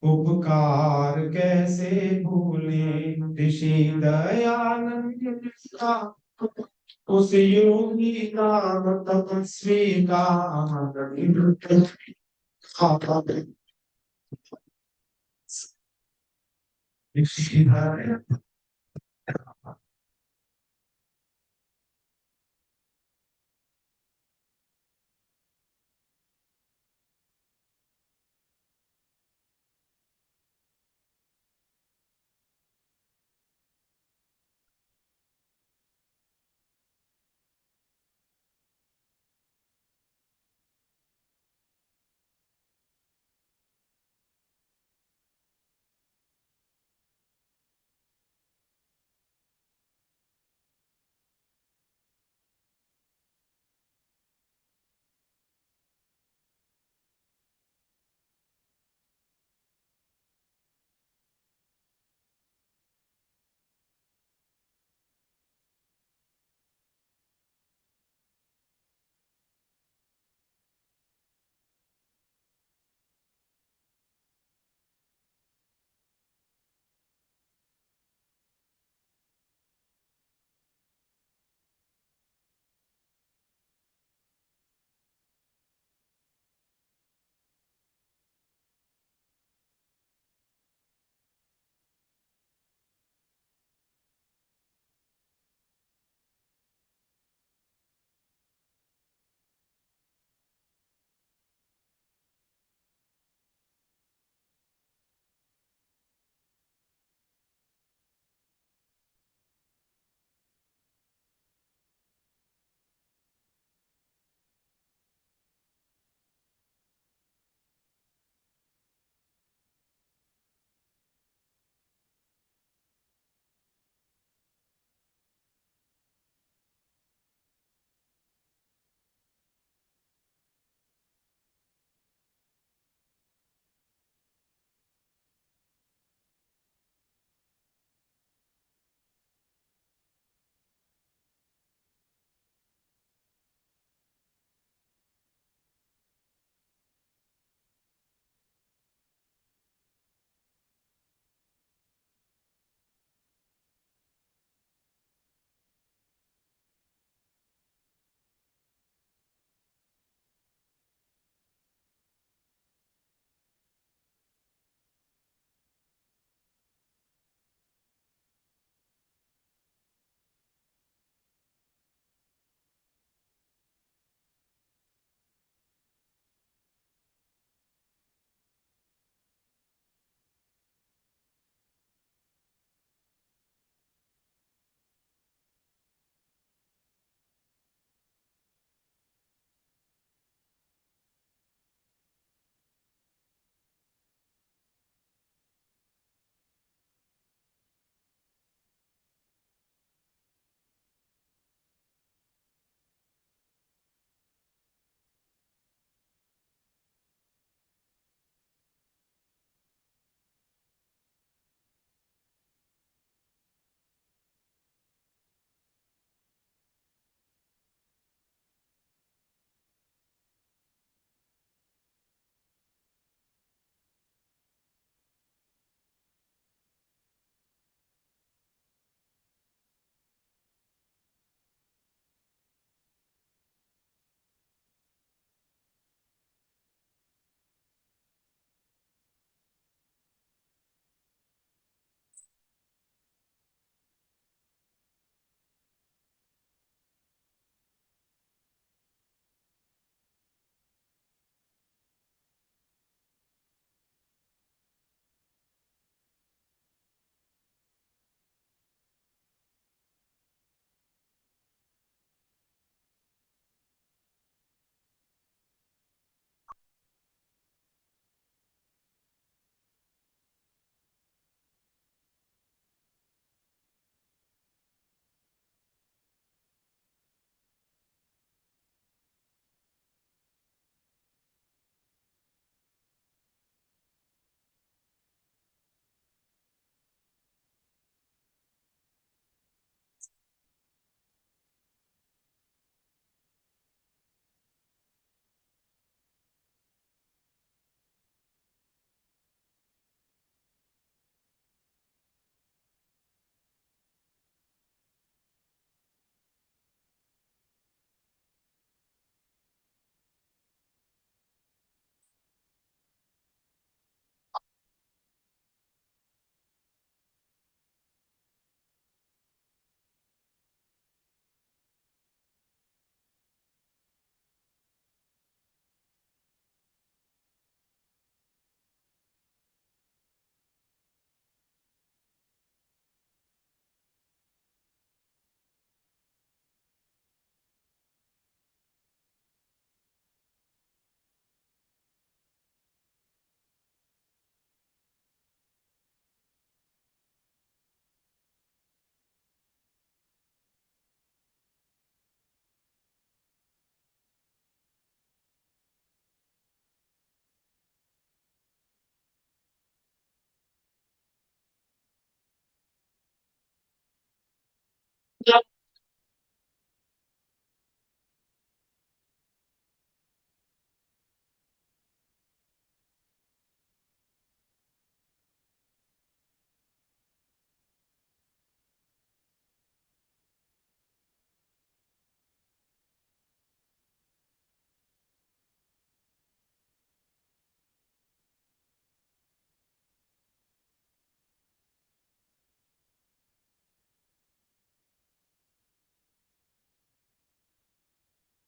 उपकार कैसे भूले ऋषि दयानंद का उस योगी नाम तपस्वी का ऋषि Dayanand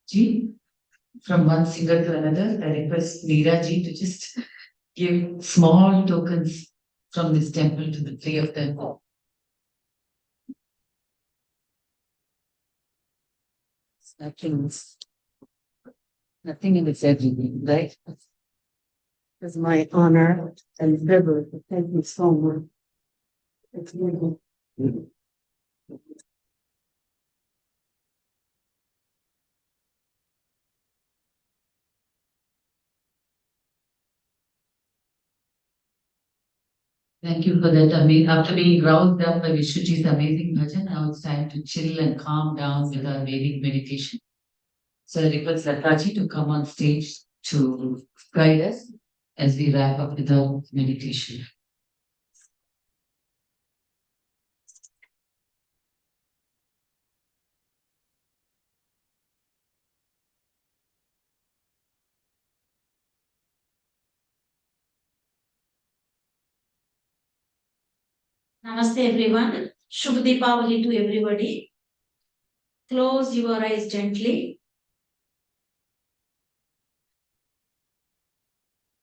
Ji, from one singer to another, I request Neera ji to just give small tokens from this temple to the three of them. Nothing, nothing in this everything, right? It's my honor and privilege. Thank you so much. It's really Thank you for that. I mean, after being roused up by Vishuji's amazing bhajan, now it's time to chill and calm down with our Vedic meditation. So I request Lataji to come on stage to guide us as we wrap up with our meditation. Namaste everyone. Shubh Deepavali to everybody. Close your eyes gently.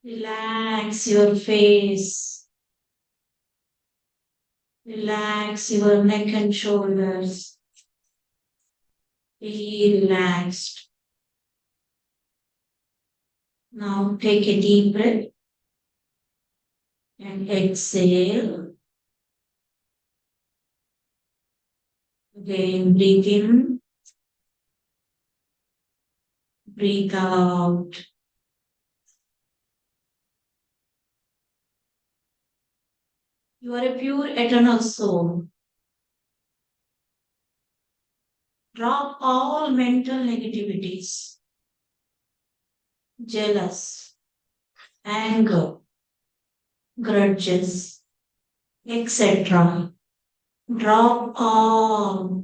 Relax your face. Relax your neck and shoulders. Be relaxed. Now take a deep breath and exhale. Again, breathe in, breathe out. You are a pure eternal soul. Drop all mental negativities, jealous, anger, grudges, etc. Drop all.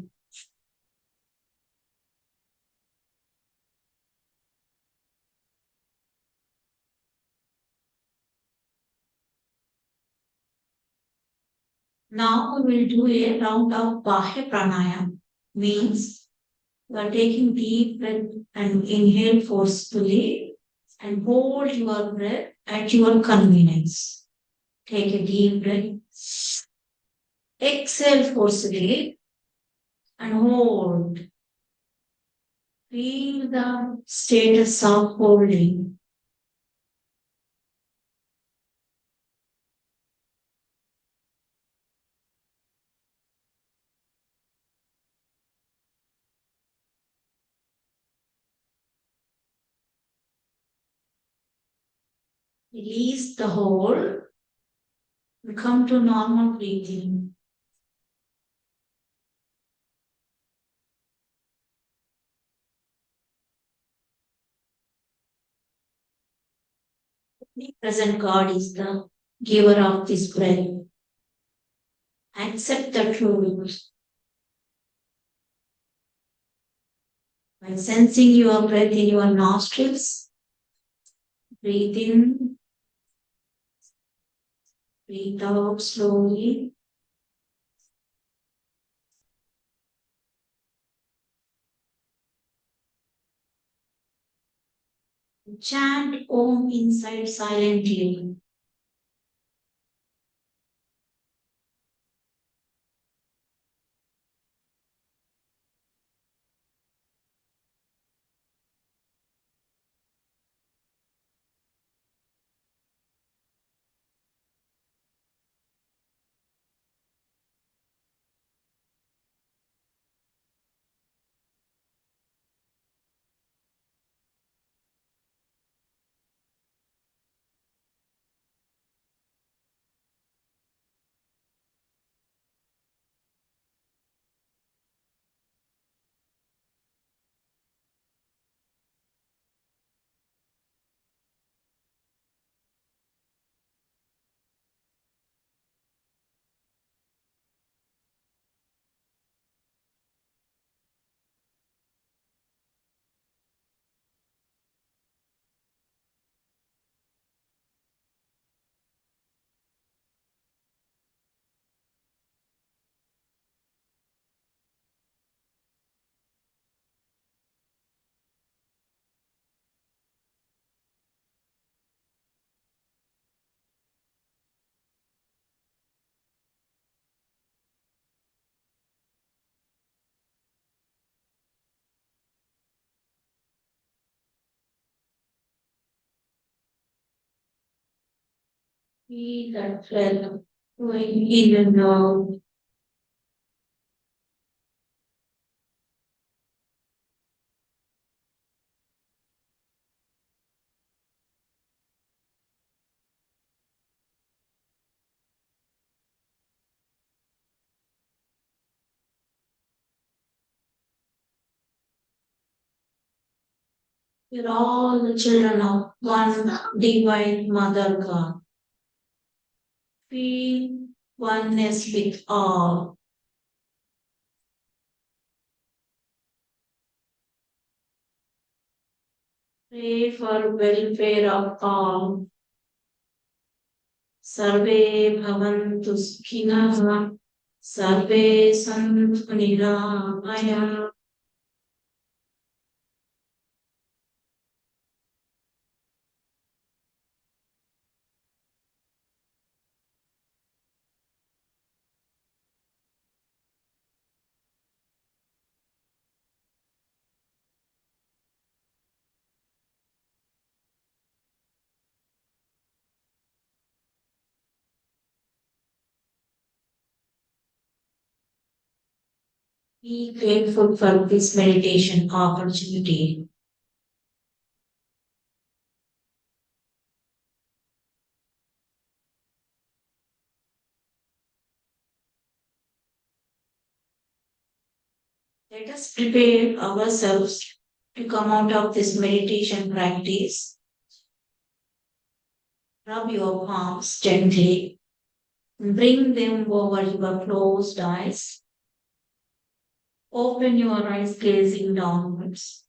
Now we will do a round of Bahya Pranayam. Means you are taking deep breath and inhale forcefully and hold your breath at your convenience. Take a deep breath. Exhale forcefully and hold. Feel the status of holding. Release the hold. Come to normal breathing. The present God is the giver of this breath. Accept the truth. By sensing your breath in your nostrils, breathe in, breathe out slowly. Chant Om inside silently. He that fell going in and out. We're all the children of one divine mother God. Feel oneness with all. Pray for welfare of all. सर्वे भवन्तु सुखिनः सर्वे सन्तु निरामयाः Be grateful for this meditation opportunity. Let us prepare ourselves to come out of this meditation practice. Rub your palms gently. Bring them over your closed eyes. Open your eyes gazing downwards.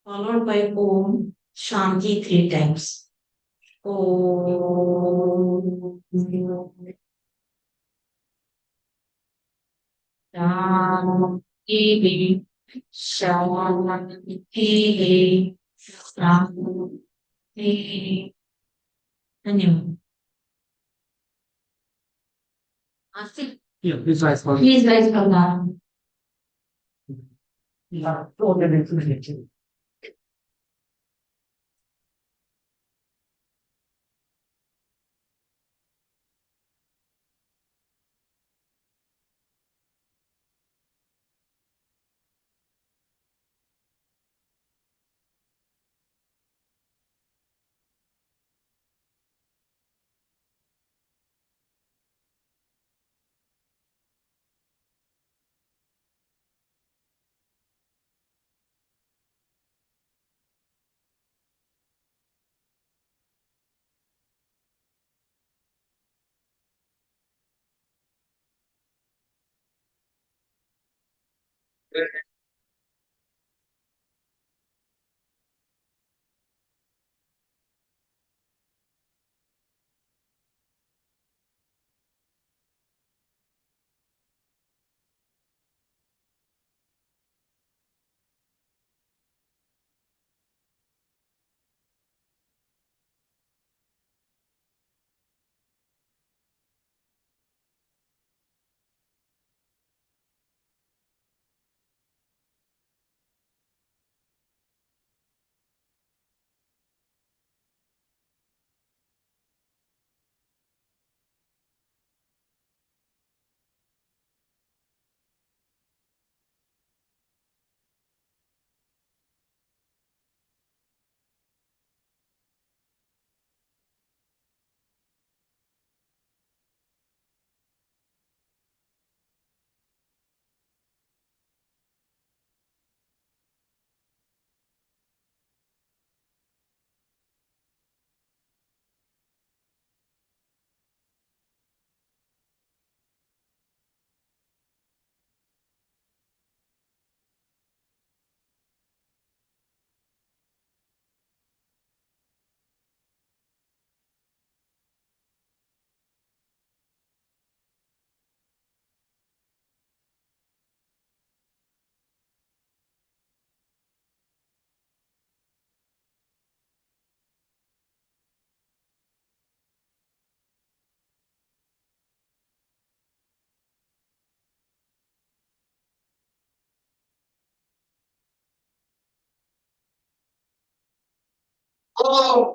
Followed by Om Shanti 3 times. Om Shanti Shanti Shanti. धन्यवाद. Asif, Please rise for please rise from that. Oh,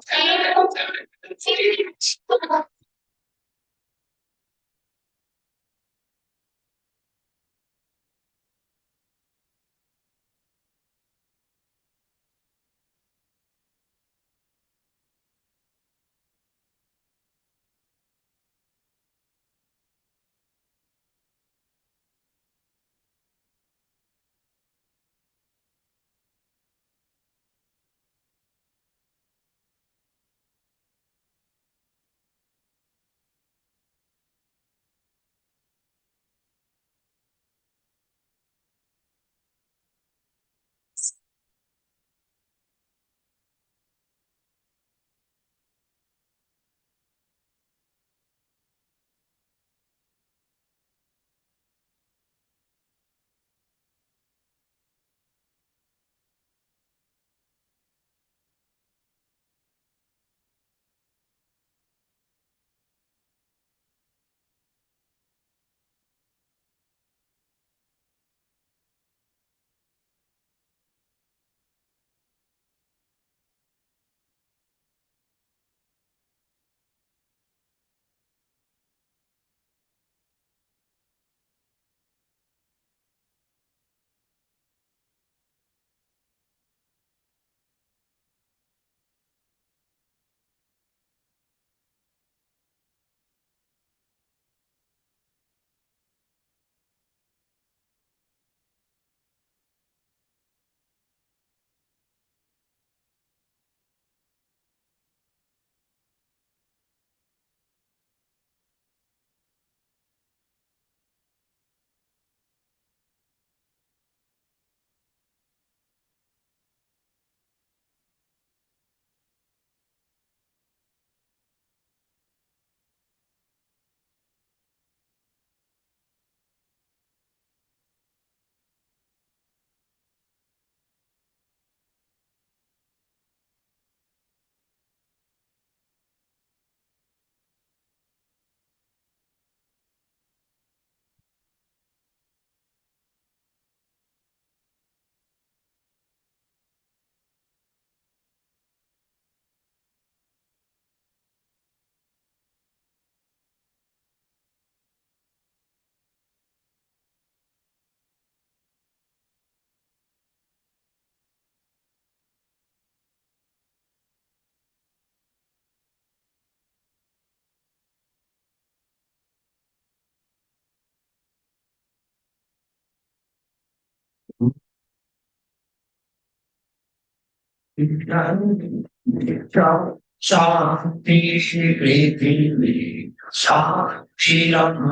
Shanti Shri Shanti Ram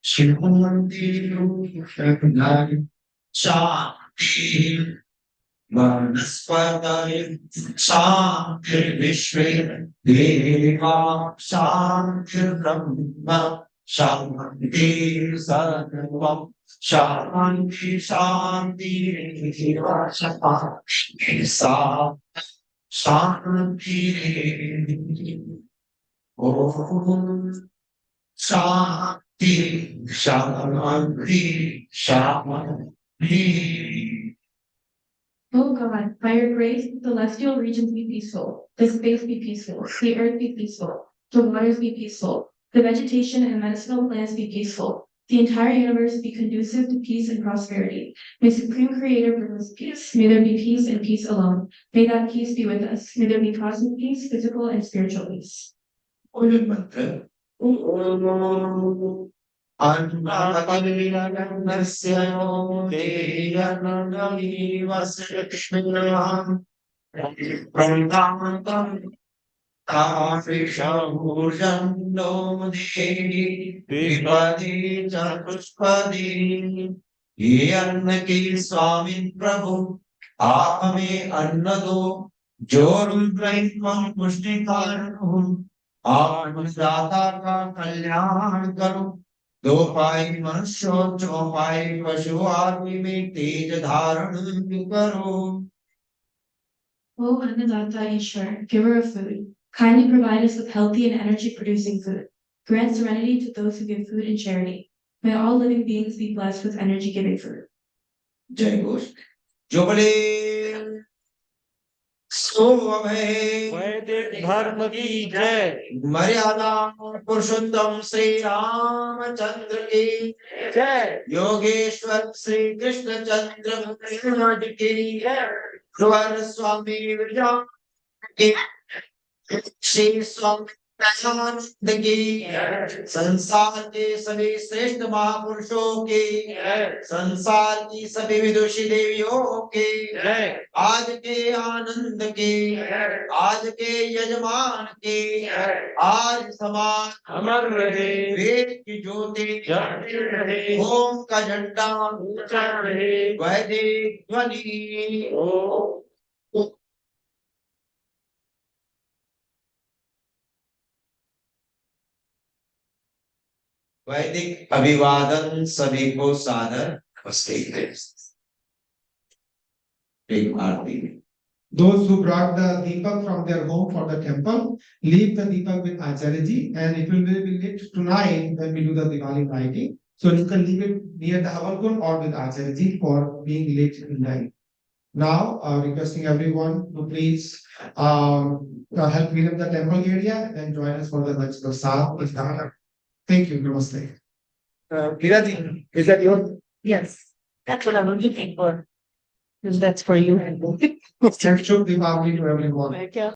Shanti Shanti Vanaspati Shanti Vishwe Deva Shanti Brahma Shanti Sarvam Shanti Shanti Shanti Sa Shanti Om Shanti Shanti Shanti. Oh God, by your grace, the celestial regions be peaceful, the space be peaceful, the earth be peaceful, the waters be peaceful, the vegetation and medicinal plants be peaceful, the entire universe be conducive to peace and prosperity. May Supreme Creator bring us peace. May there be peace and peace alone. May that peace be with us. May there be cosmic peace, physical and spiritual peace. Oye, mantra. ये अन्न के स्वामी प्रभु आप हमें अन्न दो जो रुद्र पुष्टि कारण हूँ दाता का कल्याण करो दो पाई मनुष्य चौपाई पशु आदि में तेज धारण करो. O Annadatta Ishwar, giver of food, kindly provide us with healthy and energy-producing food. Grant serenity to those who give food in charity. May all living beings be blessed with energy-giving food. जय घोष जो बोले सो अभय वैदिक धर्म की जय। मर्यादा पुरुषोत्तम श्री रामचंद्र की जय। योगेश्वर श्री कृष्ण चंद्र भगवान की ध्रुवर स्वामी विजय की श्री स्वामी दयानंद की संसार के सभी श्रेष्ठ महापुरुषों की संसार की सभी विदुषी देवियों के आज के आनंद के आज के यजमान के आज समाज अमर रहे। वेद की ज्योति जगती रहे। ओम का झंडा ऊंचा रहे। वैदिक ध्वनि ओम। वैदिक अभिवादन सभी को सादर नमस्ते। एक आरती। Those who brought the Deepak from their home for the temple, leave the Deepak with Acharya ji, and it will be lit tonight when we do the Diwali lighting. So you can leave it near the Havan Kund or with Acharya ji for being lit in night. Now, requesting everyone to please help clean up the temple area and join us for the Lach Prasad. Thank you. Namaste. Meera ji, is that yours? Yes, that's what I was looking for. Because that's for you. Shubh Diwali to everyone.